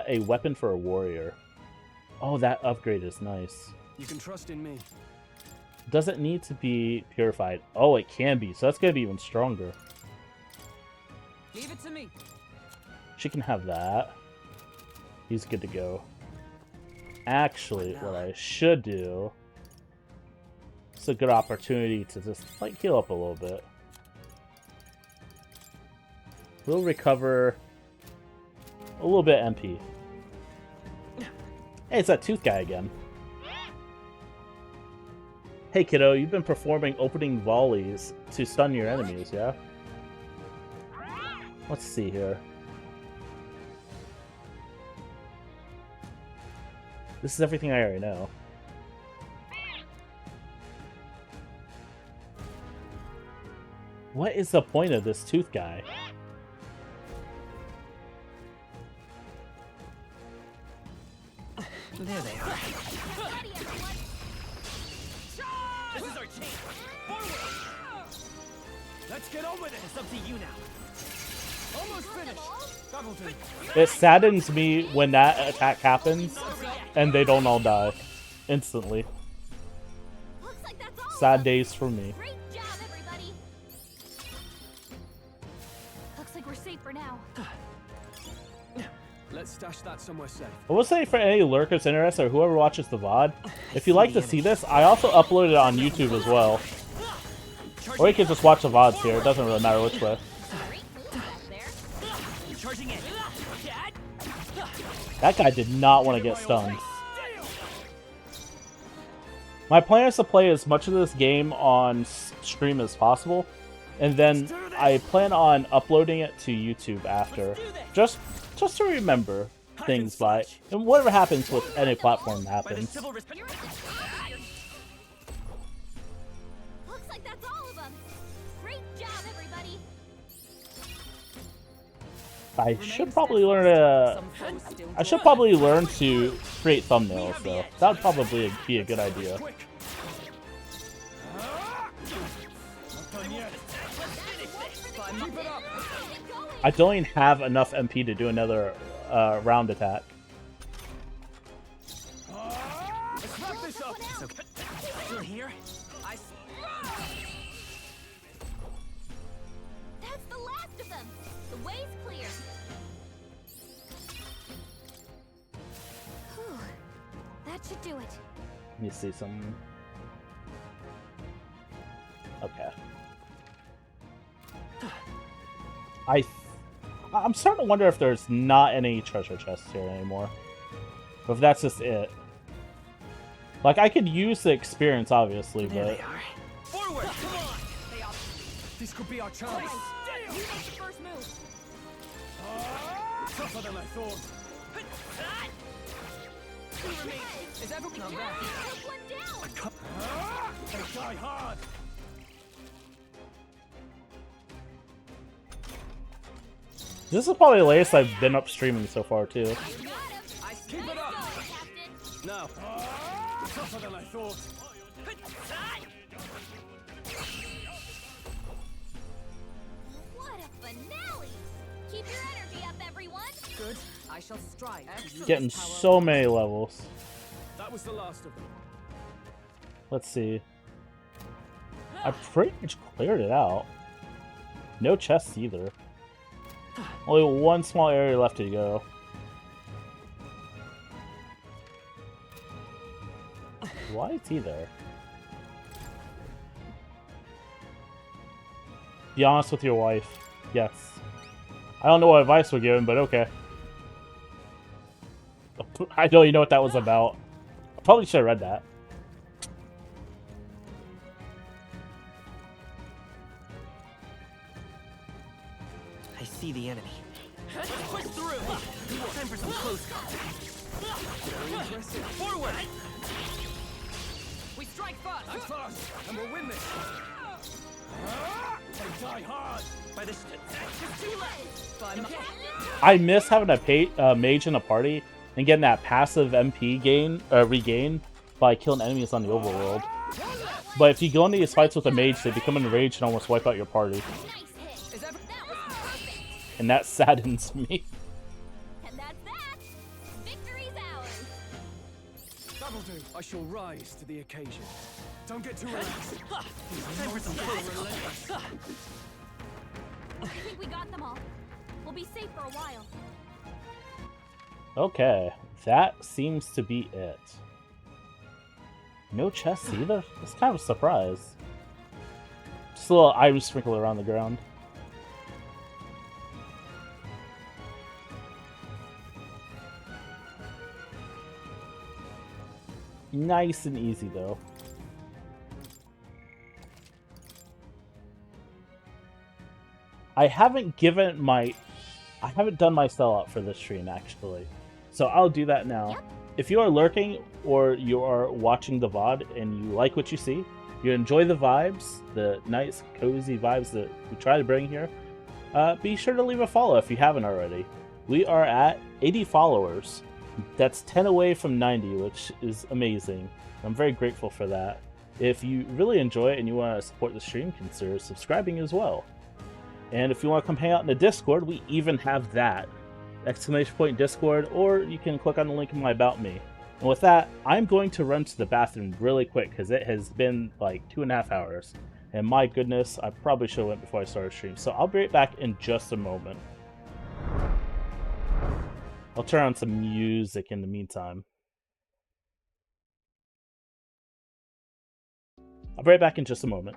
a weapon for a warrior. Oh, that upgrade is nice. You can trust in me. Doesn't need to be purified. Oh, it can be, so that's gonna be even stronger. Leave it to me. She can have that. He's good to go. Actually, what I should do... It's a good opportunity to just, like, heal up a little bit. We'll recover a little bit MP. Hey, it's that tooth guy again. Hey, kiddo, you've been performing opening volleys to stun your enemies, yeah? Let's see here. This is everything I already know. What is the point of this tooth guy? There they are. This is our chance. Forward! Let's get on with it. It's up to you now. Almost finished. Doubleton. It saddens me when that attack happens and they don't all die instantly. Sad days for me. Great job, everybody. Looks like we're safe for now. Let's stash that somewhere safe. I will say for any lurkers interested or whoever watches the VOD, if you like to see this, I also upload it on YouTube as well. Or you can just watch the VODs here, it doesn't really matter which way. That guy did not want to get stunned. My plan is to play as much of this game on stream as possible, and then I plan on uploading it to YouTube after, just to remember things by, and whatever happens with any platform happens. Looks like that's all of them. Great job, everybody. I should probably learn to create thumbnails, though. That would probably be a good idea. I don't even have enough MP to do another round attack. Let's wrap this up. It's okay. Still here? That's the last of them. The way's clear. Whew. That should do it. Let me see some. Okay. I'm starting to wonder if there's not any treasure chests here anymore. Or if that's just it. Like, I could use the experience, obviously, There but... they are. Forward! Come on! This could be our chance. You make the first move. Tougher than I thought. Is everyone Take one down. They die hard. This is probably the latest I've been up streaming so far, too. Keep it up. No. Tougher than I thought. What a finale! Keep your energy up, everyone. Good. I shall strive. Getting so many levels. That was the last of them. Let's see. I pretty much cleared it out. No chests either. Only one small area left to go. Why is he there? Be honest with your wife. Yes. I don't know what advice we're given, but okay. I don't even know what that was about. I probably should have read that. I see the enemy. Let's push through! Time for some close contact. Very impressive. Forward! We strike! strike first! That's fast, and we'll win this! They die hard! By this... Just too late! Okay. I miss having a mage in a party and getting that passive MP regain by killing enemies on the overworld. But if you go into these fights with a mage, they become enraged and almost wipe out your party. And that saddens me. And that's that. Victory's ours. That'll do. I shall rise to the occasion. Don't get too relaxed. Time for some relentless. I think we got them all. We'll be safe for a while. Okay, that seems to be it. No chests either? That's kind of a surprise. Just a little item sprinkle around the ground. Nice and easy though. I haven't done my sellout for this stream actually. So I'll do that now. Yep. If you are lurking or you are watching the VOD and you like what you see, you enjoy the vibes, the nice cozy vibes that we try to bring here, be sure to leave a follow if you haven't already. We are at 80 followers. That's 10 away from 90, which is amazing. I'm very grateful for that. If you really enjoy it and you want to support the stream, consider subscribing as well. And if you want to come hang out in the Discord, we even have that. !Discord, or you can click on the link in my About Me. And with that, I'm going to run to the bathroom really quick because it has been like 2.5 hours. And my goodness, I probably should have went before I started stream. So I'll be right back in just a moment. I'll turn on some music in the meantime. I'll be right back in just a moment.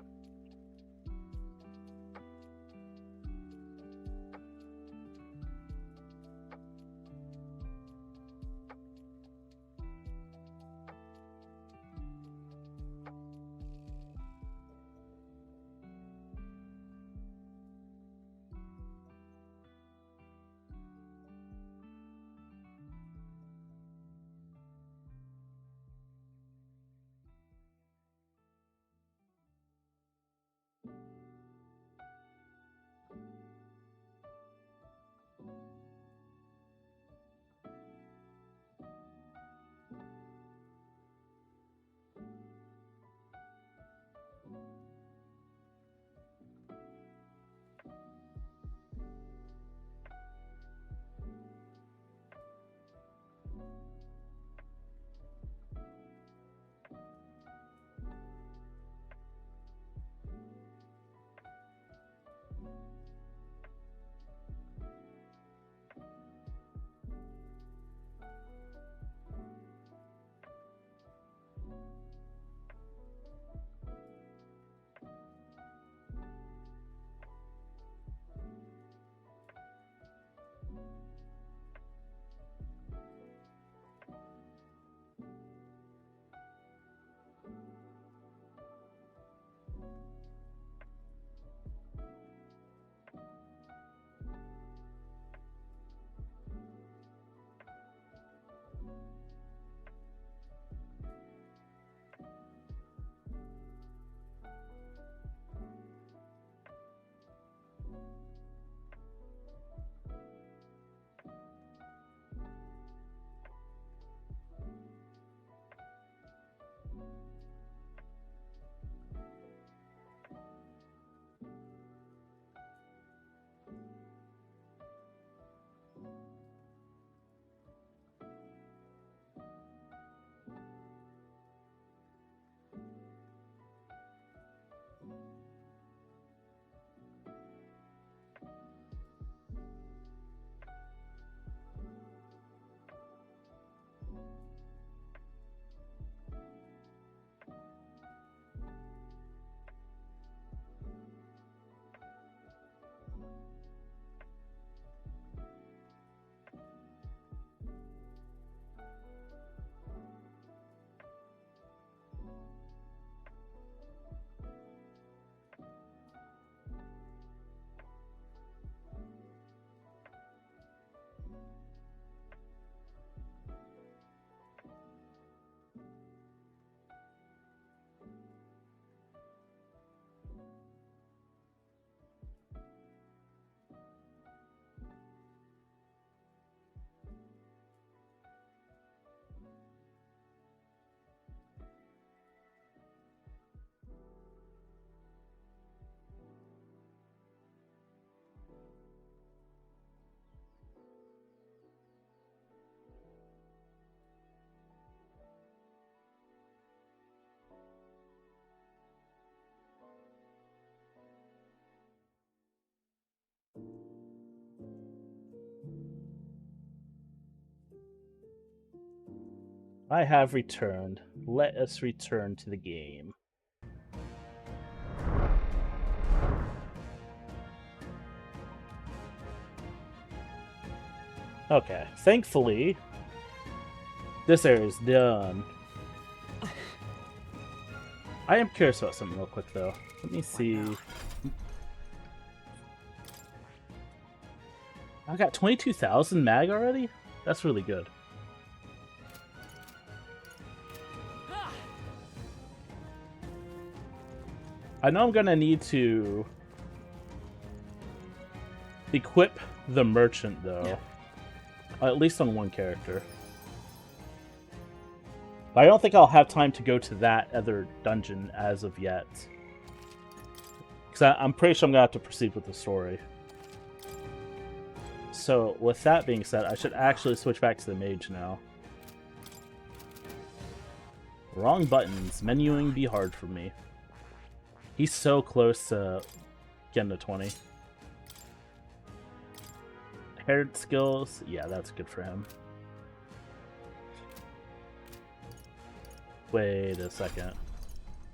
I have returned. Let us return to the game. Okay, thankfully, this area is done. I am curious about something real quick, though. Let me see. I got 22,000 mag already? That's really good. I know I'm gonna need to equip the merchant, though. At least on one character. But I don't think I'll have time to go to that other dungeon as of yet. Because I'm pretty sure I'm going to have to proceed with the story. So, with that being said, I should actually switch back to the mage now. Wrong buttons. Menuing be hard for me. He's so close to getting to 20. Haired skills. Yeah, that's good for him. Wait a second.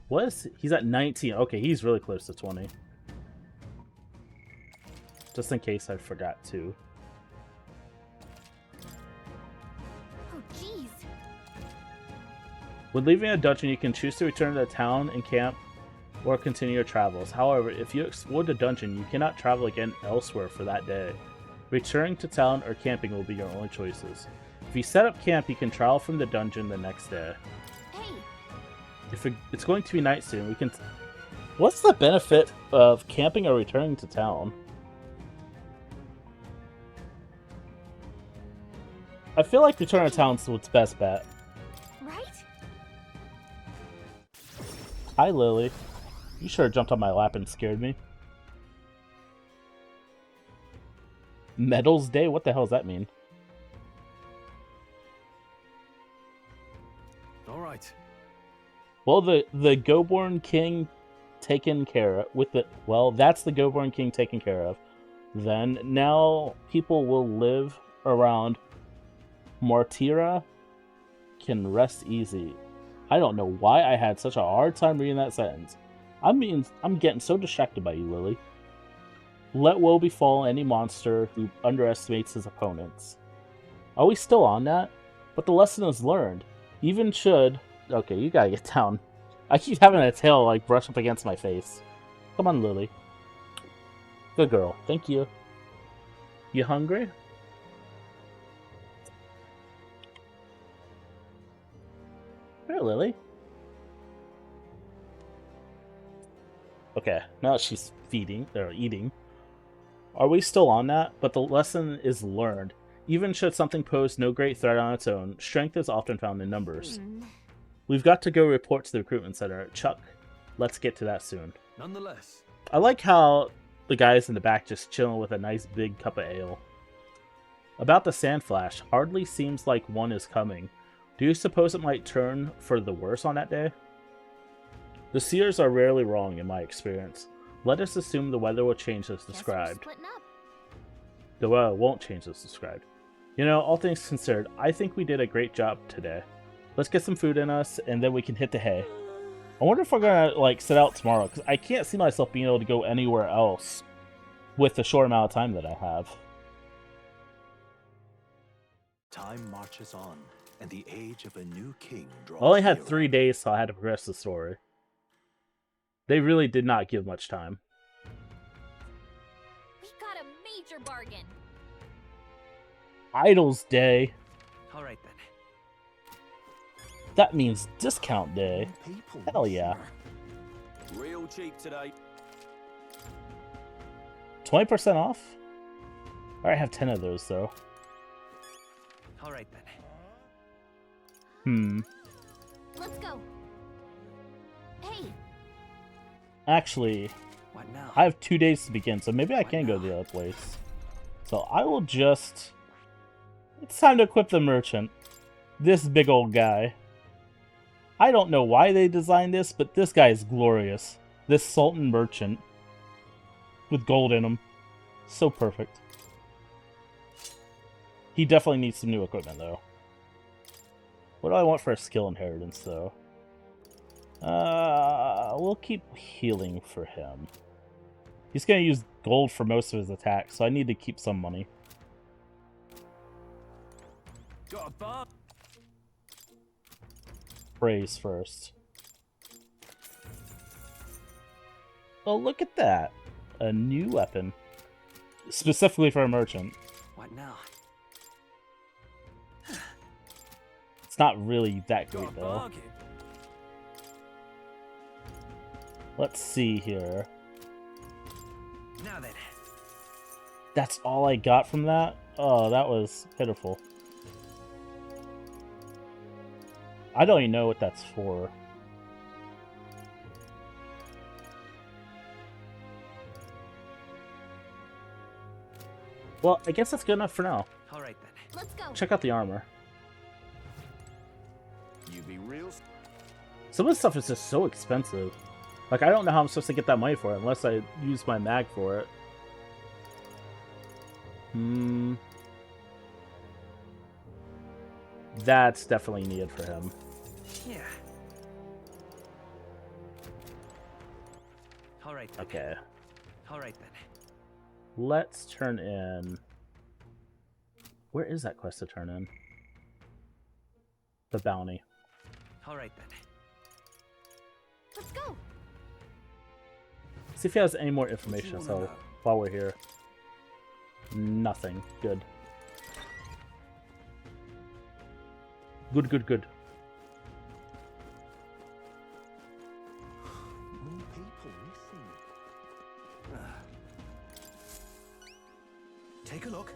What is... He's at 19. Okay, he's really close to 20. Just in case I forgot to. Oh, jeez. When leaving a dungeon, you can choose to return to the town and camp or continue your travels. However, if you explore the dungeon, you cannot travel again elsewhere for that day. Returning to town or camping will be your only choices. If you set up camp, you can travel from the dungeon the next day. Hey. If it's going to be night soon, we can... What's the benefit of camping or returning to town? I feel like returning to town's what's best bet. Right? Hi, Lily. You sure jumped on my lap and scared me. Medals Day? What the hell does that mean? Alright. Well, the Goborn King taken care of with the... Well, that's the Goborn King taken care of. Then, now people will live around Mortira can rest easy. I don't know why I had such a hard time reading that sentence. I'm getting so distracted by you, Lily. Let woe befall any monster who underestimates his opponents. Are we still on that? But the lesson is learned. Even should... Okay, you gotta get down. I keep having a tail, like, brush up against my face. Come on, Lily. Good girl. Thank you. You hungry? Here, Lily. Okay, now she's feeding, or eating. Are we still on that? But the lesson is learned. Even should something pose no great threat on its own, strength is often found in numbers. We've got to go report to the recruitment center. Chuck, let's get to that soon. Nonetheless. I like how the guys in the back just chilling with a nice big cup of ale. About the sand flash, hardly seems like one is coming. Do you suppose it might turn for the worse on that day? The seers are rarely wrong in my experience. Let us assume the weather will change as described. The weather won't change as described. You know, all things considered, I think we did a great job today. Let's get some food in us, and then we can hit the hay. I wonder if we're gonna, like, set out tomorrow, because I can't see myself being able to go anywhere else with the short amount of time that I have. Time marches on, and the age of a new king draws I only had nearer. 3 days, so I had to progress the story. They really did not give much time. We got a major bargain. Idols Day. Alright then. That means discount day. Hell yeah. Real cheap today. 20% off? I already have 10 of those, though. Alright then. Let's go. Hey. Actually, What now? I have 2 days to begin, so maybe I can go to the other place. So I will just... It's time to equip the merchant. This big old guy. I don't know why they designed this, but this guy is glorious. This Sultan merchant. With gold in him. So perfect. He definitely needs some new equipment, though. What do I want for a skill inheritance, though? We'll keep healing for him. He's gonna use gold for most of his attacks, so I need to keep some money. Got a bar. Praise first. Oh, look at that! A new weapon. Specifically for a merchant. What now? It's not really that great, though. Let's see here. Now then. That's all I got from that? Oh, that was pitiful. I don't even know what that's for. Well, I guess that's good enough for now. Alright then. Let's go. Check out the armor. You be real. Some of this stuff is just so expensive. Like, I don't know how I'm supposed to get that money for it unless I use my mag for it. That's definitely needed for him. Yeah. Alright. Okay. Alright then. Let's turn in... Where is that quest to turn in? The bounty. Alright then. Let's go. See if he has any more information, so while we're here. Nothing. Good. Good, good, good. More people missing. Take a look.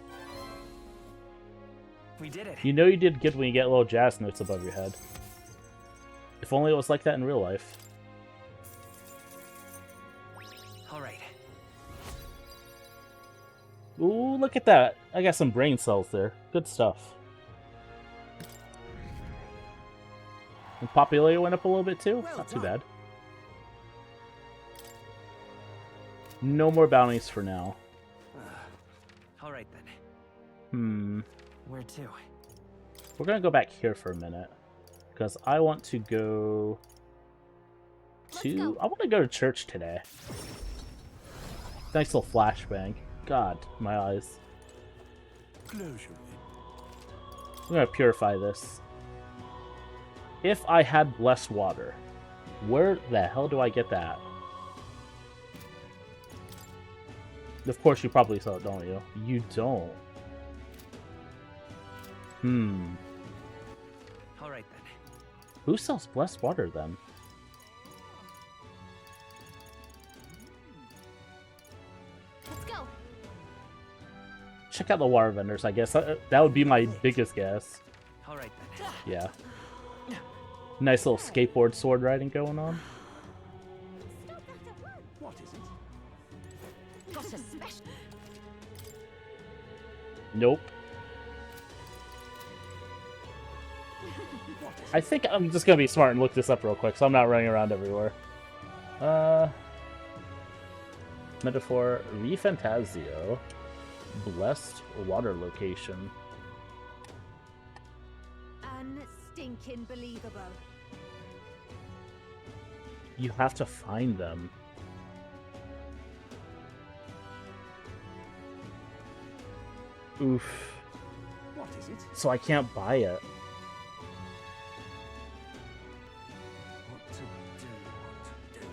We did it. You know you did good when you get little jazz notes above your head. If only it was like that in real life. Alright. Ooh, look at that. I got some brain cells there. Good stuff. And popularity went up a little bit too. Not too bad. No more bounties for now. Alright then. Where to? We're gonna go back here for a minute. Because I want to go to... I want to go to church today. Nice little flashbang. God, my eyes. I'm gonna purify this. If I had blessed water, where the hell do I get that? Of course you probably saw it, don't you? You don't. Alright then. Who sells blessed water then? Let's go. Check out the water vendors, I guess. That would be my biggest guess. Alright then. Yeah. Nice little skateboard sword riding going on. What is it? Got a special. Nope. I think I'm just gonna be smart and look this up real quick, so I'm not running around everywhere. Metaphor, ReFantazio, blessed water location. Unstinking believable. You have to find them. Oof. What is it? So I can't buy it. What to do? What to do?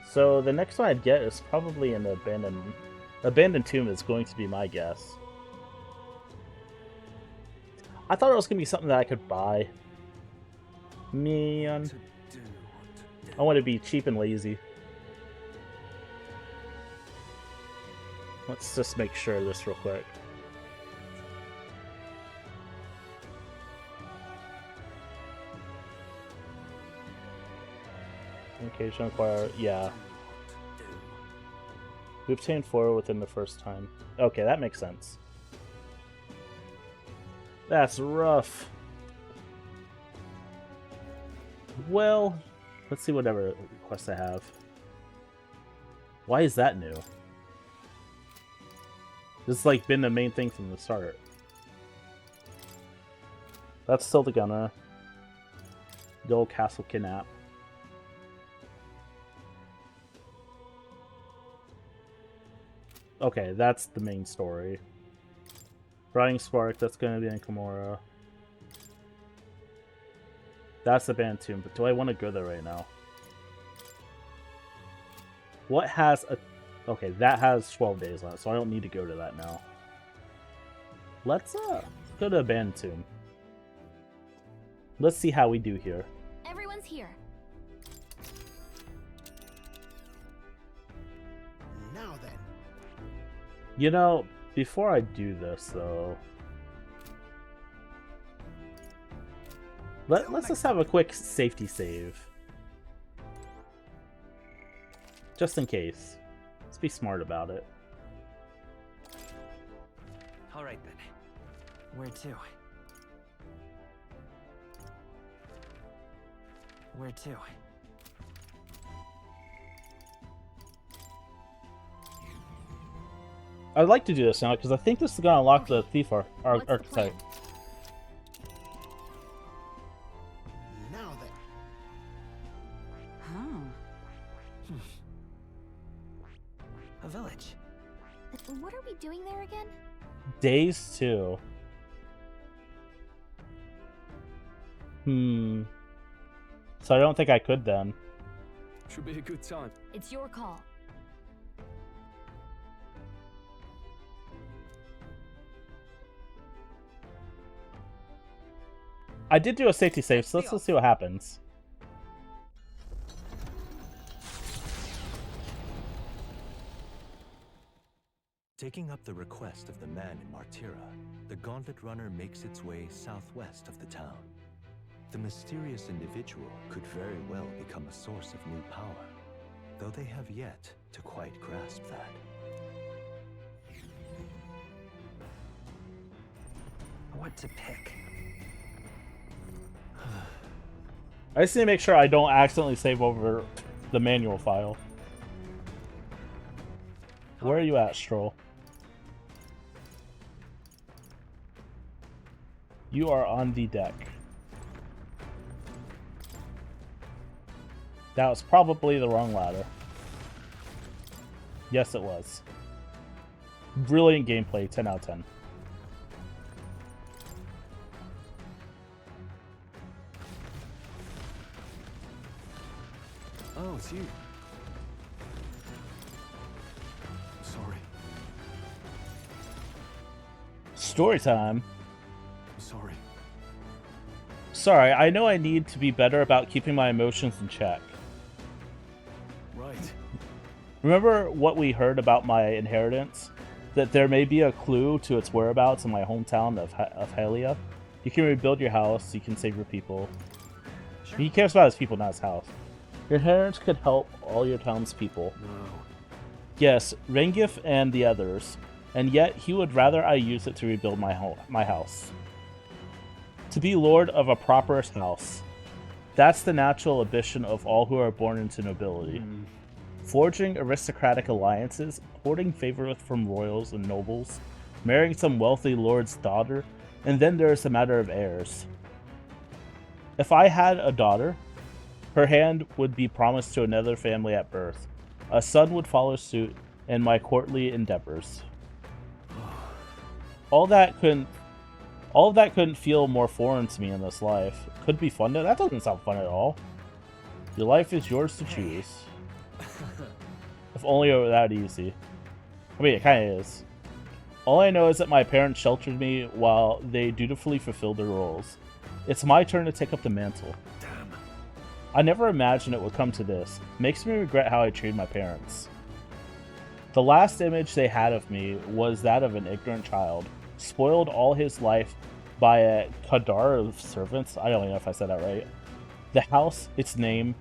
So the next one I'd get is probably an abandoned tomb is going to be my guess. I thought it was going to be something that I could buy. Man. I want to be cheap and lazy. Let's just make sure of this real quick. Occasion acquire, yeah. We obtained 4 within the first time. Okay, that makes sense. That's rough. Well, let's see whatever quest I have. Why is that new? This has like been the main thing from the start. That's still the gunner. The old castle kidnap. Okay, that's the main story. Riding Spark, that's going to be in Kimura. That's the band tomb, but do I want to go there right now? What has a... Okay, that has 12 days left, so I don't need to go to that now. Let's go to the band tomb. Let's see how we do here. Everyone's here. Now then. You know, before I do this, though... Let's just have a quick safety save. Just in case. Let's be smart about it. Alright then. Where to? Where to? I'd like to do this now, because I think this is going to unlock the Thief Archetype. Now then. Huh. A village. What are we doing there again? Days 2. So I don't think I could then. Should be a good time. It's your call. I did do a safety save, so let's see what happens. Taking up the request of the man in Martyra, the Gauntlet Runner makes its way southwest of the town. The mysterious individual could very well become a source of new power, though they have yet to quite grasp that. What to pick? I just need to make sure I don't accidentally save over the manual file. Where are you at, Stroll? You are on the deck. That was probably the wrong ladder. Yes, it was. Brilliant gameplay, 10 out of 10. Oh, it's you. Sorry. Story time. Sorry. Sorry, I know I need to be better about keeping my emotions in check. Right. Remember what we heard about my inheritance? That there may be a clue to its whereabouts in my hometown of Halia? You can rebuild your house, you can save your people. Sure. He cares about his people, not his house. Your inheritance could help all your townspeople. No. Yes, Rengif and the others. And yet, he would rather I use it to rebuild my house. To be lord of a proper house. That's the natural ambition of all who are born into nobility. Forging aristocratic alliances, hoarding favor from royals and nobles, marrying some wealthy lord's daughter, and then there is the matter of heirs. If I had a daughter, her hand would be promised to another family at birth. A son would follow suit in my courtly endeavors. All of that couldn't feel more foreign to me in this life. Could be fun though? That doesn't sound fun at all. Your life is yours to choose. If only it were that easy. I mean, it kind of is. All I know is that my parents sheltered me while they dutifully fulfilled their roles. It's my turn to take up the mantle. Damn. I never imagined it would come to this. Makes me regret how I treated my parents. The last image they had of me was that of an ignorant child, spoiled all his life by a Kadar of servants. I don't even know if I said that right. The house, its name,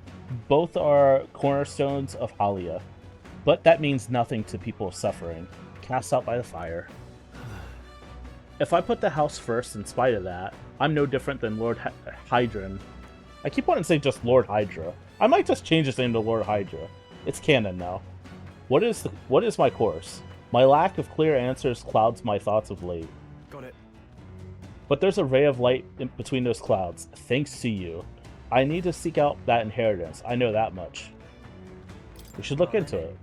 both are cornerstones of Halia. But that means nothing to people suffering, cast out by the fire. If I put the house first in spite of that, I'm no different than Lord Hydran. I keep wanting to say just Lord Hydra. I might just change his name to Lord Hydra. It's canon now. What is my course? My lack of clear answers clouds my thoughts of late. Got it. But there's a ray of light in between those clouds, thanks to you. I need to seek out that inheritance. I know that much. We should look into it.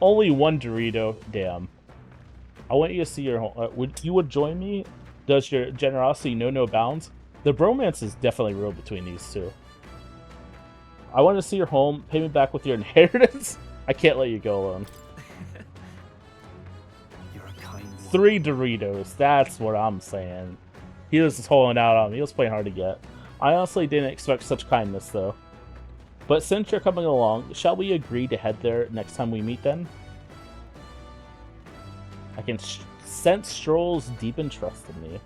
Only one Dorito. Damn. I want you to see your home. Would join me? Does your generosity know no bounds? The bromance is definitely real between these two. I want to see your home. Pay me back with your inheritance. I can't let you go alone. 3 Doritos. That's what I'm saying. He was just holding out on me. He was playing hard to get. I honestly didn't expect such kindness, though. But since you're coming along, shall we agree to head there next time we meet then? I can sense Stroll's deep in trust in me.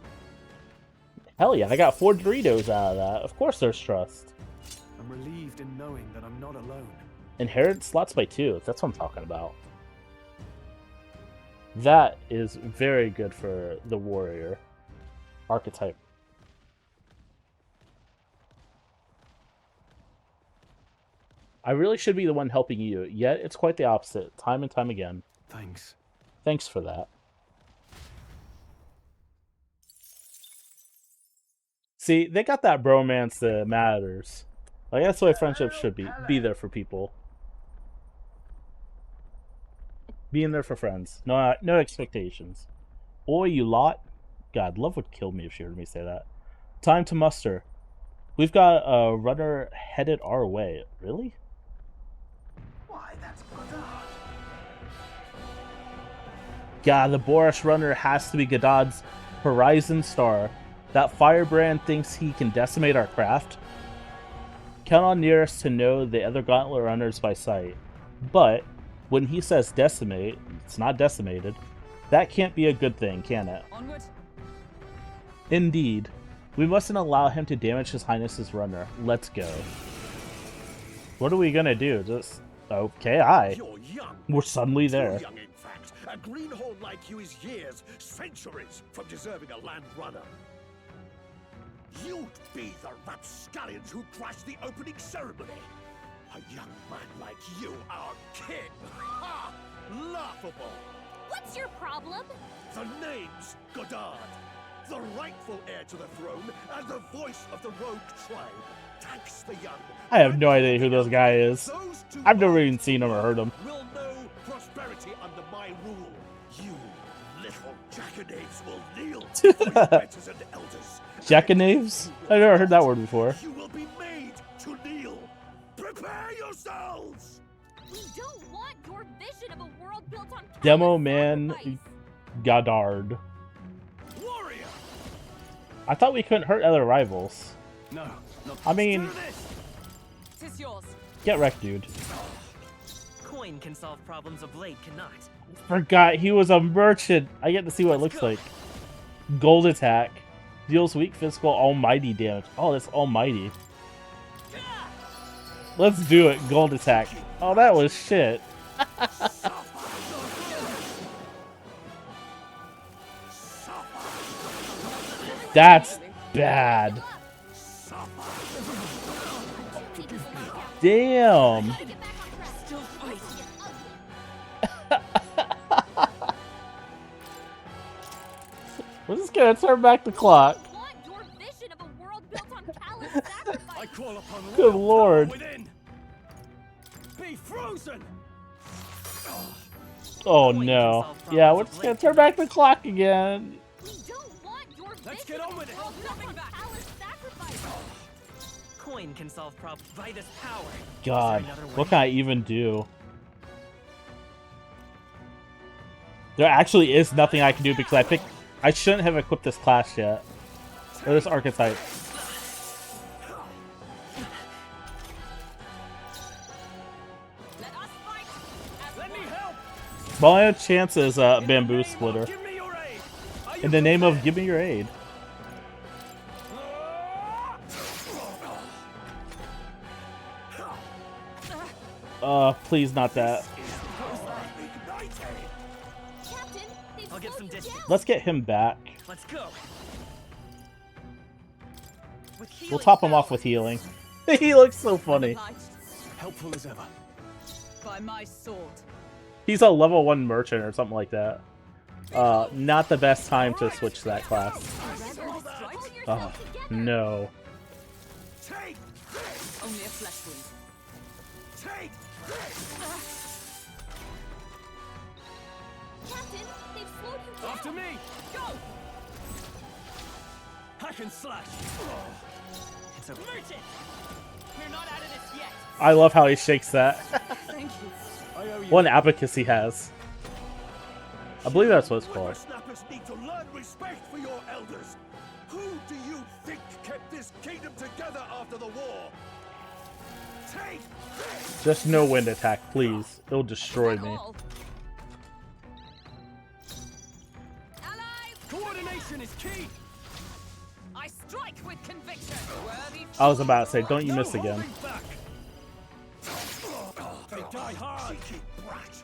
Hell yeah, I got 4 Doritos out of that. Of course there's trust. I'm relieved in knowing that I'm not alone. Inherit slots by 2. That's what I'm talking about. That is very good for the warrior archetype. I really should be the one helping you, yet it's quite the opposite, time and time again. Thanks. Thanks for that. See, they got that bromance that matters. Like, that's the way friendship should be. Be there for people. Being there for friends. No expectations. Boy, you lot. God, love would kill me if she heard me say that. Time to muster. We've got a runner headed our way. Really? Why, that's Godard. God, the Boris runner has to be Godard's Horizon Star. That firebrand thinks he can decimate our craft. Count on Nearest to know the other gauntlet runners by sight. But when he says decimate, it's not decimated. That can't be a good thing, can it? Onward. Indeed. We mustn't allow him to damage His Highness's runner. Let's go. What are we gonna do? Just... Okay, You're young. we're suddenly there. Too young, in fact. A greenhorn like you is years, centuries from deserving a land runner. You'd be the rapscallions who crashed the opening ceremony. A young man like you, our king. Ha! Laughable. What's your problem? The name's Godard, the rightful heir to the throne and the voice of the rogue tribe. Tax the young. I have no idea who this guy is. I've never even seen him or heard him. Will know prosperity under my rule. You little jackanapes will kneel before your betters and elders. Jackanapes? I've never heard that word before. You will be made to kneel. Prepare yourselves. We don't want your vision of a world built on Demo Man Godard. Warrior. I thought we couldn't hurt other rivals. No, I mean, Tis yours. get wrecked, dude. Coin can solve problems a blade cannot. Forgot he was a merchant. I get to see what it looks like. Gold attack. Deals weak physical almighty damage. Oh, that's almighty. Let's do it. Gold attack. Oh, that was shit. That's bad. Damn. We're just gonna turn back the clock. I call upon Good royal lord. power within. Be frozen. Oh no. Yeah, we're just gonna turn back the clock again. Let's get on with it. Coin can solve problems by this power. God, what can I even do? There actually is nothing I can do because I shouldn't have equipped this class yet. Or this archetype. My only chance is Bamboo Splitter. In the name of give me your aid. Please not that. I'll get some distance. Let's get him back. Let's go. We'll top him off with healing. He looks so funny. Helpful as ever. By my sword. He's a level 1 merchant or something like that. Not the best time to switch to that class. Oh, no. Take this! Only a flesh wound. Take this! Captain, they've slowed you down. After me! Go! Hack and slash! It's a merchant! We're not out of this yet! I love how he shakes that. Thank you. I owe you. What an abacus he has. I believe that's what it's called. Whippersnappers need to learn respect for your elders. Who do you think kept this kingdom together after the war? Take this! Just no wind attack, please. It'll destroy me. Allies! Coordination is key! I strike with conviction. Worthy I was about to say, don't you miss again. Back. They die hard! Cheeky brat!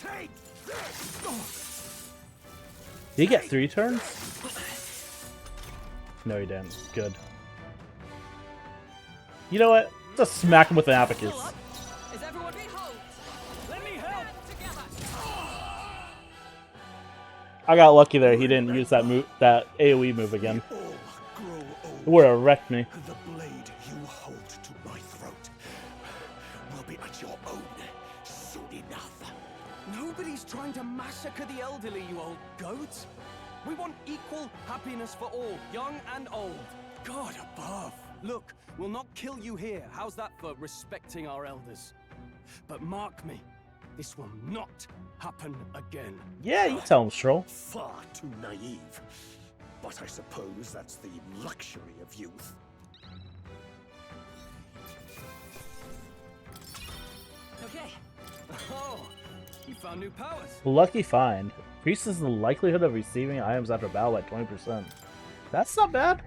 Take this! Did he get 3 turns? No, he didn't. Good. You know what? Just smack him with an abacus. Is everyone behold? Let me help! Together. I got lucky there. He didn't use that move, that AoE move again. All grow old. It would have wrecked me. The blade you hold to my throat will be at your own soon enough. Nobody's trying to massacre the elderly, you old goat. We want equal happiness for all, young and old. God above. Look, we'll not kill you here. How's that for respecting our elders? But mark me, this will not happen again. Yeah, you tell him, Stroll. Far too naive. But I suppose that's the luxury of youth. Okay. Oh, you found new powers. Lucky find. Increases the likelihood of receiving items after battle by 20%. That's not bad.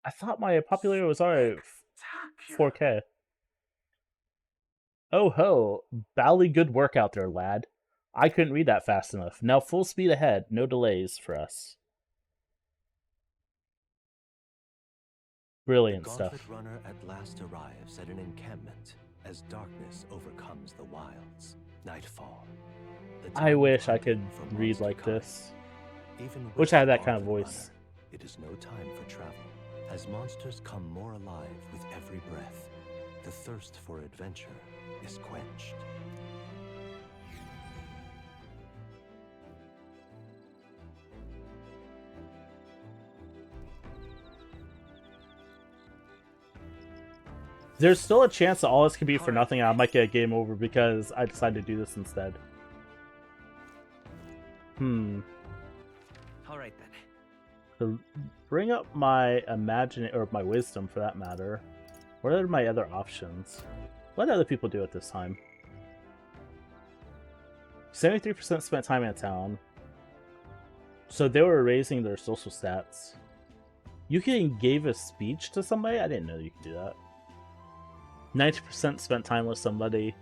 I thought my popularity was already 4K. Oh ho, bally good work out there, lad. I couldn't read that fast enough. Now full speed ahead, no delays for us. Brilliant the stuff. Gauntlet Runner at last arrives at an encampment as darkness overcomes the wilds. Nightfall. I wish I could read like this. Wish I had that kind of voice. It is no time for travel, as monsters come more alive with every breath. The thirst for adventure is quenched. There's still a chance that all this could be for nothing and I might get a game over because I decided to do this instead. Alright then. To bring up my or my wisdom for that matter. What are my other options? What did other people do at this time? 73% spent time in town. So they were raising their social stats. You can give a speech to somebody? I didn't know you could do that. 90% spent time with somebody.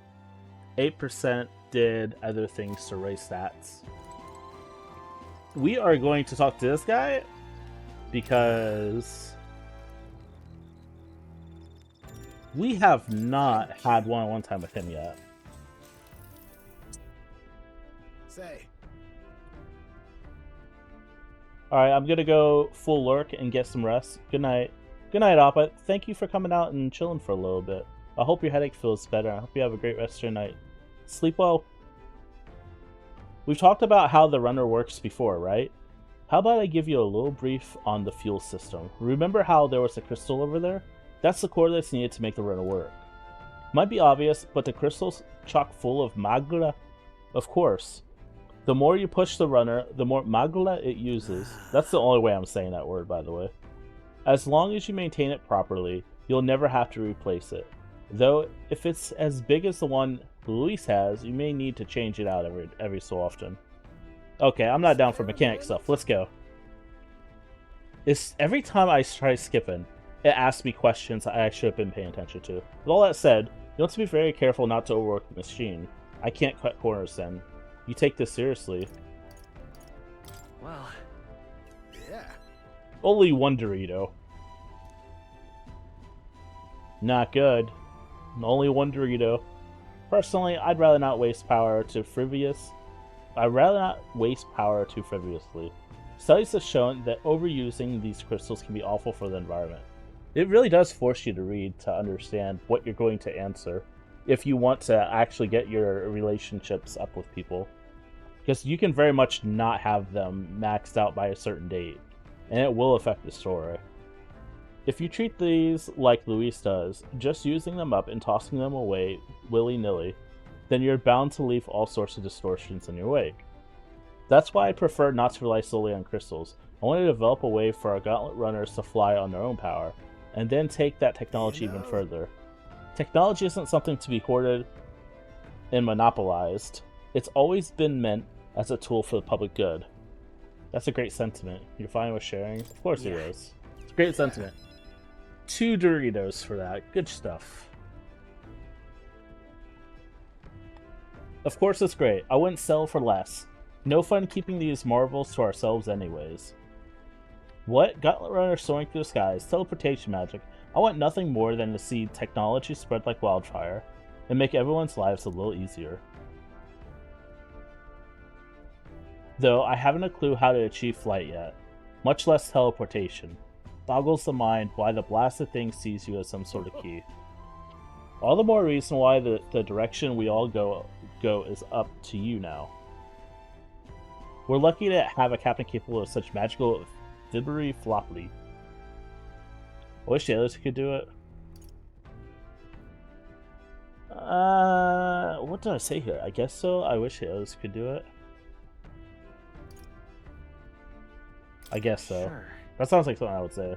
8% did other things to raise stats. We are going to talk to this guy because we have not had one-on-one time with him yet. Say. Alright, I'm gonna go full lurk and get some rest. Good night. Good night, Appa. Thank you for coming out and chilling for a little bit. I hope your headache feels better. I hope you have a great rest of your night. Sleep well. We've talked about how the runner works before, right? How about I give you a little brief on the fuel system? Remember how there was a crystal over there? That's the core that's needed to make the runner work. Might be obvious, but the crystal's chock full of magla. Of course. The more you push the runner, the more magla it uses. That's the only way I'm saying that word, by the way. As long as you maintain it properly, you'll never have to replace it. Though, if it's as big as the one Luis has, you may need to change it out every so often. Okay, I'm not down for mechanic stuff. Let's go. Every time I try skipping, it asks me questions I should have been paying attention to. With all that said, you want to be very careful not to overwork the machine. I can't cut corners then. You take this seriously. Well, yeah. Only one Dorito. Not good. Only one Dorito. Personally, I'd rather not waste power too frivolously. Studies have shown that overusing these crystals can be awful for the environment. It really does force you to read to understand what you're going to answer if you want to actually get your relationships up with people. Because you can very much not have them maxed out by a certain date, and it will affect the story. If you treat these like Luis does, just using them up and tossing them away willy-nilly, then you're bound to leave all sorts of distortions in your wake. That's why I prefer not to rely solely on crystals. I want to develop a way for our gauntlet runners to fly on their own power, and then take that technology even further. Technology isn't something to be hoarded and monopolized. It's always been meant as a tool for the public good. That's a great sentiment. You're fine with sharing? Of course it is. It's a great sentiment. 2 Doritos for that. Good stuff. Of course it's great. I wouldn't sell for less. No fun keeping these marvels to ourselves anyways. What? Gauntlet Runner soaring through the skies, teleportation magic. I want nothing more than to see technology spread like wildfire and make everyone's lives a little easier. Though I haven't a clue how to achieve flight yet, much less teleportation. Boggles the mind why the blasted thing sees you as some sort of key. All the more reason why the direction we all go is up to you now. We're lucky to have a captain capable of such magical fibbery floppity. I wish the others could do it. What did I say here? I guess so. I wish the others could do it. I guess so. Sure. That sounds like something I would say.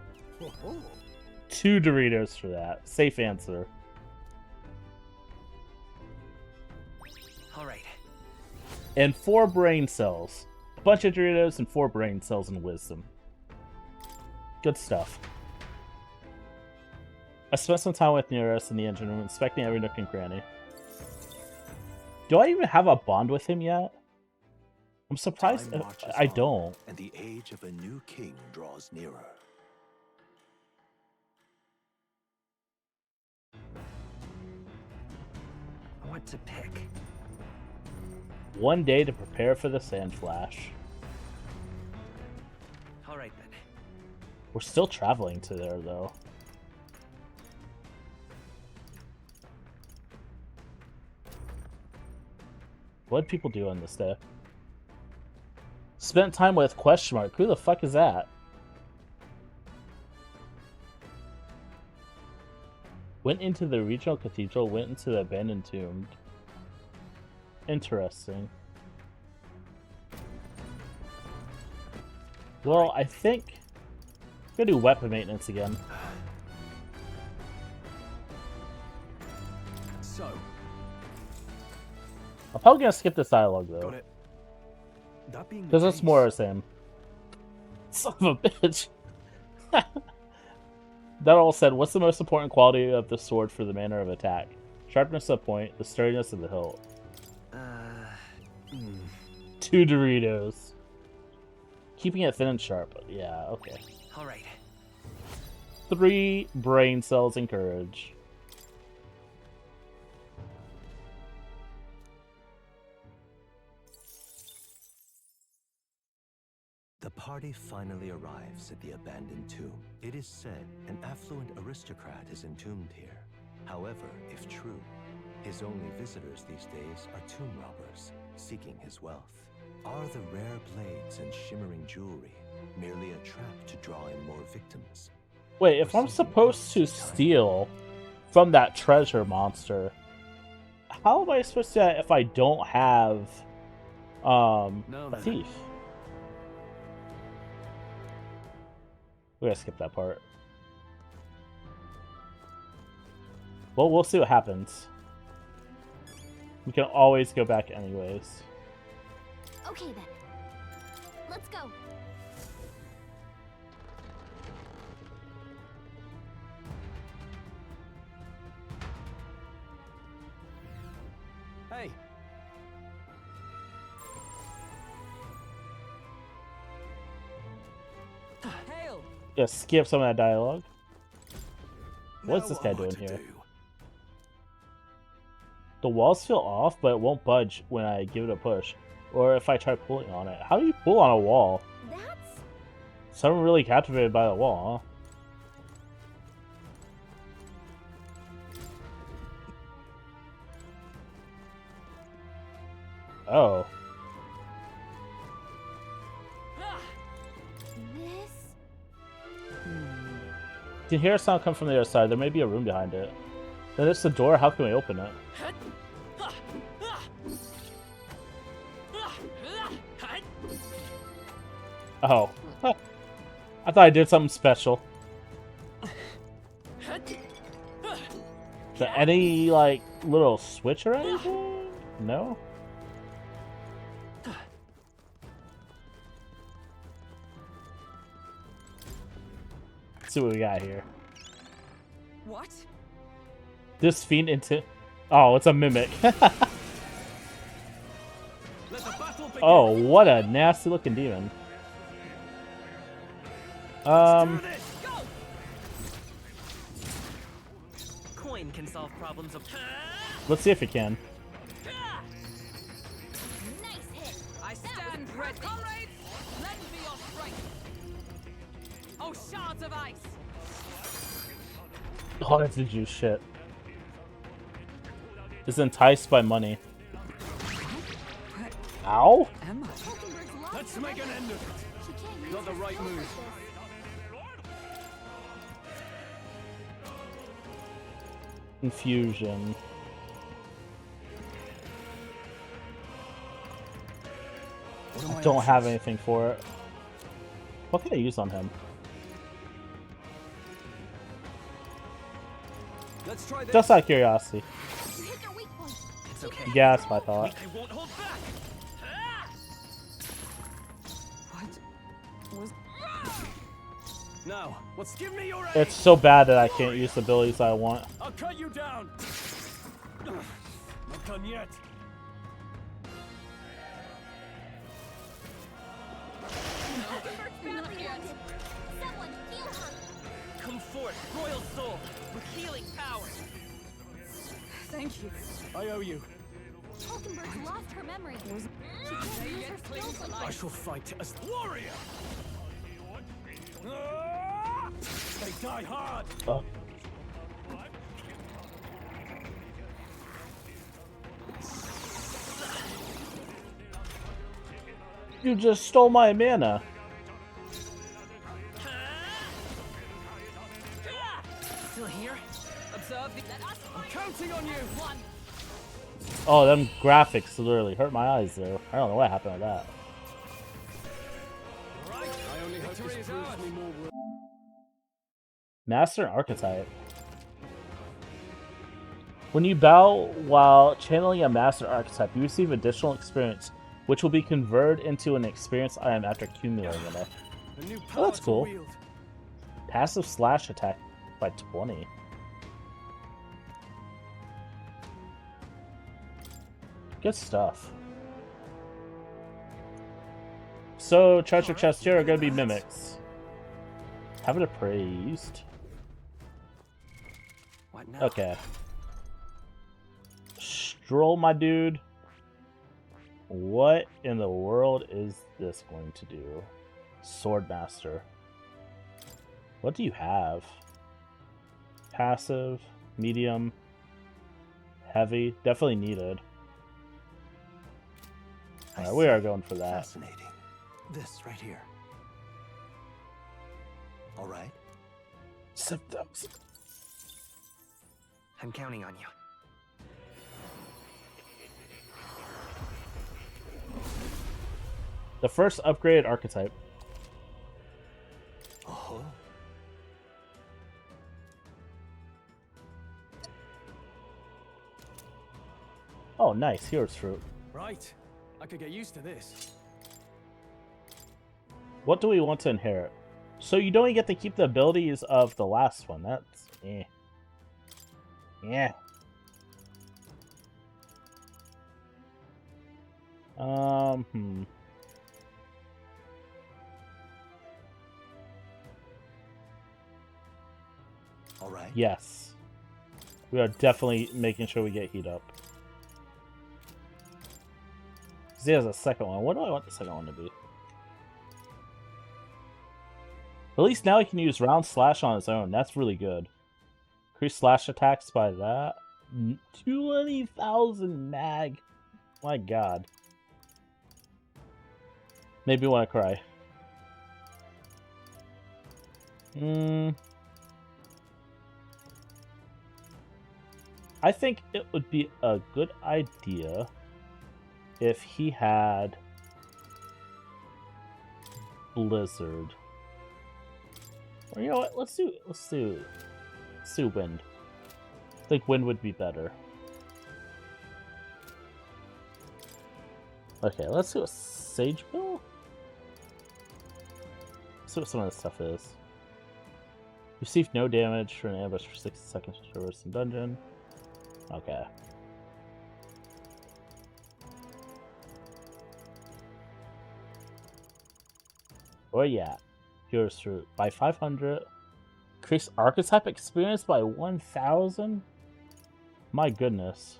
2 Doritos for that. Safe answer. Alright. And 4 brain cells. A bunch of Doritos and 4 brain cells and wisdom. Good stuff. I spent some time with Nearest in the engine room, inspecting every nook and cranny. Do I even have a bond with him yet? I'm surprised I don't. And the age of a new king draws nearer. What to pick? 1 day to prepare for the sand flash. Alright then. We're still traveling to there though. What did people do on this day? Spent time with question mark. Who the fuck is that? Went into the regional cathedral, went into the abandoned tomb. Interesting. Well, I think I'm gonna do weapon maintenance again. So, I'm probably gonna skip this dialogue though. got it. That being the Because it's case, more the same. Son of a bitch. That all said, what's the most important quality of the sword for the manner of attack? Sharpness of point, the sturdiness of the hilt. 2 Doritos. Keeping it thin and sharp. Yeah, okay. Alright. 3 brain cells and courage. The party finally arrives at the abandoned tomb. It is said an affluent aristocrat is entombed here. However, if true, his only visitors these days are tomb robbers, seeking his wealth. Are the rare blades and shimmering jewelry merely a trap to draw in more victims? Wait, if I'm supposed to steal from that treasure monster, how am I supposed to if I don't have a thief? We're gonna skip that part. Well, we'll see what happens. We can always go back anyways. Okay then. Let's go. Hey. Hail! Yeah, skip some of that dialogue. What's this guy doing here? The walls feel off, but it won't budge when I give it a push. Or if I try pulling on it. How do you pull on a wall? That's... Someone really captivated by the wall, huh? Oh. This... You can hear a sound come from the other side. There may be a room behind it. Then it's the door. How can we open it? Oh. I thought I did something special. Is there any, like, little switch or anything? No? Let's see what we got here. What? This fiend into... Oh, it's a mimic. Oh, what a nasty looking demon. Coin can solve problems of... Let's see if it can. Nice hit. I stand ready. Comrades, lend me your strength. Oh, shards of ice. Oh, that's the juice shit. Is enticed by money. Ow? Am I? Let's make an end of it. Not the right move. Confusion. I don't have anything for it. What can I use on him? Let's try this. Just out of curiosity. It's okay. Yeah, that's my thought. I won't hold back. What was... Now, let's give me your aim. It's so bad that I can't use the abilities I want. I'll cut you down. Not done yet. Come forth, royal soul, with healing power. Thank you. I owe you. Hulkenberg's lost her memory. She can't use her skills like I shall fight as warrior. They die hard. Oh. You just stole my mana. Still here? Observe the... I'm counting on you. Oh, them graphics literally hurt my eyes there. I don't know what happened with that. Right. I only hope this proves me more worth. Master Archetype. When you bow while channeling a Master Archetype, you receive additional experience, which will be converted into an experience item after accumulating it. Oh, that's cool. Passive slash attack by 20. Good stuff. So, treasure chests here are going to be mimics. Have it appraised. What now? Okay. Stroll, my dude. What in the world is this going to do? Swordmaster. What do you have? Passive, medium, heavy. Definitely needed. Alright, we are going for that. Fascinating. This right here. All right. Symptoms. I'm counting on you. The first upgraded archetype. Oh. Oh, nice. Hero's fruit. Right. I could get used to this. What do we want to inherit? So you don't get to keep the abilities of the last one. That's yeah. All right. Yes. We are definitely making sure we get heat up. Because he has a second one. What do I want the second one to be? At least now he can use round slash on his own. That's really good. Increase slash attacks by that. 20,000 mag. My god. Made me want to cry. I think it would be a good idea if he had Blizzard. Or you know what? Let's do Wind. I think Wind would be better. Okay, let's do a Sage Bill. Let's see what some of this stuff is. Receive no damage for an ambush for 60 seconds to traverse the dungeon. Okay. Oh yeah. Here's Fruit by 500. Increase archetype experience by 1,000. My goodness.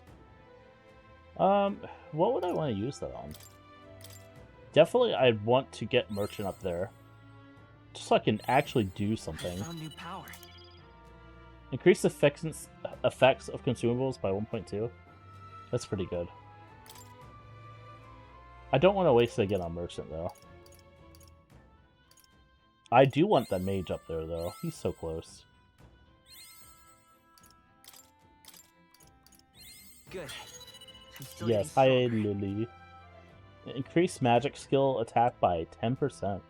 What would I want to use that on? Definitely, I'd want to get Merchant up there, just so I can actually do something. Found new power. Increase effects of consumables by 1.2. That's pretty good. I don't want to waste it again on Merchant though. I do want that mage up there though. He's so close. Good. Yes, hi Lily. Increase magic skill attack by 10%.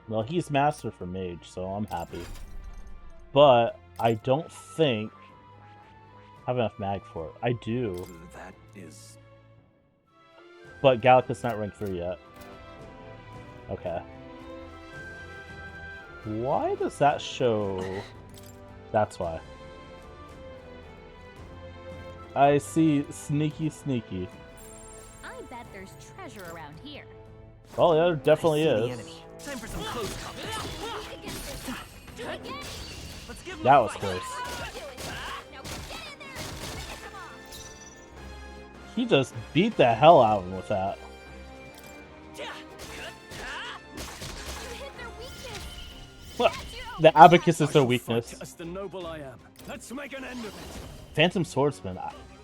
Well, he's master for mage, so I'm happy. But I don't think I have enough mag for it. I do. That is... But Gallicus not rank 3 yet. Okay. Why does that show... That's why. I see sneaky. I bet there's treasure around here. Well, there definitely is. Time for some close combat. That was close. He just beat the hell out of him with that. What? The Abacus is their weakness. As the noble I am. Let's make an end of it. Phantom Swordsman.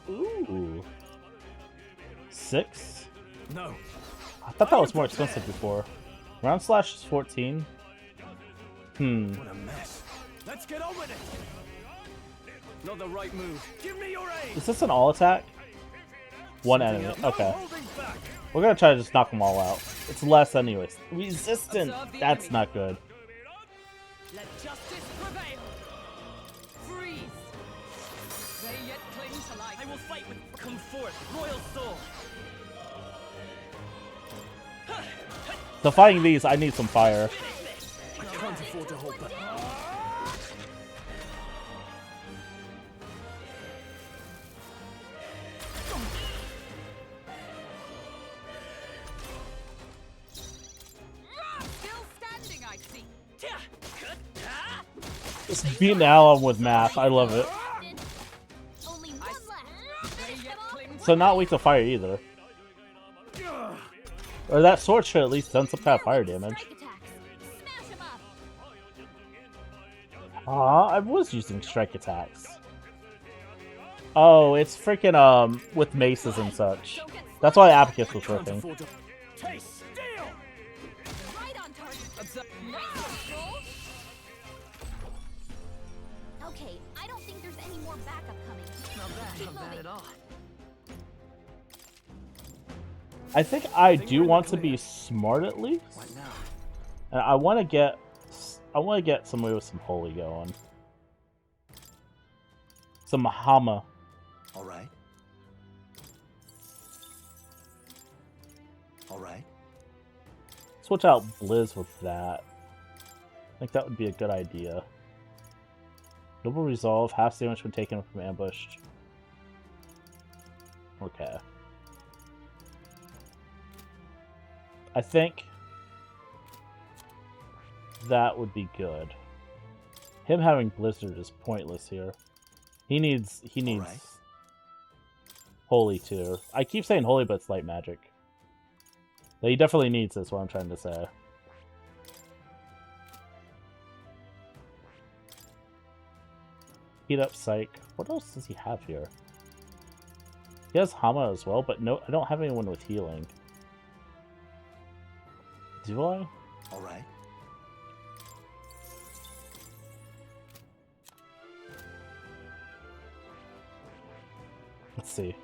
Ooh. 6? No. I thought that was more expensive before. Round slash is 14. What a mess. Let's get on with it. Not the right move. Give me your aid. Is this an all attack? One enemy. Okay. We're gonna try to just knock them all out. It's less anyways. Resistant. That's not good. Let justice prevail. Freeze. They yet cling to life. I will fight with come forth, royal soul. So fighting these, I need some fire. I can't afford to hold back. Still standing, I see. Just beating Alum with math. I love it. Only one left. So not weak to fire either. Or that sword should at least done some kind of fire damage. I was using strike attacks. Oh, it's freaking with maces and such. That's why Abacus was working. Okay, I don't think there's any more backup coming. Keep Not bad moving. at all. I think I do want to be smart at least. What now? And I want to get somebody with some holy going. Some Mahama. All right. All right. Switch out Blizz with that. I think that would be a good idea. Noble Resolve, half damage when taken from ambushed. Okay. I think that would be good. Him having Blizzard is pointless here. He needs Holy too. I keep saying holy, but it's light magic. But he definitely needs this, what I'm trying to say. Heat up Psych. What else does he have here? He has Hama as well, but no, I don't have anyone with healing. Do I? Alright. Let's see.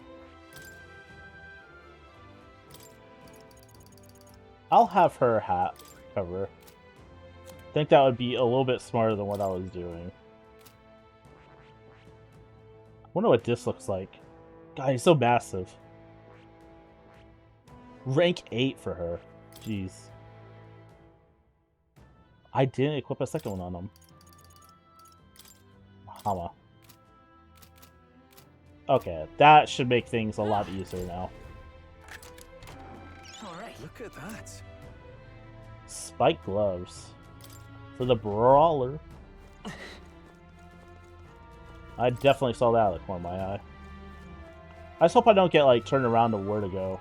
I'll have her hat cover. I think that would be a little bit smarter than what I was doing. I wonder what this looks like. God, he's so massive. Rank 8 for her. Jeez. I didn't equip a second one on him. Hama. Okay, that should make things a lot easier now. Alright. Look at that. Spike gloves. For the brawler. I definitely saw that out of the corner of my eye. I just hope I don't get, like, turned around to where to go.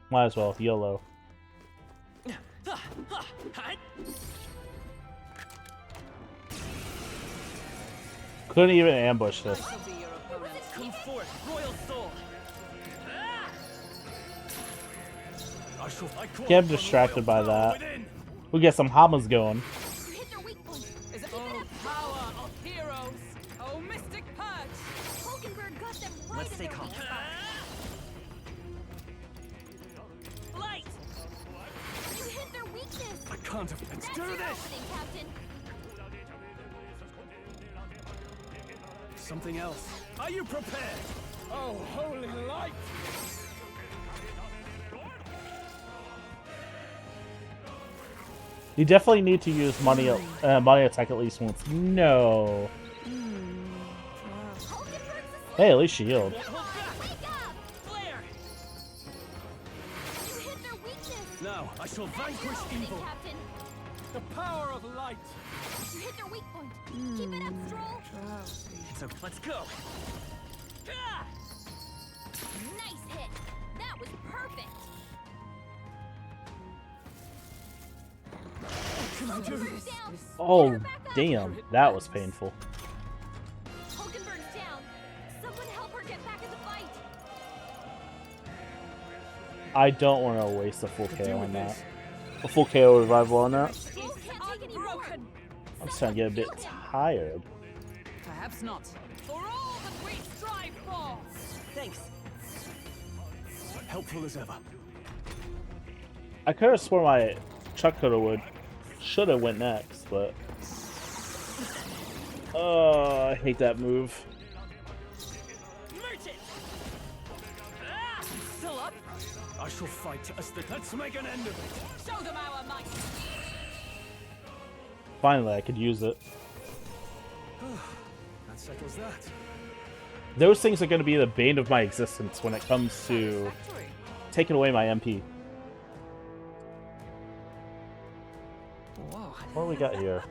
Might as well. YOLO. Couldn't even ambush this. Come forth, royal soul. Get distracted by that. We'll get some Hamas going. Oh, power of heroes! Oh, mystic purge! Hulkenberg got them right. Let's stay calm. Light! You hit their weakness! I can't have... Let's That's do your this! opening, Captain! Something else. Are you prepared? Oh, holy light! You definitely need to use money attack at least once. No. Hey, at least she healed. Now, I shall vanquish evil. Captain. The power of light. You hit their weak point. Keep it up, Stroll. So let's go. Nice hit. That was perfect. What can I do? Down. Oh, damn. That was painful. Hulkenberg's down. Someone help her get back in the fight. I don't want to waste a full KO on that. A full KO revival on that. Stroll can't take any more. I'm starting to get a bit tired. Perhaps not. For all that we strive for! Thanks. Helpful as ever. I could have sworn my Chuck should have went next, but oh, I hate that move. Merchant! Still up? I shall fight as the... Let's make an end of it. Show them our might! Finally, I could use it. That settles that. Those things are going to be the bane of my existence when it comes to taking away my MP. Whoa. What do we got here?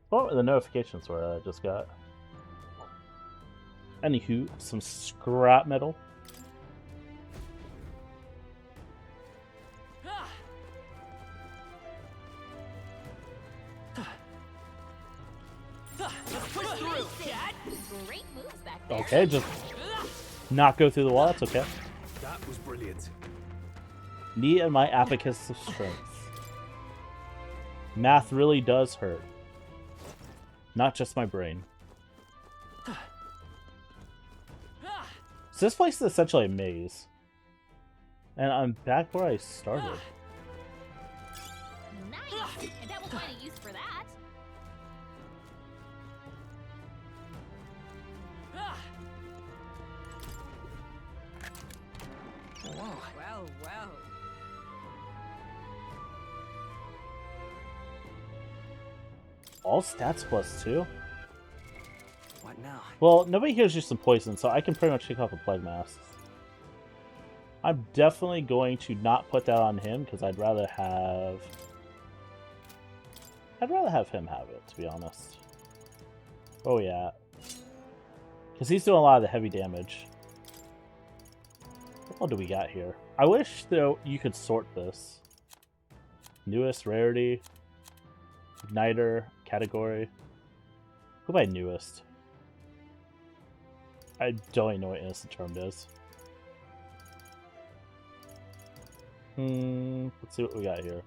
What were the notifications were I just got? Anywho, some scrap metal. Great moves back there. Okay, just not go through the wall. That's okay. That was brilliant. Me and my abacus of strength. Math really does hurt. Not just my brain. So this place is essentially a maze. And I'm back where I started. Nice! And that will find a use for that. Whoa. Well, well. All stats +2? What now? Well, nobody here's just some poison, so I can pretty much take off a plague mask. I'm definitely going to not put that on him because I'd rather have him have it, to be honest. Oh yeah. Because he's doing a lot of the heavy damage. What do we got here? I wish, though, you could sort this. Newest, rarity, igniter, category. Go by newest. I don't even know what innocent term is. Let's see what we got here.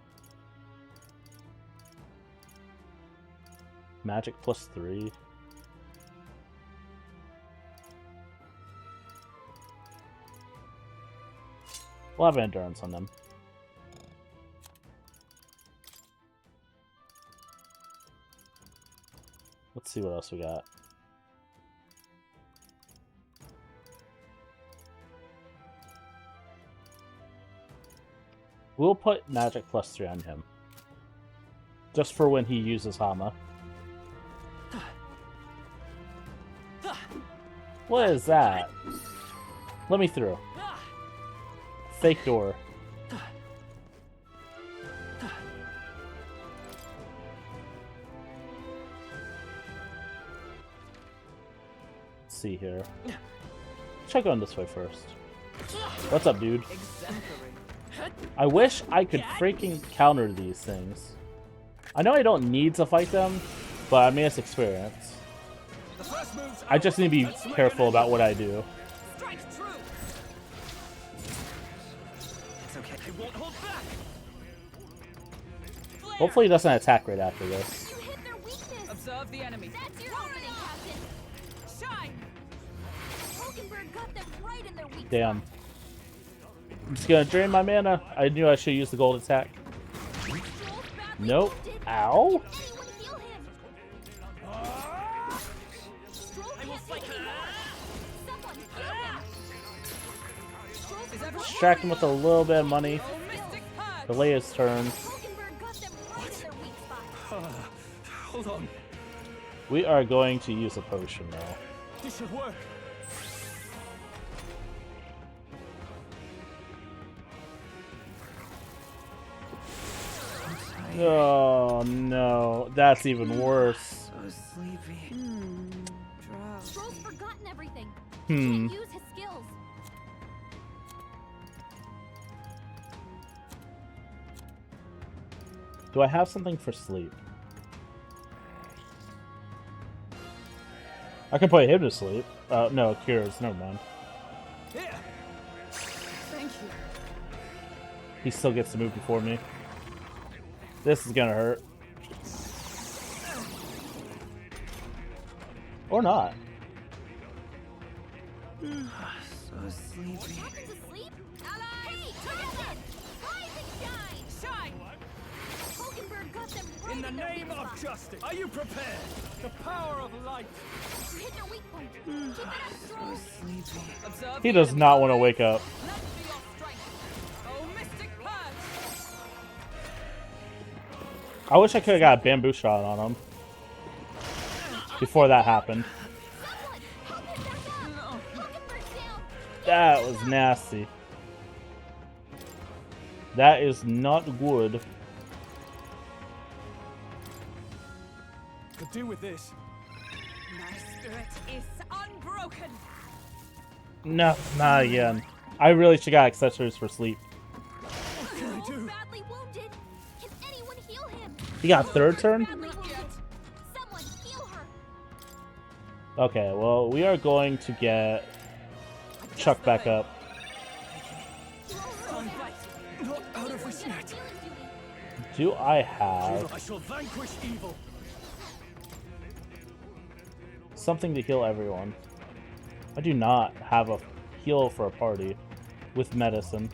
Magic +3. We'll have endurance on them. Let's see what else we got. We'll put magic +3 on him. Just for when he uses Hama. What is that? Let me through. Fake door. Let's see here. Try going this way first. What's up, dude? I wish I could freaking counter these things. I know I don't need to fight them, but I mean it's experience. I just need to be careful about what I do. Hopefully he doesn't attack right after this. Observe the enemy. That's your opening, Captain. Shine. Hulkenberg got them right in their weak Damn. I'm just gonna drain my mana. I knew I should use the gold attack. Nope. Ow. Distract him with a little bit of money. Delay his turn. Hold on. We are going to use a potion now. This should work. Oh no, that's even worse. So sleepy. Stroll's forgotten everything. Hmm. Can't use his skills. Do I have something for sleep? I can put him to sleep. No, cures. Never mind. Thank you. He still gets to move before me. This is gonna hurt. Or not. So sleepy. Captain's asleep? Hey, Captain! Rise and shine! Shine! Hulkenberg got them right In the their name weak of spot. justice, are you prepared? The power of light. You hit their weak point. Keep it up, Stroll. Sleepy. Observe He the does enemy. not want to wake up. Lend me your strength. Oh, mystic purge. I wish I could have got a bamboo shot on him before that happened. That was nasty. That is not good. Could do with this. My spirit is unbroken. No, not again. I really should got accessories for sleep. What can I do? Badly wounded. Can anyone heal him? He got third turn? Badly wounded. Someone heal her. Okay, well, we are going to get Chuck back up. Not out of this yet. Do I have I shall vanquish evil. something to heal everyone? I do not have a heal for a party with medicine.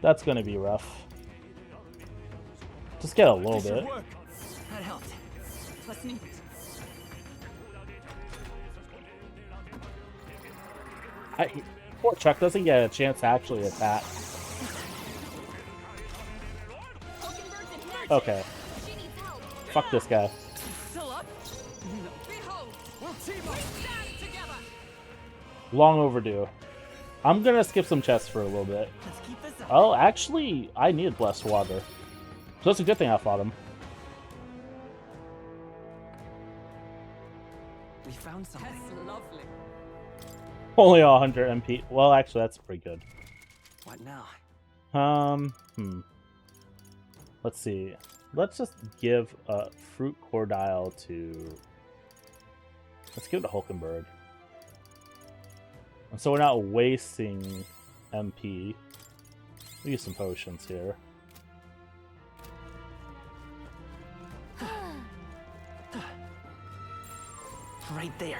That's gonna be rough. Just get a little bit. That helped. Let's sneak it. Poor Chuck doesn't get a chance to actually attack. Okay. Fuck this guy. Still up? Behold, we'll team up. We stand together. Long overdue. I'm gonna skip some chests for a little bit. Oh, actually, I need blessed water. So it's a good thing I fought him. We found something. That's lovely. Only 100 MP. Well, actually, that's pretty good. What now? Let's see. Let's just give a fruit cordile to... Let's give it to Hulkenberg. And so we're not wasting MP. We use some potions here. Right there.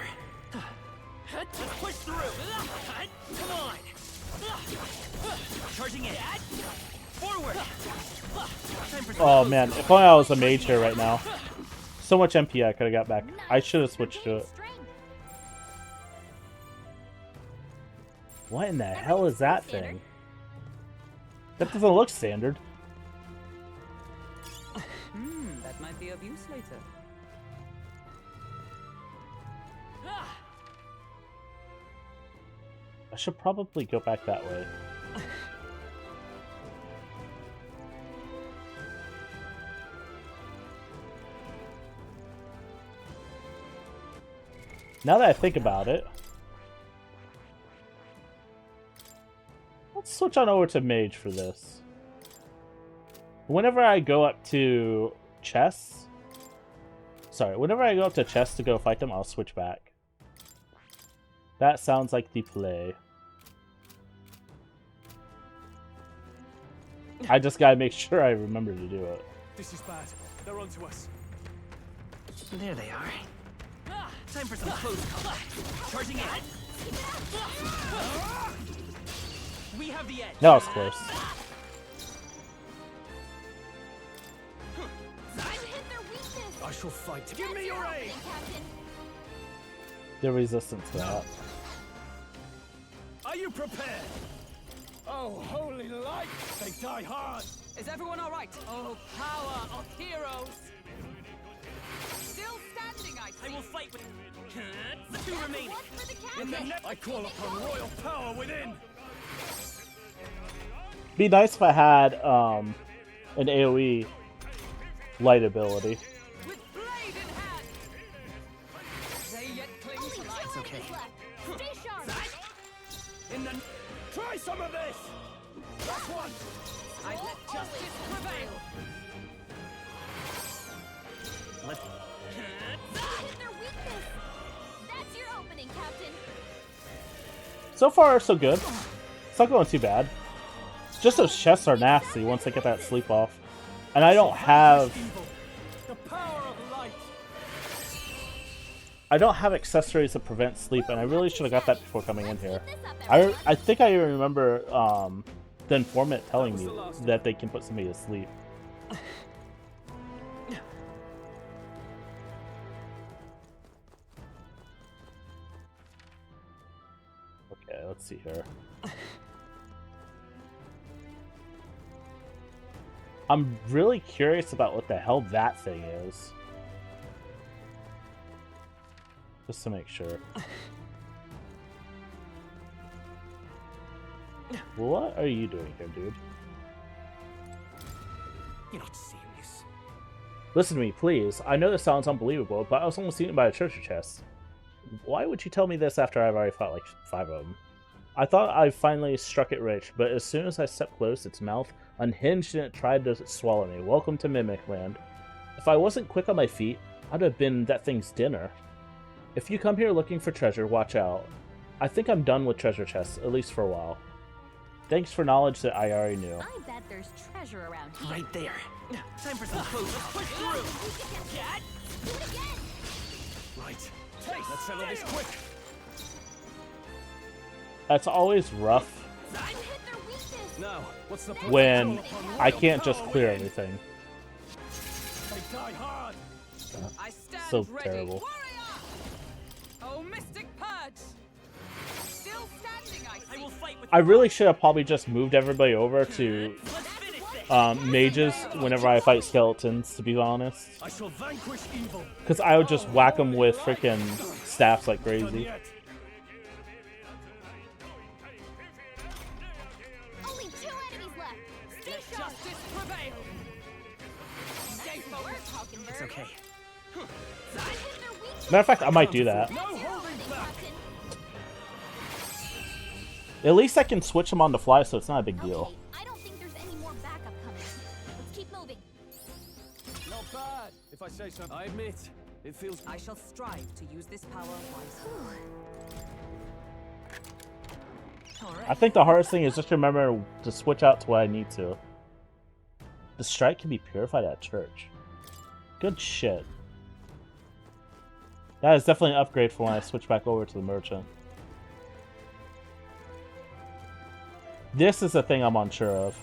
Let's push through. Come on. Charging in. Forward. Time for Oh man, if only I was a mage here right now. So much MP I could have got back. I should have switched to it. What in the hell is that thing? That doesn't look standard. That might be of use later. I should probably go back that way. Now that I think about it, let's switch on over to mage for this. Whenever I go up to chests, whenever I go up to chests to go fight them, I'll switch back. That sounds like the play. I just gotta make sure I remember to do it. This is bad. They're onto us. There they are. Time for some close combat. Charging in. We have the edge. That was close. I shall fight. Give me your aid. The resistance to that. Are you prepared? Oh, holy light! They die hard. Is everyone all right? Oh, power of heroes. Still standing, I see. I will fight with the two remaining. In the I call upon royal power within. Be nice if I had an AoE light ability. With blade in hand. They yet cling to life. It's okay. Stay sharp. In the try some of this. Last one. I let justice prevail. Let's Hit their weakness. That's your opening, Captain. So far, so good. It's not going too bad. Just those chests are nasty once I get that sleep off. And I don't have... The power of light. I don't have accessories that prevent sleep, and I really should have got that before coming in here. I think I remember the informant telling me that they can put somebody to sleep. Okay, let's see here. I'm really curious about what the hell that thing is. Just to make sure. What are you doing here, dude? You're not serious. Listen to me, please. I know this sounds unbelievable, but I was almost eaten by a treasure chest. Why would you tell me this after I've already fought like 5 of them? I thought I finally struck it rich, but as soon as I stepped close, its mouth unhinged and it tried to swallow me. Welcome to Mimic Land. If I wasn't quick on my feet, I'd have been that thing's dinner. If you come here looking for treasure, watch out. I think I'm done with treasure chests, at least for a while. Thanks for knowledge that I already knew. I bet there's treasure around here. Right there. Time for some close. Let's push through. Get. Do it again. Right. Let's settle this quick. That's always rough Hit their weakness. Now, what's the when I can't just clear everything. They die hard. I stand So ready. terrible. Warrior! Oh, mystic purge. Still standing, I see. I will fight with I really should have probably just moved everybody over to mages whenever I fight skeletons, to be honest. I shall vanquish evil. Because I would just whack them with freaking staffs like crazy. It's okay. Matter of fact, I might do that. At least I can switch them on the fly, so it's not a big deal. I don't think there's any more backup coming. Let's keep moving. Not bad, if I say so. I admit, it feels... I shall strive to use this power wisely. I think the hardest thing is just remember to switch out to what I need to. The strike can be purified at church. Good shit. That is definitely an upgrade for when I switch back over to the merchant. This is the thing I'm unsure of.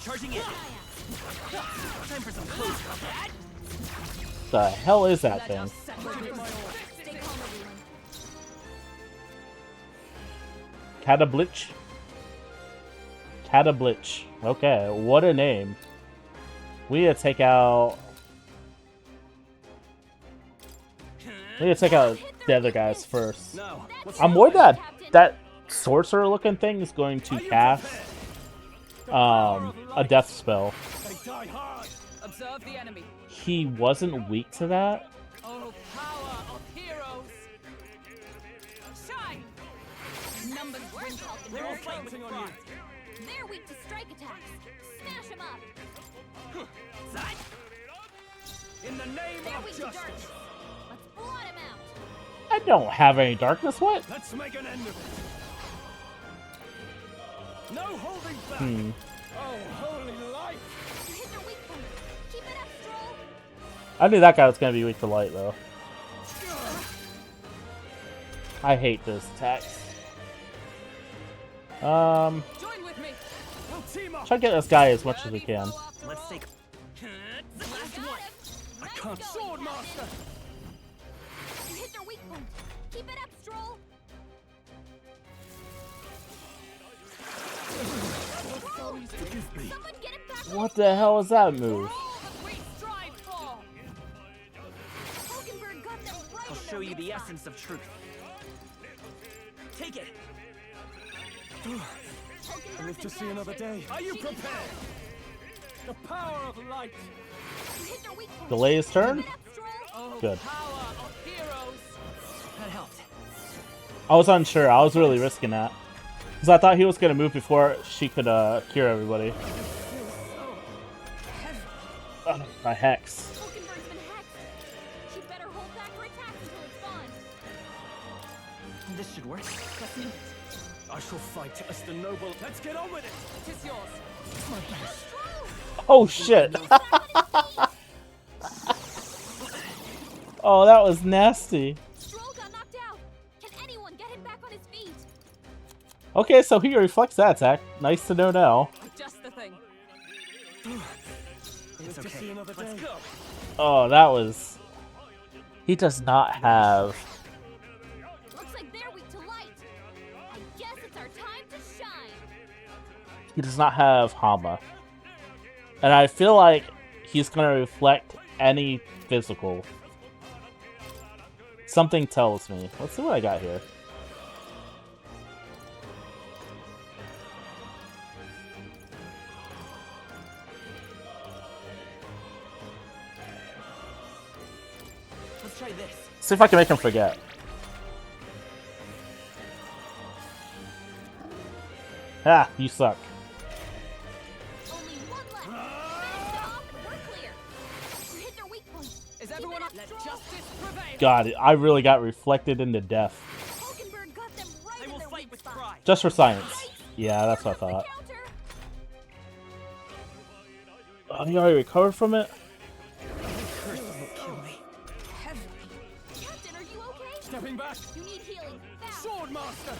Charging in. Time for some close combat. The hell is that thing? Catablich? Catablich. Okay, what a name. We need to take out... We need to take out the other guys first. I'm worried that sorcerer looking thing is going to cast a death spell. Observe the enemy. He wasn't weak to that. Oh, power of heroes! Shine! Numbers bring help in We're all their counting on you. They're weak to strike attacks. Smash them up. In the name They're of weak to justice. darkness. Let's blot them out. I don't have any darkness. What? Let's make an end of it. No holding back. Oh, holy light! You hit their weak point. Keep it up, Stroll. I knew that guy was going to be weak to light, though. I hate those attacks. Join with me. We'll team up. Try to get this guy as much as we can. Let's take last one. I can't. Sword master. You hit their weak point. Keep it up, Stroll. Someone get him back. What the hell is that move? We strive for. Hulkenberg got them right I'll in show their you weak the spot. essence of truth. Take it. I live to see another day. Are you prepared? The power of light. You hit their weak point. Delay his turn? Oh, Good. power of heroes. That helped. I was unsure. I was really risking that. Because I thought he was going to move before she could cure everybody. By Hex. Hulkenberg's been hexed. She better hold back her attacks until it's gone. This should work. Just need it. I shall fight as the noble. Let's get on with it. Tis yours. Oh shit! Oh, that was nasty. Stroll got knocked out. Can anyone get him back on his feet? Okay, so he reflects that attack. Nice to know now. Just the thing. It's okay. To see another day. Let's go. Oh, that was... He does not have... Looks like they're weak to light. I guess it's our time to shine. He does not have Hama. And I feel like he's going to reflect any physical. Something tells me. Let's see what I got here. Let's try this. See if I can make him forget. Ah, you suck. Only one left. Finish it off and we're clear. You hit their weak point. Is everyone up? Let justice prevail. God, I really got reflected into death. Hulkenberg got them right I in will their fight weak with spot. pride. Just for science. Yeah, that's what I thought. Counter. Oh, you already recovered from it? Curse will kill me. Captain, are you okay? Stepping back. You need healing. Fast. Sword master.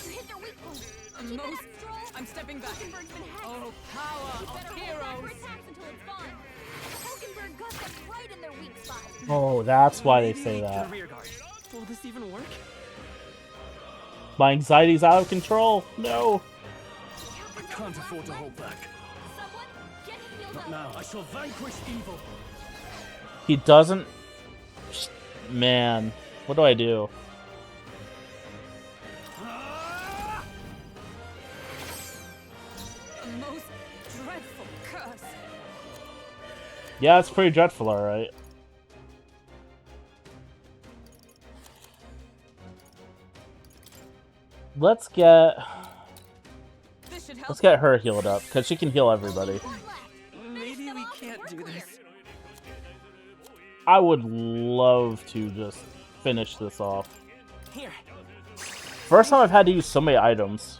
You hit their weak point. I'm Keep it up, most- Stroll. I'm stepping back. Hulkenberg's been hexed. Oh, power You of better hold back her heroes. attacks until it's gone. Hulkenberg got them right in their weak spot. Oh, that's why they Maybe say the that. rear guard. Will this even work? My anxiety's out of control. No. I can't afford to hold back. Someone get him healed Not up. now. I shall vanquish evil. He doesn't... Man. What do I do? A most dreadful curse. Yeah, it's pretty dreadful, alright. Let's get her healed up, because she can heal everybody. Maybe we can't do this. I would love to just finish this off. Here. First time I've had to use so many items.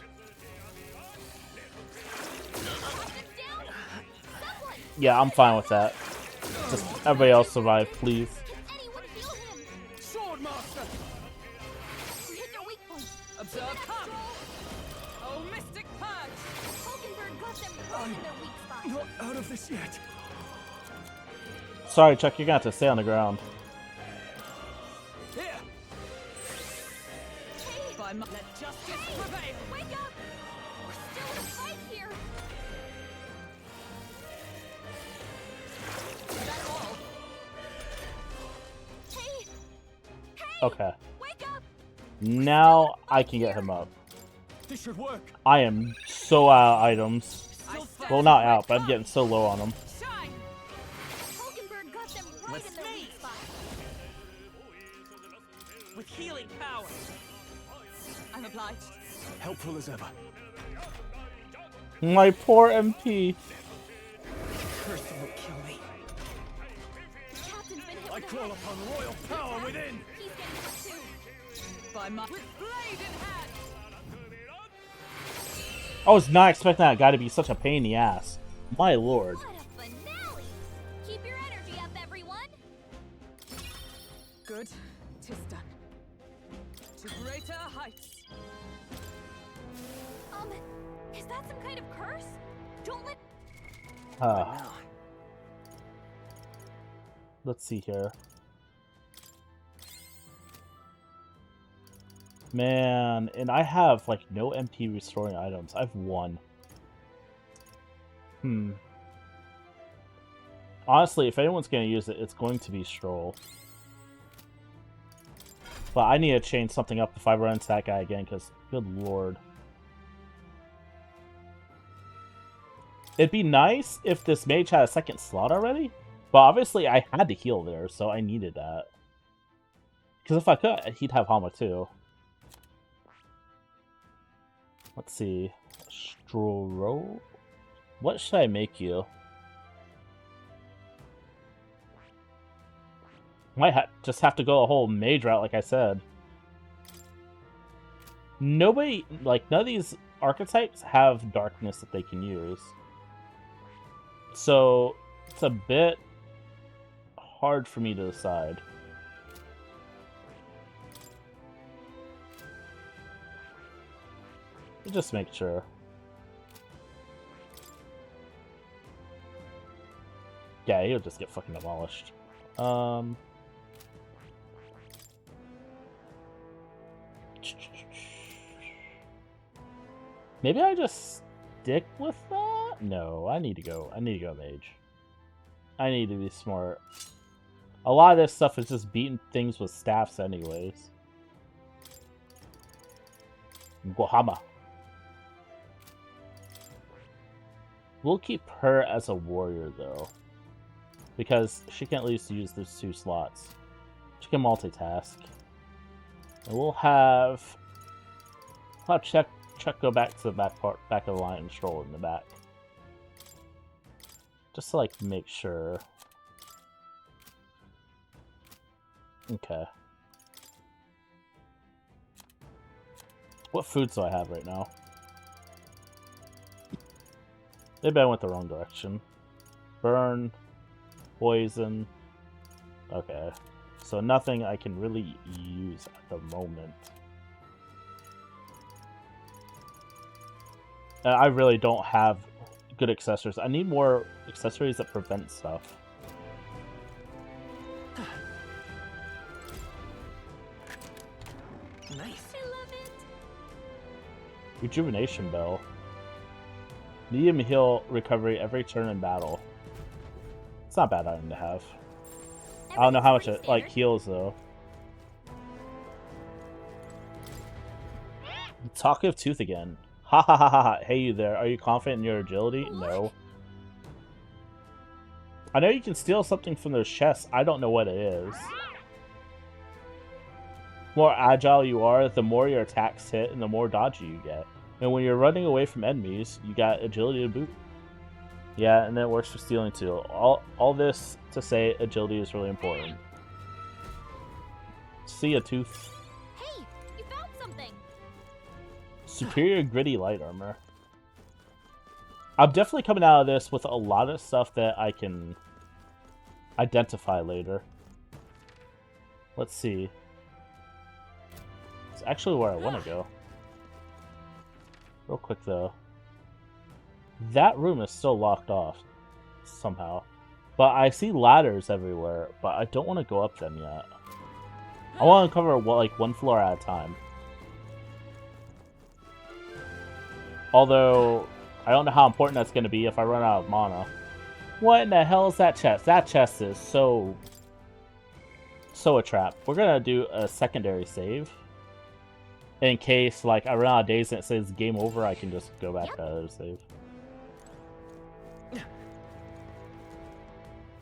Yeah, I'm fine with that. Just everybody else survive, please. Sword Master. Observe come. Oh, Mystic Purge. I'm not out of this yet. Sorry, Chuck, you're gonna have to stay on the ground. Here. Let justice prevail. Wake up! We're still in a fight here. Is that all? Hey! Okay. Wake up! Now I can get him up. This should work. I am so out of items. Well, not out, but I'm getting so low on them. With healing power. I'm obliged. Helpful as ever. My poor MP. Curse won't kill me. I call upon royal power within. He's getting pursued. By my with blade in hand. I was not expecting that guy to be such a pain in the ass. My lord. What a finale! Keep your energy up, everyone! Good. 'Tis done. To greater heights. Is that some kind of curse? Don't let... Let's see here. Man, and I have like no MP restoring items. I've one. Honestly, if anyone's going to use it, it's going to be Stroll. But I need to change something up if I run into that guy again, because good lord. It'd be nice if this mage had a second slot already, but obviously I had to heal there, so I needed that. Because if I could, he'd have Hama too. Let's see. Stroll. What should I make you? Might just have to go a whole mage route, like I said. Nobody, like, none of these archetypes have darkness that they can use. So, it's a bit hard for me to decide. Just make sure. Yeah, he'll just get fucking demolished. Maybe I just stick with that? No, I need to go mage. I need to be smart. A lot of this stuff is just beating things with staffs anyways. Gohama. We'll keep her as a warrior though, because she can at least use those 2 slots. She can multitask. And we'll have Chuck go back to the back of the line and Stroll in the back. Just to like make sure. Okay. What foods do I have right now? Maybe I went the wrong direction. Burn, poison. Okay. So nothing I can really use at the moment. I really don't have good accessories. I need more accessories that prevent stuff. Nice. I love it. Rejuvenation Bell. Medium heal recovery every turn in battle. It's not a bad item to have. I don't know how much it like heals though. Talkative Tooth again. Ha ha ha ha ha. Hey you there. Are you confident in your agility? No. I know you can steal something from those chests. I don't know what it is. The more agile you are, the more your attacks hit and the more dodgy you get. And when you're running away from enemies, you got agility to boot. Yeah, and it works for stealing too. All this to say agility is really important. See ya, Tooth. Hey, you found something. Superior gritty light armor. I'm definitely coming out of this with a lot of stuff that I can identify later. Let's see. It's actually where I want to go. Real quick though. That room is still locked off somehow. But I see ladders everywhere, but I don't want to go up them yet. I want to cover like one floor at a time. Although, I don't know how important that's going to be if I run out of mana. What in the hell is that chest? That chest is so a trap. We're going to do a secondary save. In case, like, I run out of days and it says game over, I can just go back to the other save.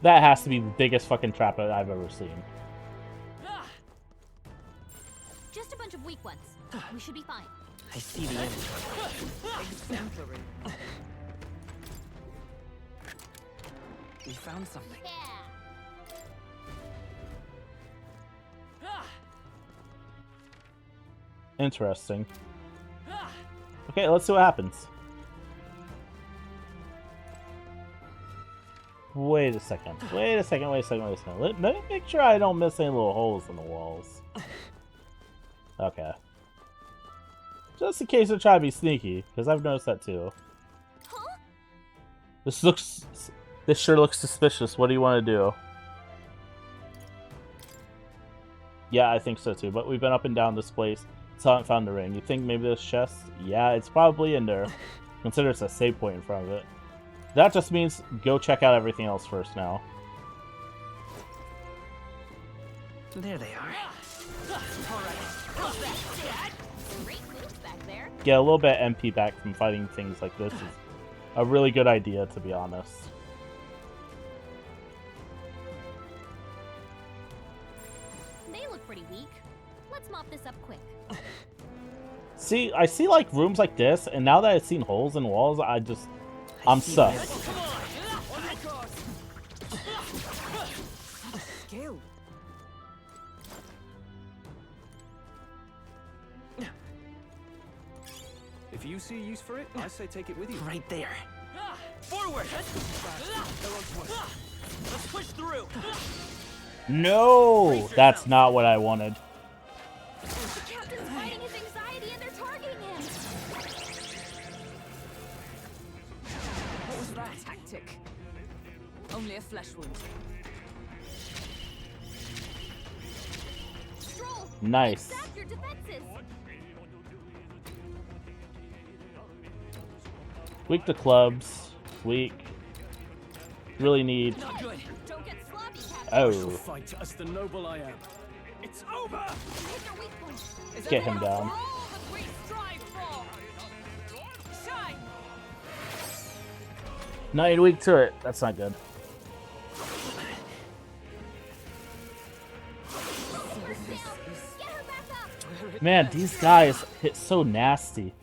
That has to be the biggest fucking trap that I've ever seen. Just a bunch of weak ones. We should be fine. I see the end. Exemplary. We found something. Interesting. Okay, let's see what happens. Wait a second. Wait a second. Let me make sure I don't miss any little holes in the walls. Okay. Just in case they're trying to be sneaky, because I've noticed that too. Huh? This sure looks suspicious. What do you want to do? Yeah, I think so too, but we've been up and down this place. Still haven't found the ring. You think maybe this chest? Yeah, it's probably in there. Consider it's a save point in front of it. That just means go check out everything else first now. There they are. Get a little bit MP back from fighting things like this is a really good idea, to be honest. They look pretty weak. Let's mop this up quick. See, I see like rooms like this, and now that I've seen holes in walls, I'm sus. If you see use for it, I say take it with you. Right there. Forward! Let's push through! No! That's not what I wanted. The captain's fighting his anxiety and they're targeting him. What was that tactic? Only a flesh wound. Stroll, Nice. exact your defenses. Weak to clubs. Weak. Really need. Not good. Don't get sloppy, Captain. I shall Oh. fight as the noble I am. It's over! Hit your weak point. Is Get him everyone down. for all that we strive for? Shine! No, you're weak to it. That's not good. Get her back up. Man, these guys hit so nasty.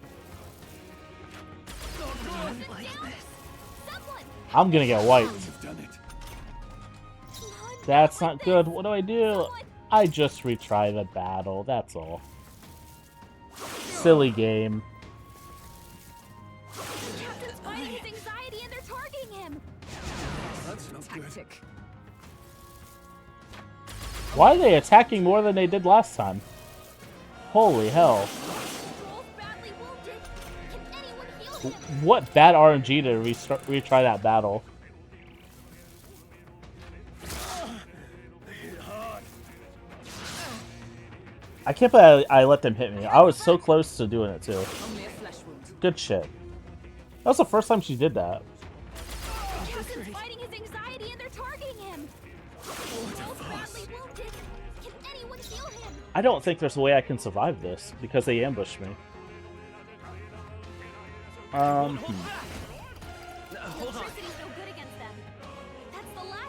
I'm gonna get wiped. You've done it. That's not good. What do I do? I just retry the battle. That's all. Silly game. The captain's fighting his anxiety and they're targeting him. That's not good. Tactic. Why are they attacking more than they did last time? Holy hell. Stroll's badly wounded. Can anyone heal him? What bad RNG to retry that battle? I can't believe I let them hit me. I was so close to doing it too. Only a flesh wound. Good shit. That was the first time she did that. The captain's fighting his anxiety and they're targeting him. Stroll's badly wounded. Can anyone heal him? I don't think there's a way I can survive this because they ambushed me. Electricity's no good against them. That's the last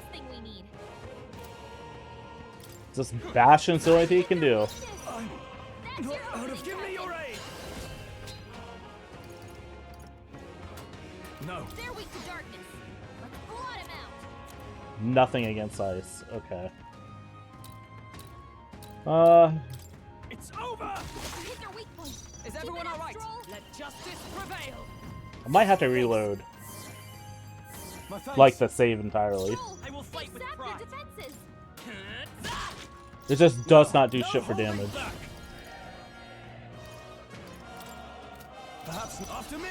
Just Bastion's the only thing he can do. Give me your aid! No. They're weak to darkness. Let's blot him out. Nothing against ice. Okay. It's over! Hit their weak point. Is everyone alright? Let justice prevail. I might have to reload. My face. Like the save entirely. I will fight with pride. Defenses. It just does not do shit for damage. Perhaps after me.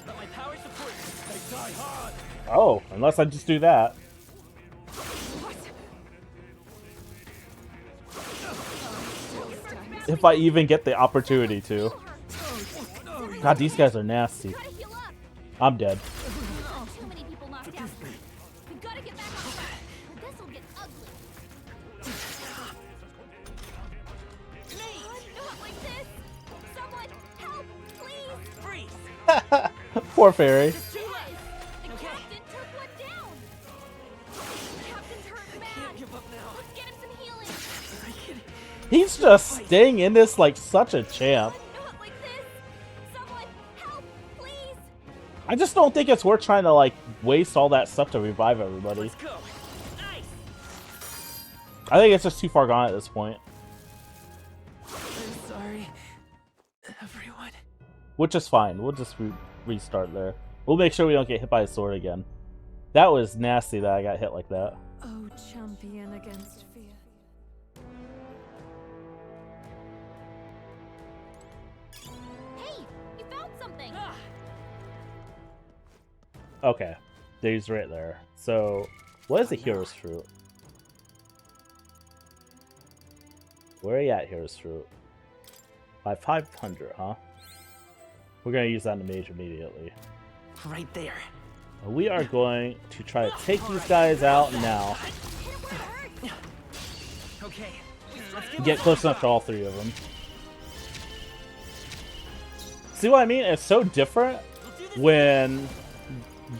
Let my power support you. They die hard. Oh, unless I just do that. If I even get the opportunity to. God, these guys are nasty. I'm dead. Too many people knocked out. We've got to get back on track. This'll get ugly. Not like this. Someone help, please. Freeze. Poor fairy. The captain took one down. The captain's hurt bad. Let's get him some healing. He's just staying in this like such a champ. Not like this. Someone help, please. I just don't think it's worth trying to like waste all that stuff to revive everybody. Let's go. Nice. I think it's just too far gone at this point. I'm sorry, everyone. Which is fine. We'll just restart there. We'll make sure we don't get hit by a sword again. That was nasty that I got hit like that. Oh, champion against fear. Hey, you found something. Okay. He's right there. So, what is a hero's fruit? Where are you at, hero's fruit? 500, huh? We're going to use that in the mage immediately. Right there. We are going to try to take these guys out now. Okay. Get close enough to all three of them. See what I mean? It's so different when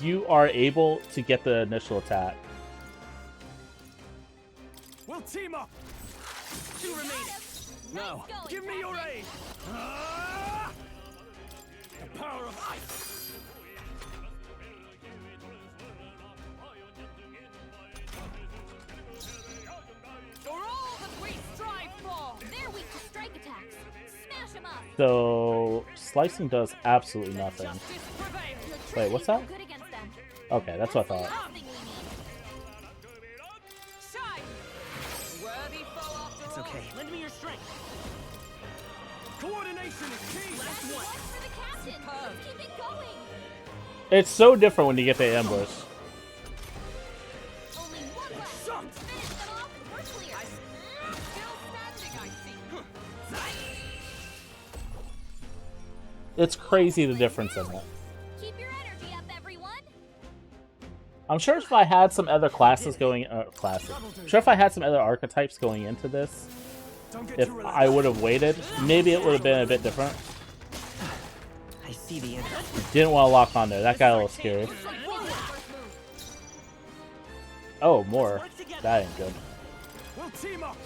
you are able to get the initial attack. We'll team up. Two remaining. No. Give me your aid. The power of ice. You're all that we strive for. They're weak to strike attacks. Smash them up. So, slicing does absolutely nothing. Wait, what's that? Good against them. Okay, that's what I thought. Shine. Worthy foe after It's all. okay. Lend me your strength. Coordination is key. Last one for the captain. Let's keep it going. It's so different when you get the ambush. Only one left. Finish them off and we're clear. Still standing, I see. It's crazy the difference in it. Keep your energy up, everyone. I'm sure if I had some other classes going, I'm sure if I had some other archetypes going into this, if I would have waited, maybe it would have been a bit different. I see the end. Didn't want to lock on there. That got a little scary. Oh, more. That ain't good. We'll team up.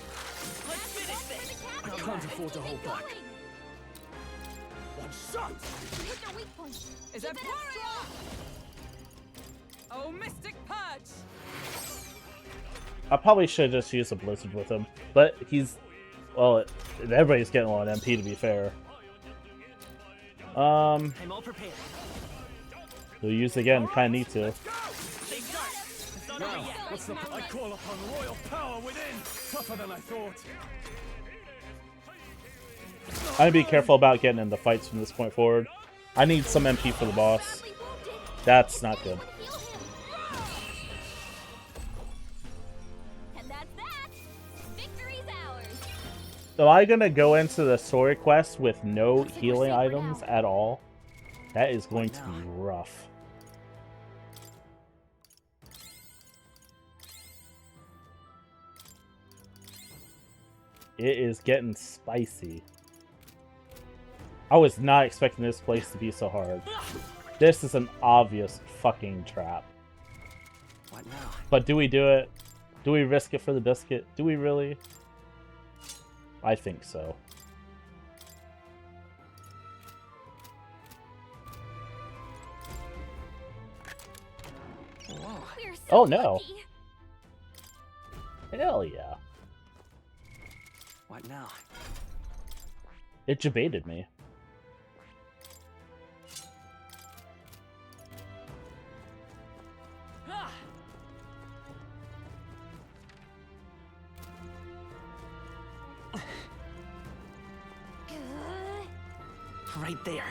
Let's finish this. I can't afford to hold back. One shot. Hit their weak point. Is Keep it it up strong. Oh, Mystic Purge. I probably should just use a blizzard with him, but he's, well, everybody's getting low on MP to be fair. I'm all prepared. We'll use it again. Kind of need to. They start. It's not over yet. What's the? I call upon royal power within. Tougher than I thought. I'm gonna be careful about getting into fights from this point forward. I need some MP for the boss. That's not good. And that's that. Victory's ours. Am I gonna go into the story quest with no healing items at all? That is going to be rough. It is getting spicy. I was not expecting this place to be so hard. This is an obvious fucking trap. What now? But do we do it? Do we risk it for the biscuit? Do we really? I think so. We're so Oh no. lucky. Hell yeah. What now? It debated me. Right there.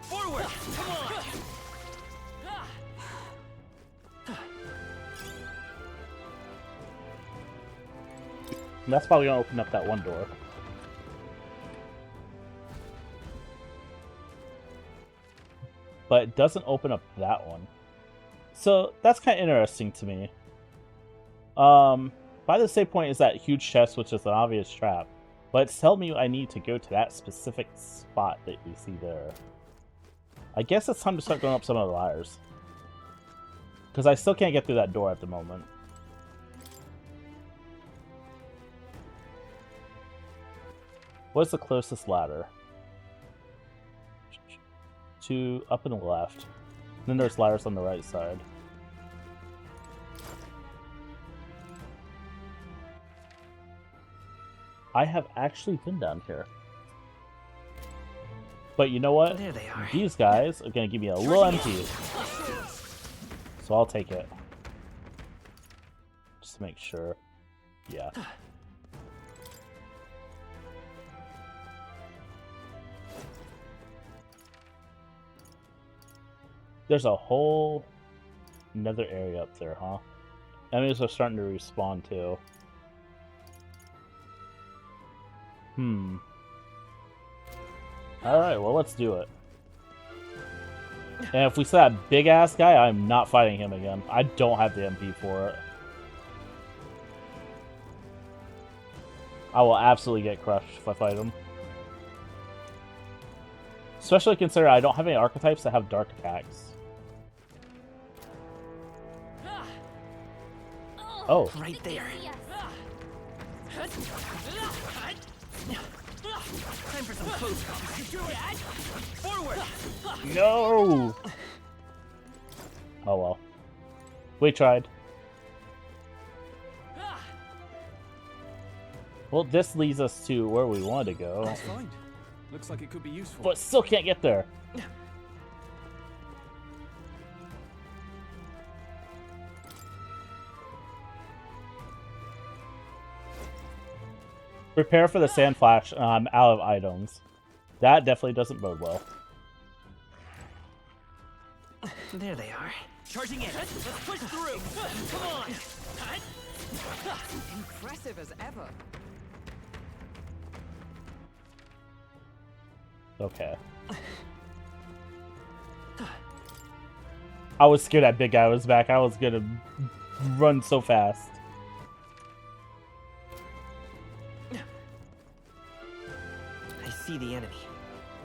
Forward! Come on! And that's probably gonna open up that one door. But it doesn't open up that one. So that's kind of interesting to me. By the same point is that huge chest, which is an obvious trap. But it's telling me I need to go to that specific spot that you see there. I guess it's time to start going up some of the ladders. Because I still can't get through that door at the moment. What's the closest ladder? To up and left. Then there's ladders on the right side. I have actually been down here. But you know what? There they are. These guys are going to give me a little MP. So I'll take it. Just to make sure. Yeah. There's a whole another area up there, huh? Enemies are starting to respawn too. Alright, well, let's do it. And if we see that big-ass guy, I'm not fighting him again. I don't have the MP for it. I will absolutely get crushed if I fight him. Especially considering I don't have any archetypes that have dark attacks. Oh. Right there. Time for some close calls. Forward! No! Oh well. We tried. Well, this leads us to where we want to go. That's fine. Looks like it could be useful. But still can't get there. Prepare for the sand flash. I'm out of items. That definitely doesn't bode well. There they are. Charging in. Let's push through. Come on. Impressive as ever. Okay. I was scared that big guy was back. I was gonna run so fast. I see the enemy.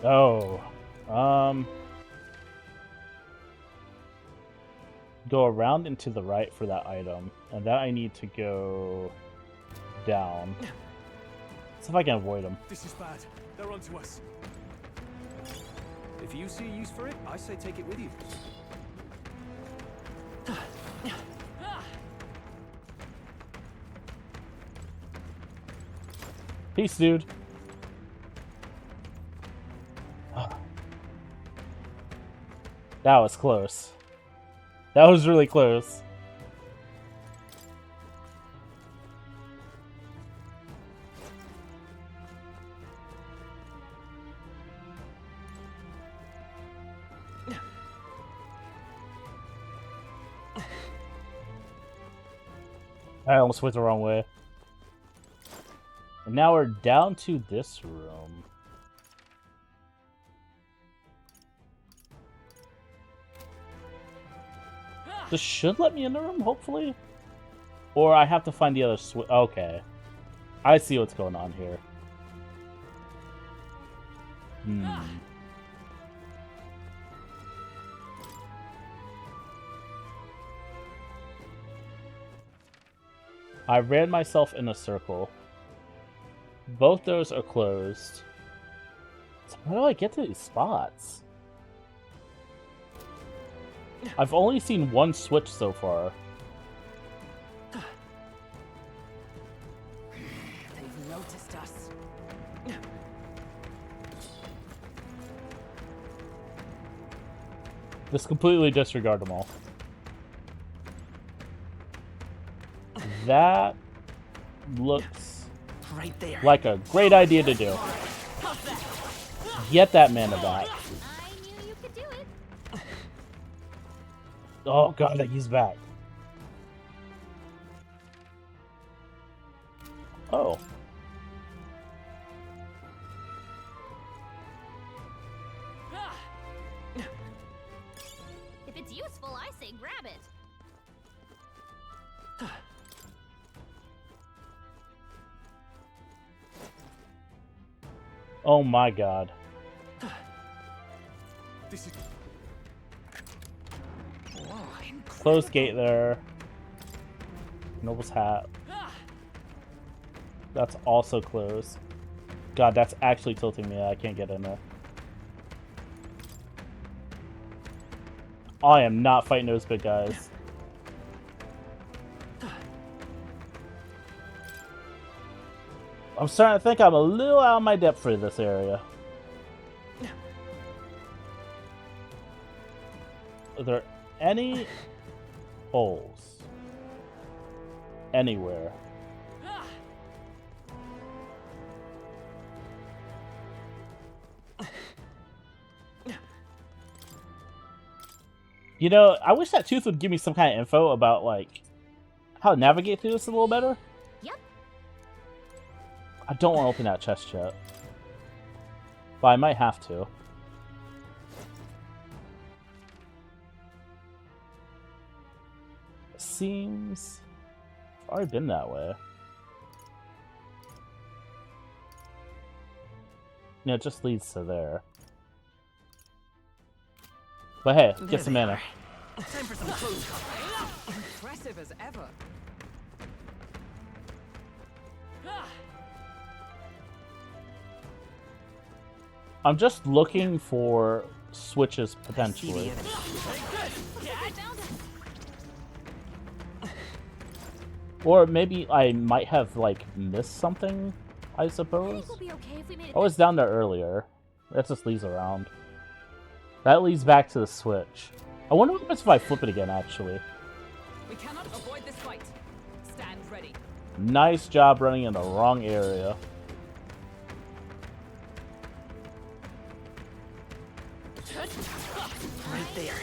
Oh. Go around and to the right for that item. And then I need to go down. See if I can avoid them. This is bad. They're onto us. If you see a use for it, I say take it with you. Peace, dude. That was close. That was really close. I almost went the wrong way. And now we're down to this room. This should let me in the room, hopefully. Or I have to find the other switch. Okay. I see what's going on here. I ran myself in a circle. Both doors are closed. So how do I get to these spots? I've only seen one switch so far. They've noticed us. Just completely disregard them all. That looks right there. Like a great idea to do. Get that mana back. I knew you could do it. Oh god, he's back. Oh. If it's useful, I say grab it. Oh my god. This is... Closed gate there. Noble's hat. That's also closed. God, that's actually tilting me. I can't get in there. I am not fighting those big guys. I'm starting to think I'm a little out of my depth for this area. Are there any holes anywhere? You know, I wish that tooth would give me some kind of info about, like, how to navigate through this a little better. Yep. I don't want to open that chest yet. But I might have to. Seems... I've already been that way. No, it just leads to there. But hey, get some mana. Time for some close combat. Impressive as ever. I'm just looking for switches potentially. Or maybe I might have, like, missed something, I suppose. I was down there earlier. That just leads around. That leads back to the switch. I wonder what happens if I flip it again, actually. We cannot avoid this fight. Stand ready. Nice job running in the wrong area. Right there.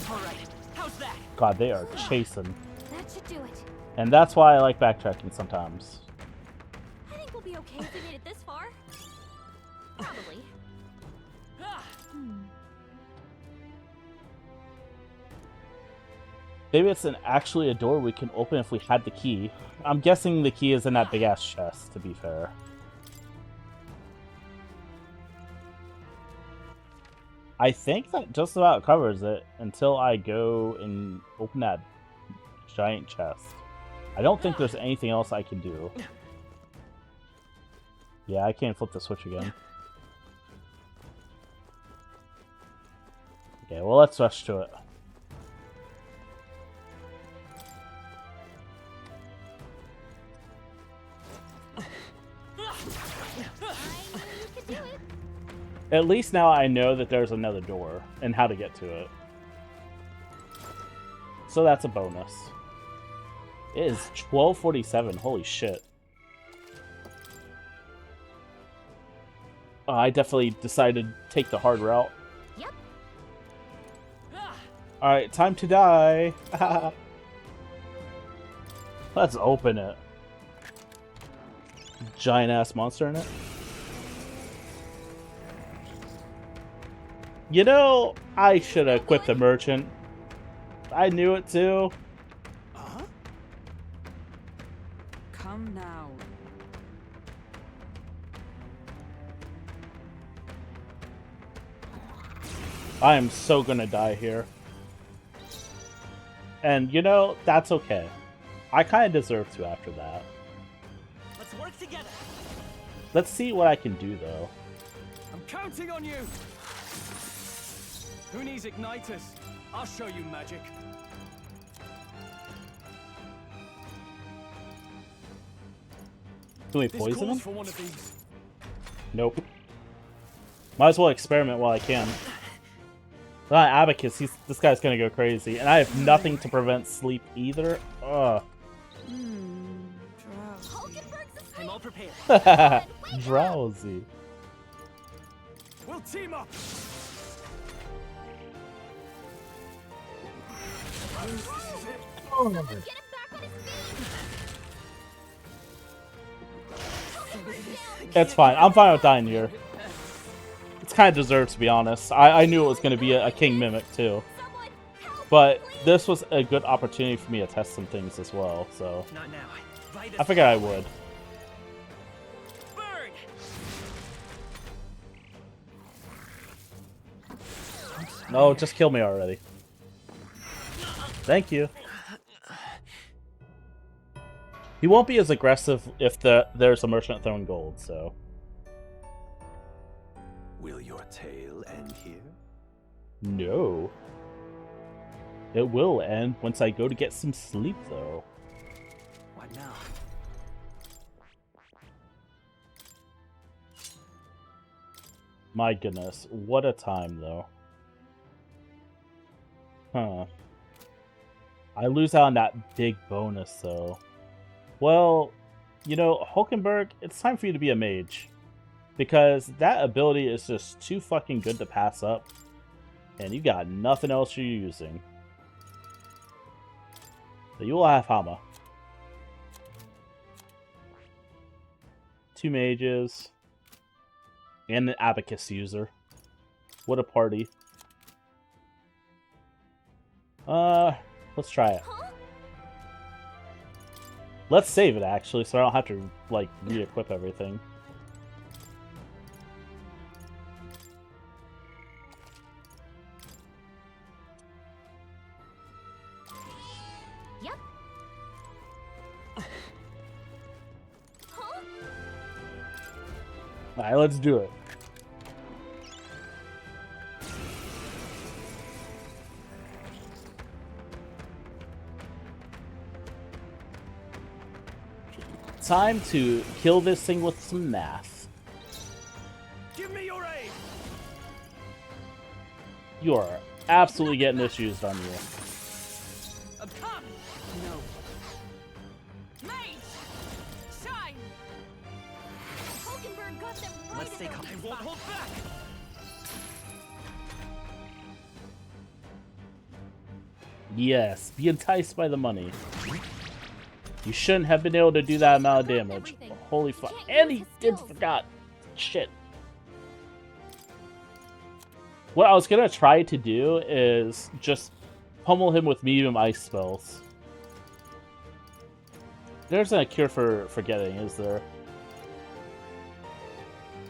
Alright, how's that? God, they are chasing. That should do it. And that's why I like backtracking sometimes. I think we'll be okay if we made it this far. Probably. Maybe it's actually a door we can open if we had the key. I'm guessing the key is in that big-ass chest, to be fair. I think that just about covers it until I go and open that giant chest. I don't think there's anything else I can do. Yeah, I can't flip the switch again. Okay, well, let's rush to it. At least now I know that there's another door and how to get to it. So that's a bonus. It is 12:47. Holy shit. I definitely decided to take the hard route. Yep. Alright, time to die. Let's open it. Giant ass monster in it. You know, I should have equipped the merchant. I knew it too. Come now. I am so gonna die here. And you know, that's okay. I kind of deserve to after that. Let's work together. Let's see what I can do, though. I'm counting on you! Who needs igniters? I'll show you magic. Can we This poison calls him? for one of these. Nope. Might as well experiment while I can. Abacus, this guy's gonna go crazy. And I have nothing to prevent sleep either. Ugh. I'm all prepared. Drowsy. We'll team up! It's fine. I'm fine with dying here. It's kind of deserved, to be honest. I knew it was going to be a king mimic, too. But this was a good opportunity for me to test some things as well, so... Not now. Right I figured I would. Bird. No, just kill me already. Thank you. He won't be as aggressive if there's a merchant throwing gold, so... Will your tale end here? No. It will end once I go to get some sleep, though. What now? My goodness, what a time, though. Huh. I lose out on that big bonus, though. Well, you know, Hulkenberg, it's time for you to be a mage. Because that ability is just too fucking good to pass up. And you got nothing else you're using. So you will have Hama. 2 mages. And an Abacus user. What a party. Let's try it. Let's save it, actually, so I don't have to, like, re-equip everything. Yep. Alright, let's do it. Time to kill this thing with some math. Give me your aid! You are absolutely getting this used on you. Come! No. Mage! Shine! Hulkenberg got them right. Let's stay calm. I won't hold back! Yes, be enticed by the money. You shouldn't have been able to do that amount of damage. Holy fuck. And he did forgot. Shit. What I was gonna try to do is just pummel him with medium ice spells. There's a cure for forgetting, is there?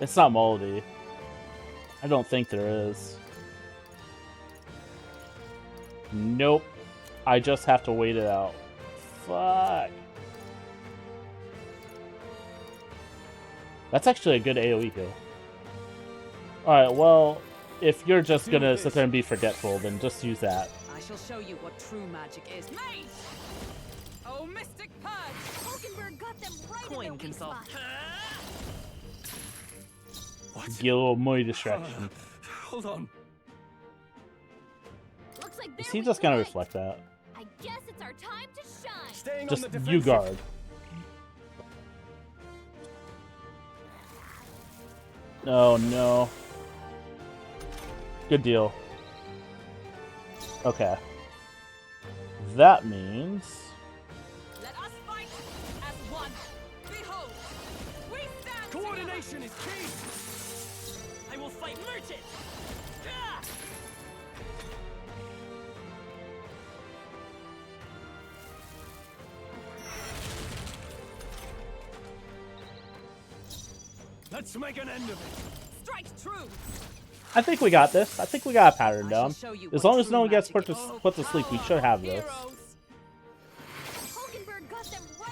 It's not moldy. I don't think there is. Nope. I just have to wait it out. Fuck. That's actually a good AoE kill. Alright, well, if you're just gonna sit there and be forgetful, then just use that. I shall show you what true magic is. Mage! Oh, Mystic Purge! Hulkenberg got them right. Coin can solve. Get a little money distraction. Hold on. Looks like Is he just gonna reflect that? I guess it's our time to shine. Staying Just on the you defensive. guard. Oh no. Good deal. Okay. That means... Let us fight as one. Behold, we stand Coordination is key! I will fight merchant. Ah! Let's make an end of it! Strike true! I think we got this. I think we got a pattern I down. shall show you As what long as true no one gets magic put is. to sleep, we should have this. Hulkenberg got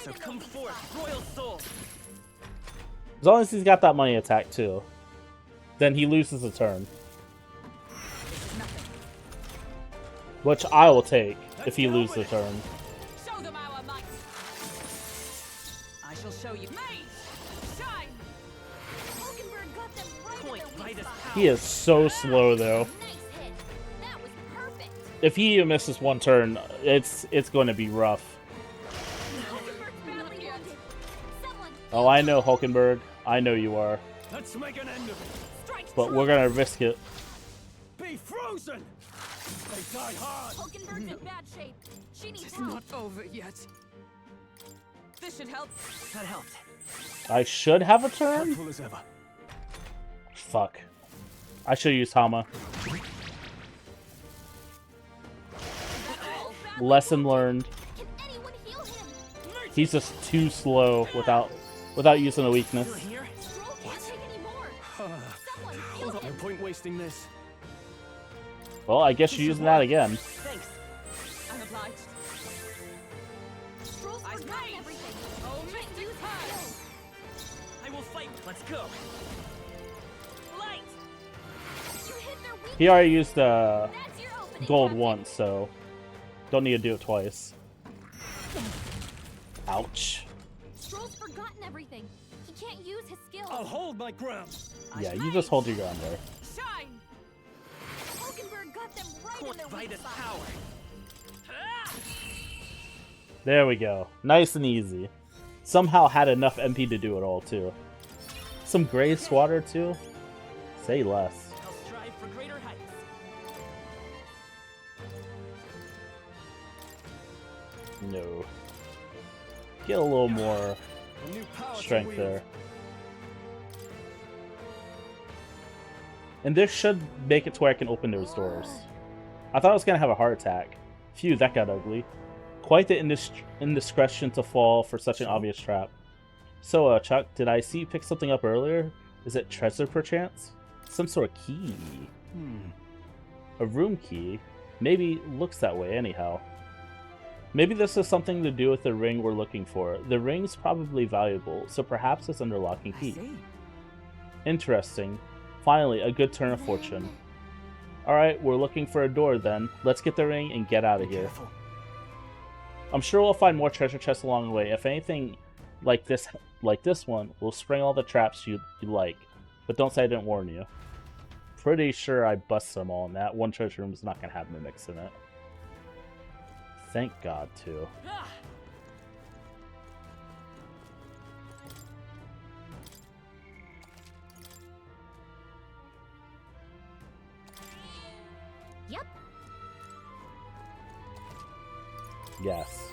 So come forth, royal soul. As long as he's got that money attack too, then he loses a turn. Which I will take if he loses a turn. Show them our might. I shall show you. Mate, shine. Hulkenberg got them right Point in their by weak this spot. He is so slow though. Nice hit. That was perfect. If he even misses one turn, it's going to be rough. Hulkenberg's badly wounded. Someone Oh, I know, Hulkenberg. I know you are. Let's make an end of it. strike But we're gonna risk it. Be frozen. They die hard. Hulkenberg's in bad shape. She needs It's help. not over yet. This should help. That helped. I should have a turn? Full as ever. Fuck. I should use Hama. Lesson learned. Can anyone heal him? He's just too slow without using a weakness. Still here? Stroll can't take any more. Someone heal No him. point wasting this. Well, I guess you're using that again. Thanks. I'm obliged. Stroll's Eyes forgotten raised. everything. Oh, Can't Mr. use his Time. skills. I will fight. Let's go. Light. You hit their weak. He already used That's your opening, gold Captain. once, so don't need to do it twice. Ouch. Stroll's forgotten everything. He can't use his skills. I'll hold my ground. Yeah, you just hold your ground there. Shine. Hulkenberg got them right in Point their by weak this spot. power. Ah! There we go. Nice and easy. Somehow had enough MP to do it all, too. Some gray swatter, too? Say less. I'll strive for greater heights. No. Get a little more A new power to strength wield. there. And this should make it to where I can open those doors. I thought I was going to have a heart attack. Phew, that got ugly. Quite the indiscretion to fall for such an obvious trap. So, Chuck, did I see you pick something up earlier? Is it treasure perchance? Some sort of key. A room key? Maybe looks that way anyhow. Maybe this has something to do with the ring we're looking for. The ring's probably valuable, so perhaps it's under lock and key. Interesting. Finally, a good turn of fortune. Alright, we're looking for a door then. Let's get the ring and get out of here. I'm sure we'll find more treasure chests along the way. If anything like this one, we'll spring all the traps you like. But don't say I didn't warn you. Pretty sure I busted them all in that. One treasure room is not going to have mimics in it. Thank God, too. Ah! Yep. Yes.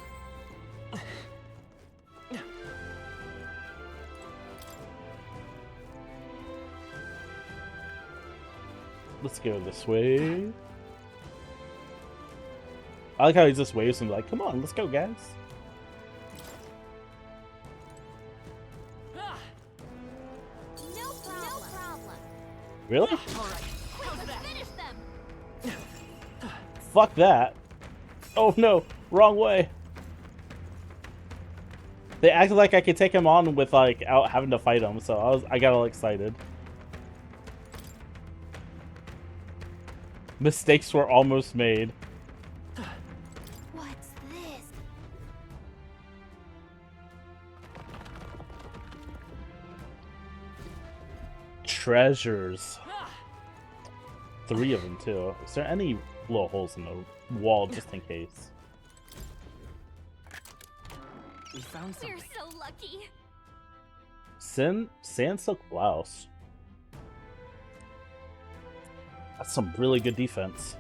Let's go this way. I like how he just waves and like, come on, let's go, guys. Ah! No problem. Really? All right. Quick, let's finish them. Fuck that. Oh no, wrong way. They acted like I could take him on without having to fight him, so I got all excited. Mistakes were almost made. What's this? Treasures. 3 of them too. Is there any little holes in the wall just in case? We found We're something. so lucky. Sand silk blouse. That's some really good defense.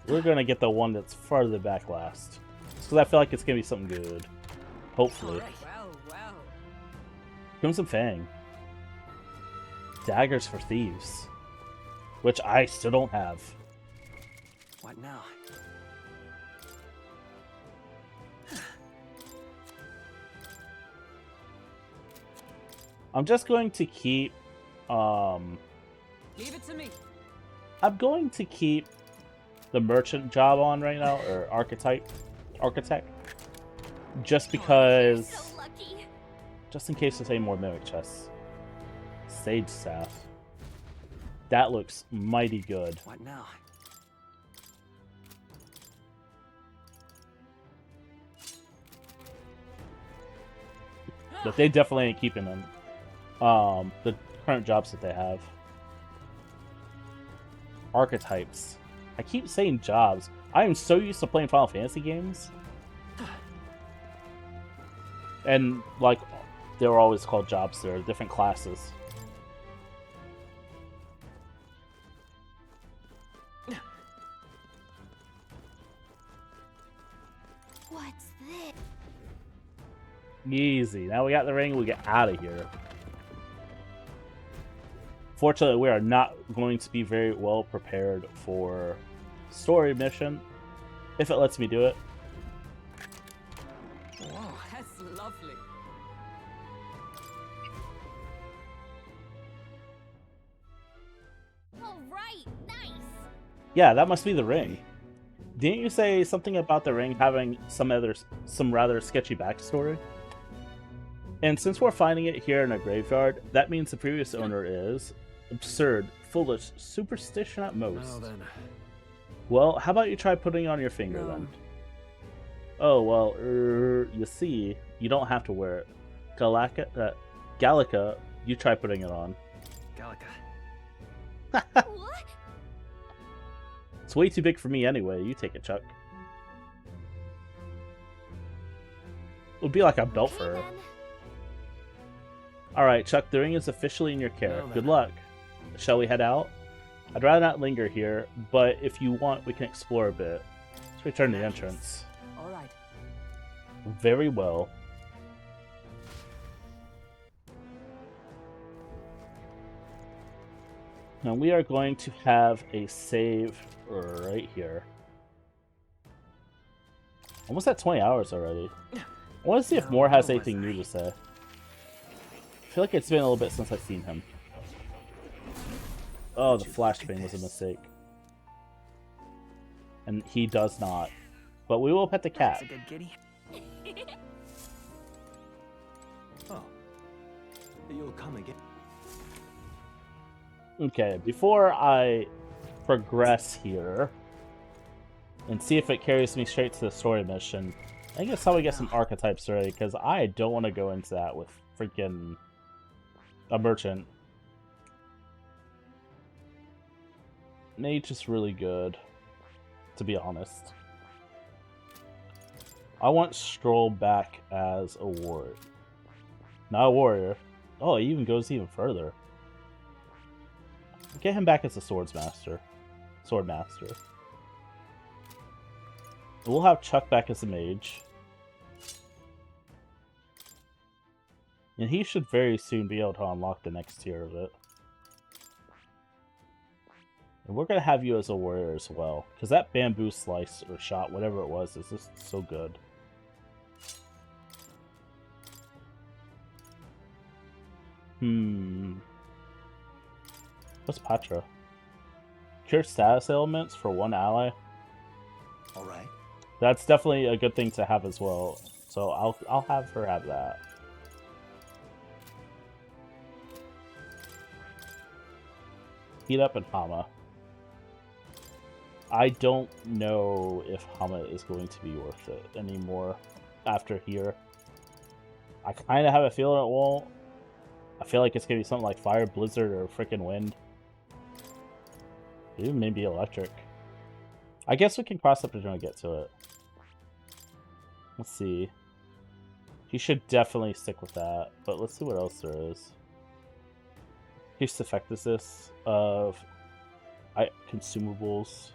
We're gonna get the one that's farther back last. Because I feel like it's gonna be something good. Hopefully. Well, well. Crimson Fang. Daggers for thieves. Which I still don't have. What now? I'm just going to keep Leave it to me. I'm going to keep the merchant job on right now, or architect. just because, just in case there's any more mimic chests. Sage staff. That looks mighty good. What now? But they definitely ain't keeping them. The current jobs that they have. Archetypes. I keep saying jobs. I am so used to playing Final Fantasy games. And, like, they were always called jobs. They're different classes. What's this? Easy. Now we got the ring, we get out of here. Fortunately, we are not going to be very well prepared for story mission, if it lets me do it. Wow, that's lovely. All right, nice. Yeah, that must be the ring. Didn't you say something about the ring having some rather sketchy backstory? And since we're finding it here in a graveyard, that means the previous owner is absurd, foolish, superstition at most. Now then. Well, how about you try putting it on your finger then? Oh, well, you see, you don't have to wear it. Gallica, you try putting it on. Gallica. What? It's way too big for me anyway. You take it, Chuck. It would be like a belt for her. Alright, Chuck, the ring is officially in your care. Good luck. Shall we head out? I'd rather not linger here, but if you want, we can explore a bit. Let's return to the entrance. Alright. Very well. Now we are going to have a save right here. Almost at 20 hours already. I want to see if Moore has anything new to say. I feel like it's been a little bit since I've seen him. Oh, the flashbang was a mistake. And he does not. But we will pet the cat. That's a good kitty. Oh. You'll come again. Okay, before I progress here and see if it carries me straight to the story mission, I think it's time we get some archetypes ready, because I don't want to go into that with freaking a merchant. Mage is really good, to be honest. I want Stroll back as a warrior. Not a warrior. Oh, it even goes even further. Get him back as a Swordmaster. We'll have Chuck back as a mage. And he should very soon be able to unlock the next tier of it. And we're going to have you as a warrior as well. Because that bamboo slice or shot, whatever it was, is just so good. What's Patra? Cure status ailments for one ally. Alright. That's definitely a good thing to have as well. So I'll have her have that. Heat up and Hama. I don't know if Hama is going to be worth it anymore after here. I kind of have a feeling it won't. I feel like it's going to be something like Fire, Blizzard, or freaking Wind. Even maybe Electric. I guess we can cross up bridge when we get to it. Let's see. He should definitely stick with that, but let's see what else there is. Here's the effectiveness of consumables.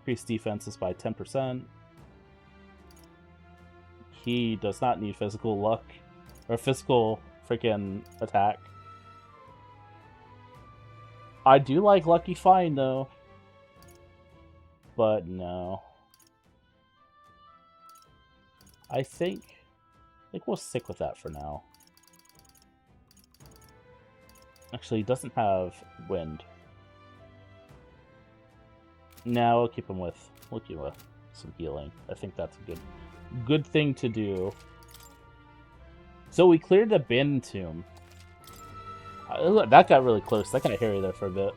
Increase defenses by 10%. He does not need physical luck or physical freaking attack. I do like Lucky Find though, but no. I think we'll stick with that for now. Actually, he doesn't have wind. Now we'll keep him with some healing. I think that's a good Good thing to do. So we cleared the abandoned tomb. That got really close. That got hairy there for a bit.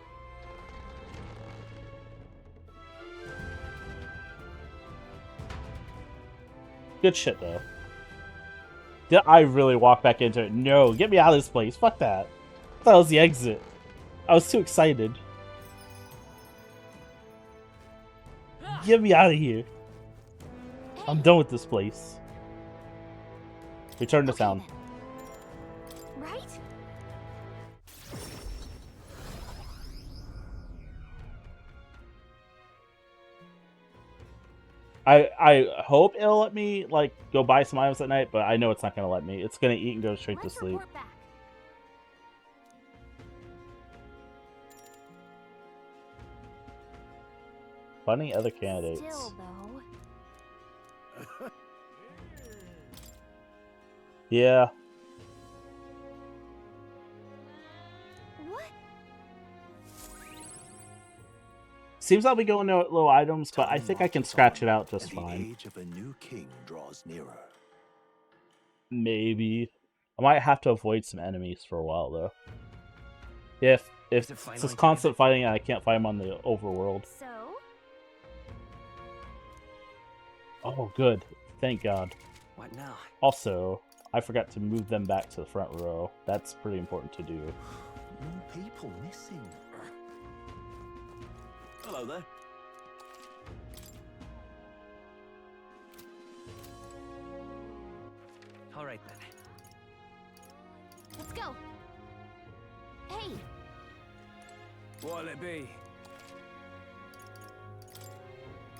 Good shit, though. Did I really walk back into it? No, get me out of this place. Fuck that. I thought it was the exit. I was too excited. Get me out of here. I'm done with this place. Return to town. Right? I hope it'll let me like go buy some items at night, but I know it's not gonna let me. It's gonna eat and go straight to sleep. Finding other candidates. Still, though. Yeah. What? Seems like we go into little items, but I think I can scratch it out just The fine. age of a new king draws nearer. Maybe. I might have to avoid some enemies for a while though. If it's just constant fighting and I can't fight them on the overworld. So? Oh, good. Thank God. What now? Also, I forgot to move them back to the front row. That's pretty important to do. More people missing. Hello there. All right then. Let's go. Hey. What'll it be?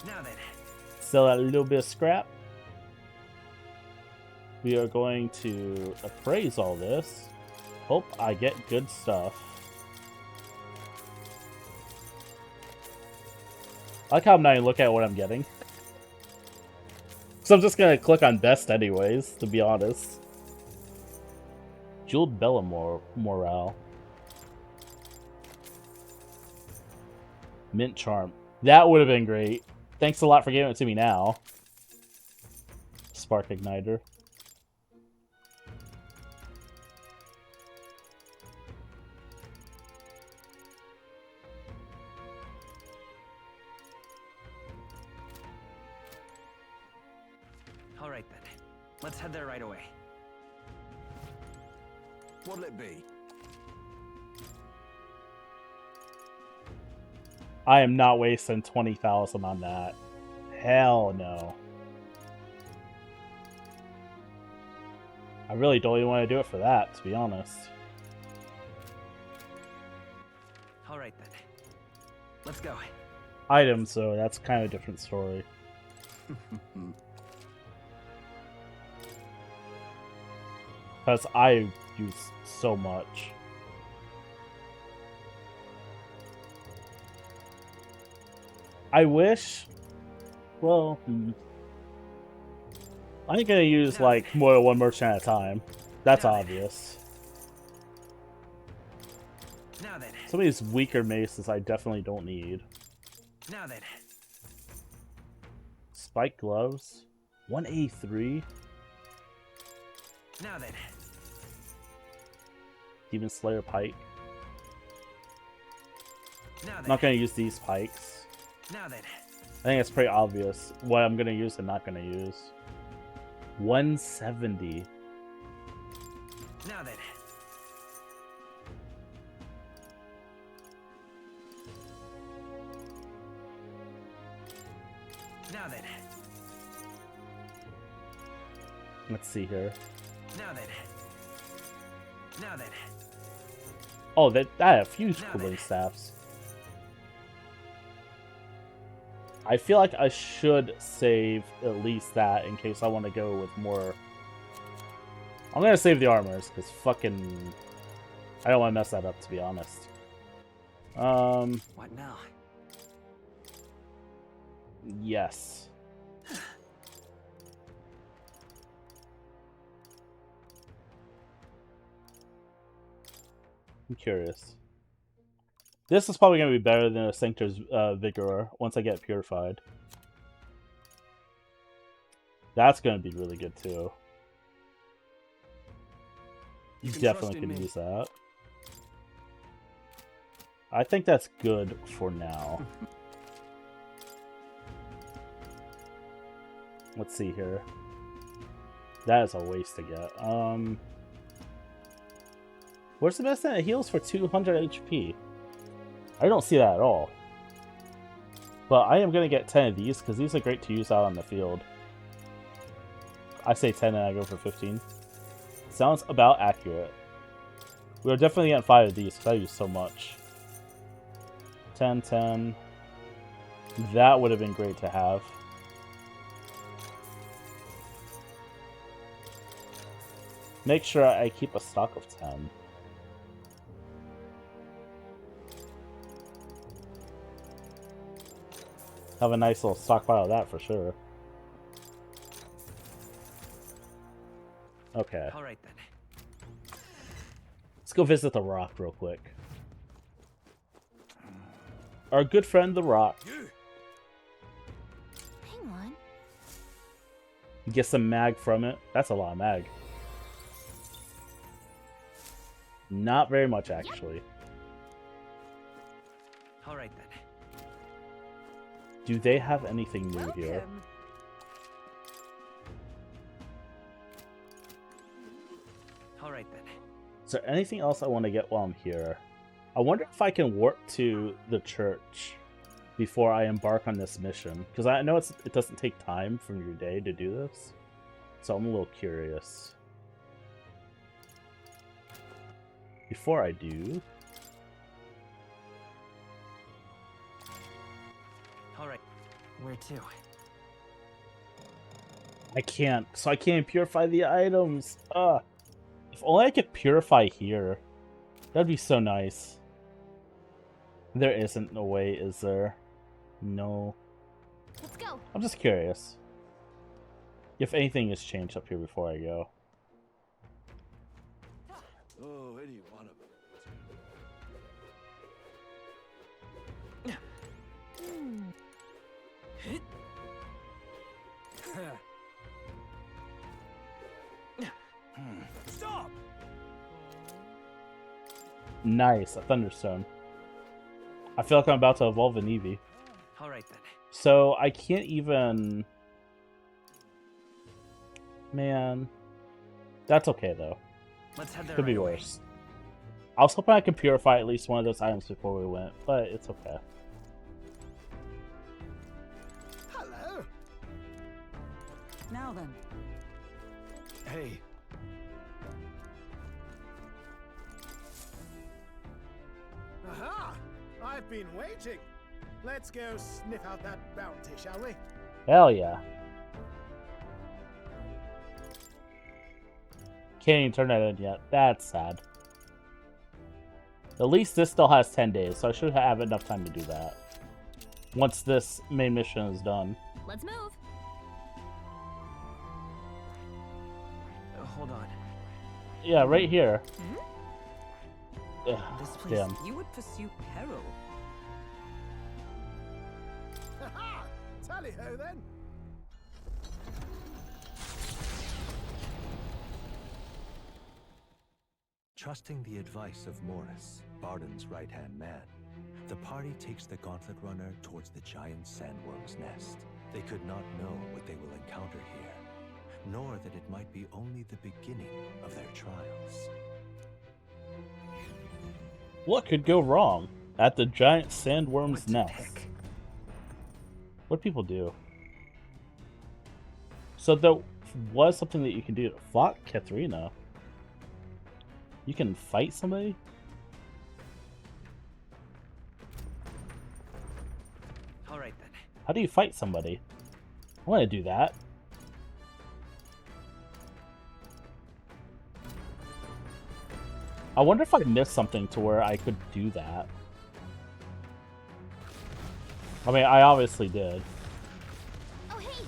Now then. Sell that little bit of scrap. We are going to appraise all this. Hope I get good stuff. I like how I'm not even looking at what I'm getting. So I'm just gonna click on best anyways, to be honest. Jeweled Bella Morale. Mint Charm. That would have been great. Thanks a lot for giving it to me now. Spark Igniter. All right then. Let's head there right away. What'll it be? I am not wasting 20,000 on that. Hell no. I really don't even want to do it for that, to be honest. All right then. Let's go. Items, though, that's kind of a different story. Because I use so much. I wish... Well, I ain't gonna use, like, more than one merchant at a time. That's obvious. Now then. Some of these weaker maces I definitely don't need. Now then. Spike gloves. 183. Now then. Demon Slayer pike. Now then. Not gonna use these pikes. Now then. I think it's pretty obvious what I'm gonna use and not gonna use. 170. Now then. Now then. Let's see here. Now then. Now then. Oh, that I have fused cooling staffs. I feel like I should save at least that in case I want to go with more. I'm gonna save the armors because fucking I don't want to mess that up, to be honest. What now? Yes. I'm curious. This is probably going to be better than a Sanctor's Vigor once I get purified. That's going to be really good too. You can definitely trust in could me. use that. I think that's good for now. Let's see here. That is a waste to get. Where's the best thing? It heals for 200 HP. I don't see that at all. But I am going to get 10 of these because these are great to use out on the field. I say 10 and I go for 15. Sounds about accurate. We're definitely getting 5 of these because I use so much. 10, 10. That would have been great to have. Make sure I keep a stock of 10. Have a nice little stockpile of that for sure. Okay. All right then. Let's go visit the Rock real quick. Our good friend the Rock. Hang on. Get some mag from it. That's a lot of mag. Not very much, actually. All right then. Do they have anything new here? All right then. Is there anything else I want to get while I'm here? I wonder if I can warp to the church before I embark on this mission. Because I know it doesn't take time from your day to do this. So I'm a little curious. Before I do... All right. Where to? I can't. So I can't purify the items. Ugh. If only I could purify here. That'd be so nice. There isn't no way, is there? No. Let's go. I'm just curious. If anything has changed up here before I go. Oh, any one of them. Stop! Nice, a Thunderstone. I feel like I'm about to evolve an Eevee. All right then. So I can't even... Man. That's okay though. Let's head there Could be right away. worse. I was hoping I could purify at least one of those items before we went, but it's okay. Hello. Now then. Hey, Aha! I've been waiting. Let's go sniff out that bounty, shall we? Hell yeah. Can't even turn that in yet. That's sad. At least this still has 10 days, so I should have enough time to do that. Once this main mission is done. Let's move. Hold on. Yeah, right here. Ugh, This place, damn. you would pursue peril. Haha! Tally-ho then. Trusting the advice of Morris, Barden's right-hand man, the party takes the Gauntlet Runner towards the giant sandworm's nest. They could not know what they will encounter here, nor that it might be only the beginning of their trials. What could go wrong at the giant sandworm's nest? What do people do? So there was something that you can do. Fought Katharina. You can fight somebody? All right then. How do you fight somebody? I want to do that. I wonder if I missed something to where I could do that. I mean, I obviously did. Oh, hey.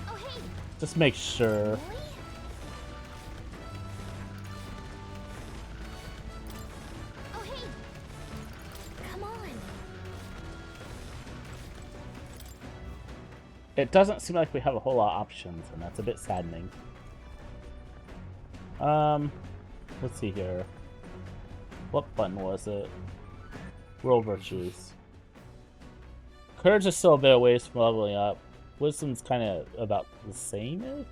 Oh, hey. Just make sure. Oh, hey. Come on. It doesn't seem like we have a whole lot of options, and that's a bit saddening. Let's see here. What button was it? World Virtues. Courage is still a bit away from leveling up. Wisdom's kind of about the same-ish?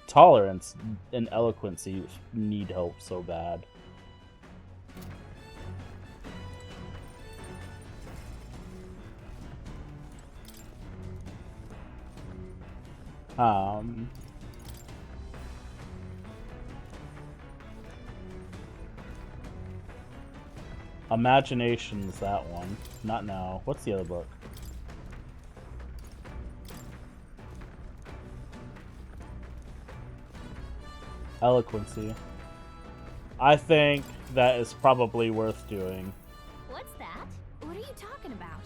Tolerance and eloquency need help so bad. Imagination's that one. Not now. What's the other book? Eloquency. I think that is probably worth doing. What's that? What are you talking about?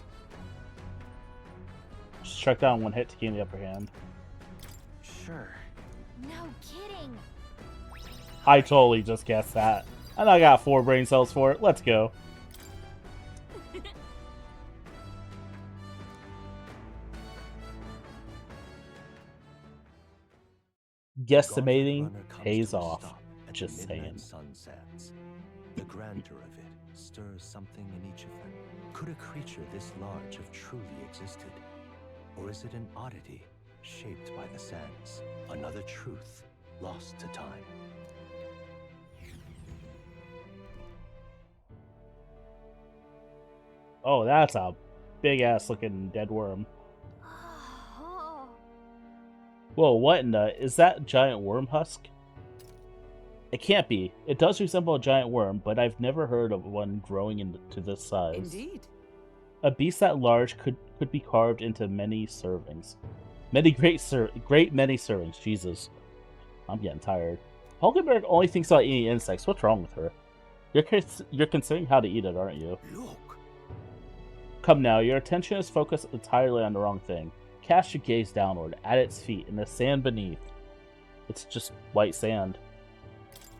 Just strike down one hit to gain the upper hand. Sure. No kidding. I totally just guessed that. And I got 4 brain cells for it. Let's go. Guesstimating pays off. Just saying. Sunsets. The grandeur of it stirs something in each of them. Could a creature this large have truly existed? Or is it an oddity shaped by the sands? Another truth lost to time. Oh, that's a big-ass looking dead worm. Whoa, what in the... Is that giant worm husk? It can't be. It does resemble a giant worm, but I've never heard of one growing into this size. Indeed. A beast that large could be carved into many servings. Many great many servings. Jesus. I'm getting tired. Hulkenberg only thinks about eating insects. What's wrong with her? You're considering how to eat it, aren't you? Look. Come now, your attention is focused entirely on the wrong thing. Cast your gaze downward, at its feet, in the sand beneath. It's just white sand.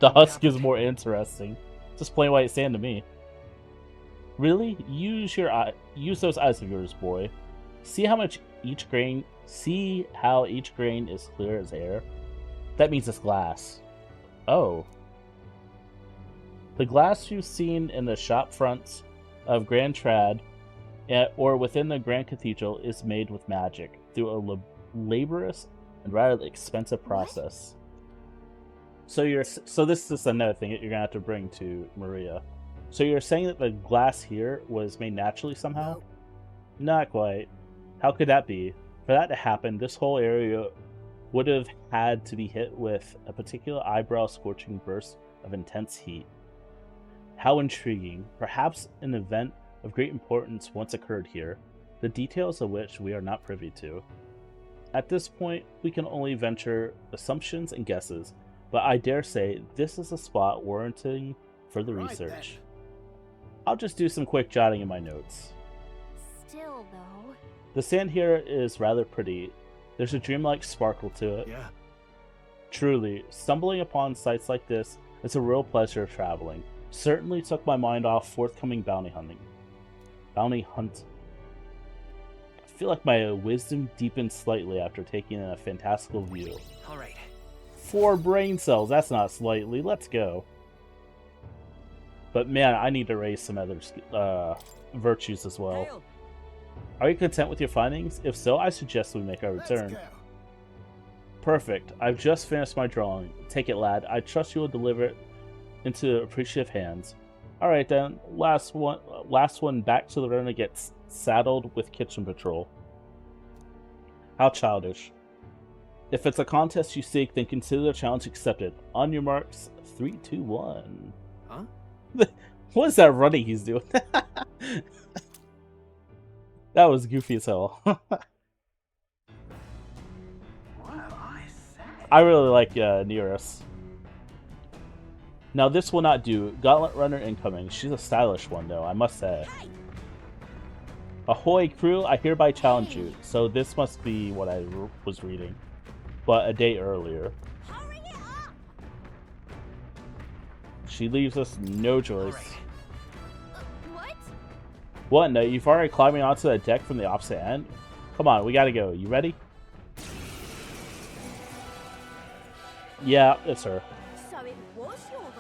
The husk is more interesting. Just plain white sand to me. Really? Use those eyes of yours, boy. See how each grain is clear as air? That means it's glass. Oh. The glass you've seen in the shop fronts of Grand Trad or within the Grand Cathedral is made with magic through a laborious and rather expensive process. So this is another thing that you're gonna have to bring to Maria. So you're saying that the glass here was made naturally somehow? No. Not quite. How could that be? For that to happen, this whole area would have had to be hit with a particular eyebrow-scorching burst of intense heat. How intriguing. Perhaps an event of great importance once occurred here, the details of which we are not privy to. At this point, we can only venture assumptions and guesses, but I dare say this is a spot warranting further research. I'll just do some quick jotting in my notes. Still, though. The sand here is rather pretty. There's a dreamlike sparkle to it. Yeah. Truly, stumbling upon sites like this is a real pleasure of traveling. Certainly took my mind off forthcoming bounty hunt. I feel like my wisdom deepened slightly after taking in a fantastical view. All right. 4 brain cells, that's not slightly. Let's go. But man, I need to raise some other virtues as well. Hail. Are you content with your findings? If so, I suggest we make our return. Let's go. Perfect. I've just finished my drawing. Take it, lad. I trust you will deliver it into appreciative hands. Alright then, last one back to the run to get saddled with kitchen patrol. How childish. If it's a contest you seek, then consider the challenge accepted. On your marks, 3, 2, 1. Huh? What is that running he's doing? That was goofy as hell. I really like Nearest. Now this will not do. Gauntlet Runner incoming. She's a stylish one though, I must say. Ahoy crew, I hereby challenge you. So this must be what I was reading. But a day earlier. She leaves us no choice. What? What? No, you've already climbing onto the deck from the opposite end? Come on, we gotta go. You ready? Yeah, it's her. So it was your runner.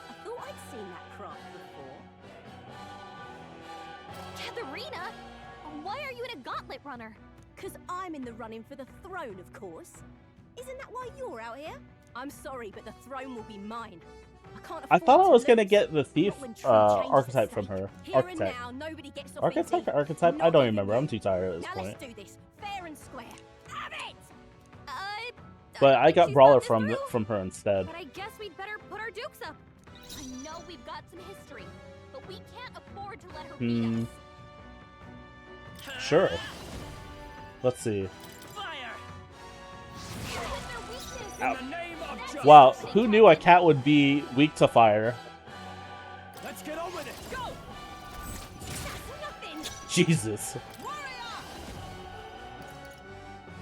I thought I'd seen that craft before. Katharina? Why are you in a gauntlet runner? Because I'm in the running for the throne, of course. Isn't that why you're out here? I'm sorry, but the throne will be mine. I can't I afford thought I to was gonna lose. get the thief Not when true change is at archetype stake. from her. Here and Archetype. now, nobody gets off Archetype easy. or archetype? I Not don't even remember. you. I'm too tired at this Now point. let's do this, fair and square. Have it! But I got she's Brawler thought this from her instead. But I guess we'd better put our dukes up. I know we've got some history, but we can't afford to let her beat us. Sure. Let's see. Ow. Wow, who knew a cat would be weak to fire? Let's get on with it. Go. Jesus.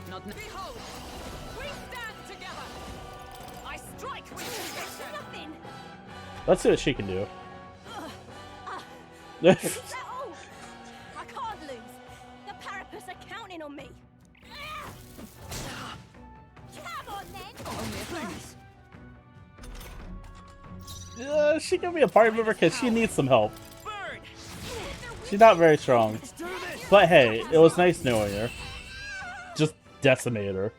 Not behold, we stand together. I strike with nothing. Let's see what she can do. Is that all? I can't lose. The Parapus are counting on me. Come on then. Please. She can be a party member because she needs some help. She's not very strong. But hey, it was nice knowing her. Just decimate her.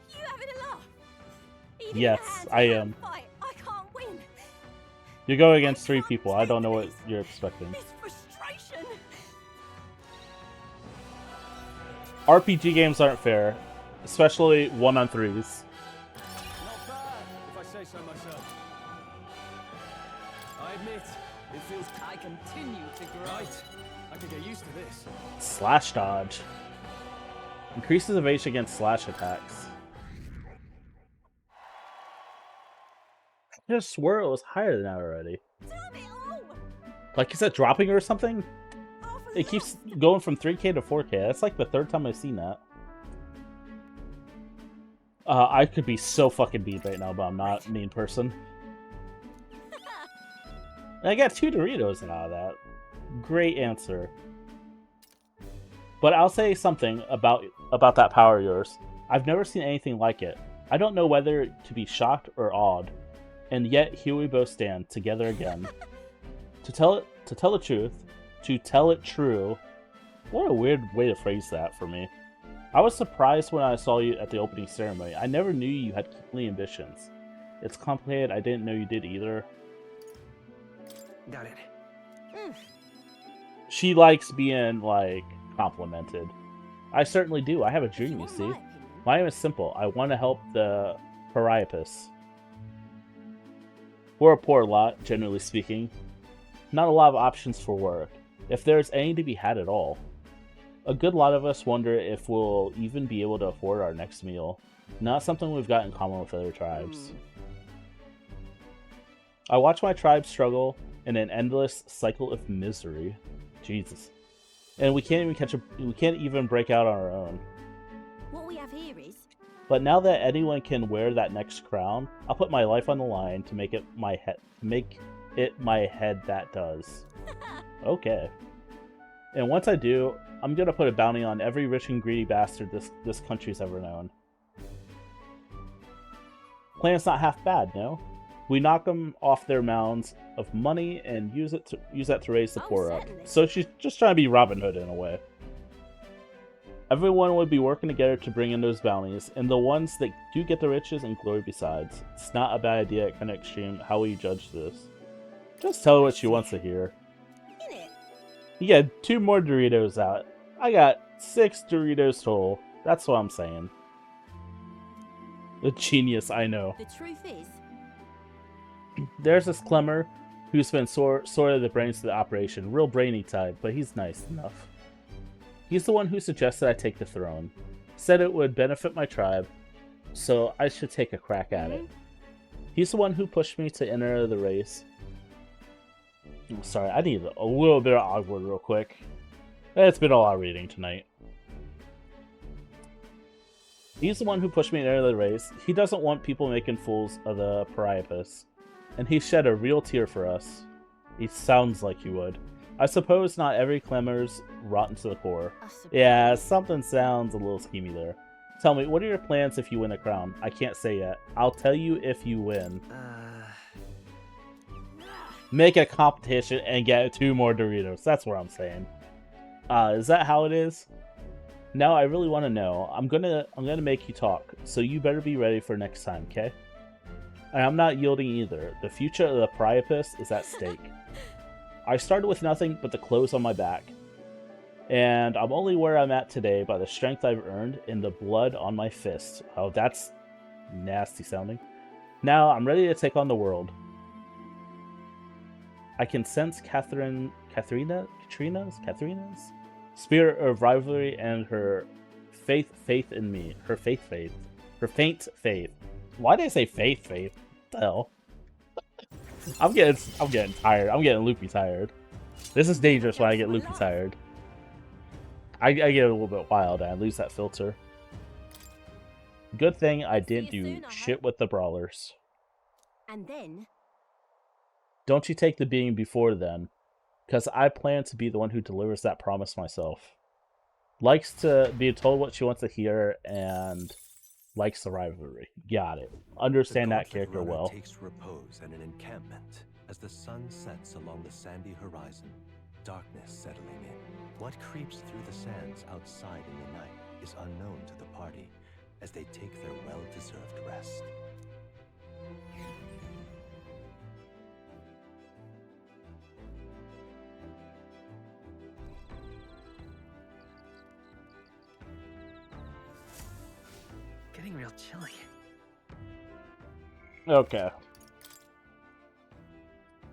You having a laugh? Yes, I am. Fight. I can't win. You're going against 3 people. I don't know what you're expecting. This frustration. RPG games aren't fair, especially 1-on-3s. Not bad, if I say so myself. I admit, it feels. I continue to grow. Right. I could get used to this. Slash dodge. Increases evasion against slash attacks. I just swore it was higher than that already. Like, is that dropping or something? It keeps going from 3K to 4K. That's like the 3rd time I've seen that. I could be so fucking beat right now, but I'm not a mean person. And I got 2 Doritos out of that. Great answer. But I'll say something about that power of yours. I've never seen anything like it. I don't know whether to be shocked or awed. And yet here we both stand, together again. To tell the truth, to tell it true. What a weird way to phrase that for me. I was surprised when I saw you at the opening ceremony. I never knew you had kingly ambitions. It's complicated, I didn't know you did either. Got it. She likes being, like, complimented. I certainly do. I have a dream, you see. My aim is simple. I want to help the Priapus. We're a poor lot, generally speaking. Not a lot of options for work, if there's any to be had at all. A good lot of us wonder if we'll even be able to afford our next meal. Not something we've got in common with other tribes. I watch my tribe struggle in an endless cycle of misery. Jesus. And we can't even break out on our own. What we have here is. But now that anyone can wear that next crown, I'll put my life on the line to make it my head that does. Okay. And once I do, I'm gonna put a bounty on every rich and greedy bastard this country's ever known. Plan's not half bad, no? We knock them off their mounds of money and use that to raise the poor up. So she's just trying to be Robin Hood in a way. Everyone would be working together to bring in those bounties, and the ones that do get the riches and glory besides. It's not a bad idea at kind of extreme. How will you judge this? Just tell her what she wants to hear. You got 2 more Doritos out. I got 6 Doritos total. That's what I'm saying. The genius, I know. The truth is. There's this Clemmer who's been sort of the brains of the operation. Real brainy type, but he's nice enough. He's the one who suggested I take the throne. Said it would benefit my tribe, so I should take a crack at it. He's the one who pushed me to enter the race. I'm sorry, I need a little bit of Ogwood real quick. It's been a lot of reading tonight. He's the one who pushed me to enter the race. He doesn't want people making fools of the Priapus. And he shed a real tear for us. He sounds like he would. I suppose not every Clemmer's rotten to the core. Yeah, something sounds a little schemy there. Tell me, what are your plans if you win a crown? I can't say yet. I'll tell you if you win. Make a competition and get 2 more Doritos. That's what I'm saying. Is that how it is? Now I really want to know. I'm gonna make you talk, so you better be ready for next time, okay? And I'm not yielding either. The future of the Priapus is at stake. I started with nothing but the clothes on my back. And I'm only where I'm at today by the strength I've earned and the blood on my fists. Oh, that's nasty sounding. Now I'm ready to take on the world. I can sense Katrina's spirit of rivalry and her faith in me. Her faint faith. Why did I say faith? What the hell? I'm getting tired. I'm getting loopy tired. This is dangerous when I get loopy tired. I get a little bit wild and I lose that filter. Good thing I didn't do shit with the brawlers. And then... Don't you take the being before then, because I plan to be the one who delivers that promise myself. Likes to be told what she wants to hear and likes the rivalry. Got it. Understand that character well. Takes repose in an encampment as the sun sets along the sandy horizon, darkness settling in. What creeps through the sands outside in the night is unknown to the party as they take their well-deserved rest. Getting real chilly. Okay.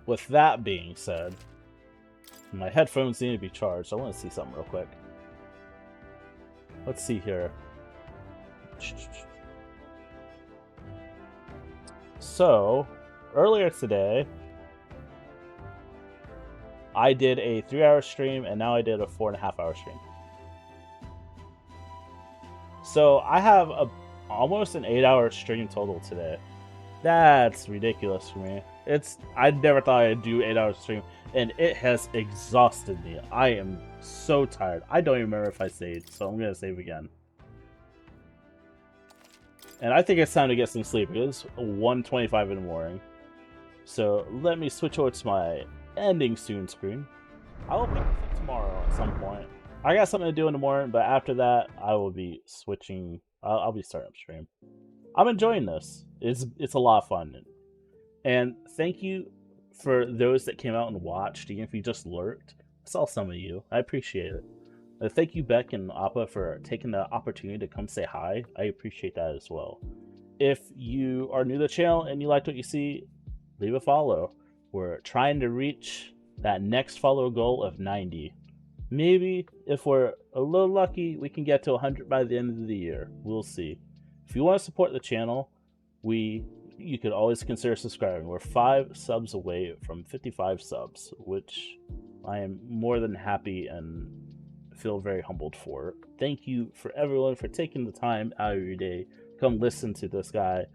With that being said, my headphones need to be charged. I want to see something real quick. Let's see here. So, earlier today, I did a 3-hour stream, and now I did a 4.5-hour stream. So, I have almost an 8-hour stream total today. That's ridiculous for me. I never thought I'd do 8-hour stream, and it has exhausted me. I am so tired. I don't even remember if I saved, so I'm gonna save again. And I think it's time to get some sleep. It's 1:25 in the morning. So let me switch over to my ending soon screen. I will pick this up tomorrow at some point. I got something to do in the morning, but after that, I will be switching. I'll be starting up stream. I'm enjoying this. It's a lot of fun. And thank you for those that came out and watched, even if you just lurked. I saw some of you. I appreciate it. Thank you, Beck and Appa, for taking the opportunity to come say hi. I appreciate that as well. If you are new to the channel and you liked what you see, leave a follow. We're trying to reach that next follow goal of 90. Maybe, if we're a little lucky, we can get to 100 by the end of the year. We'll see. If you want to support the channel, you could always consider subscribing. We're 5 subs away from 55 subs, which I am more than happy and feel very humbled for. Thank you for everyone for taking the time out of your day. Come listen to this guy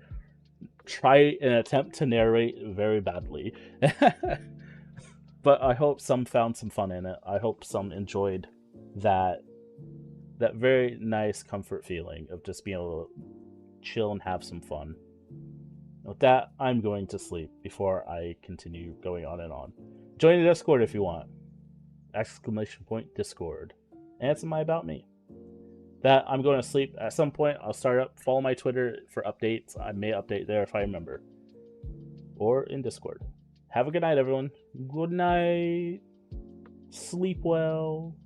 try and attempt to narrate very badly. But I hope some found some fun in it. I hope some enjoyed that very nice comfort feeling of just being able to chill and have some fun. With that, I'm going to sleep before I continue going on and on. Join the Discord if you want. !Discord. And it's my About Me. That I'm going to sleep. At some point, I'll start up. Follow my Twitter for updates. I may update there if I remember. Or in Discord. Have a good night, everyone. Good night. Sleep well.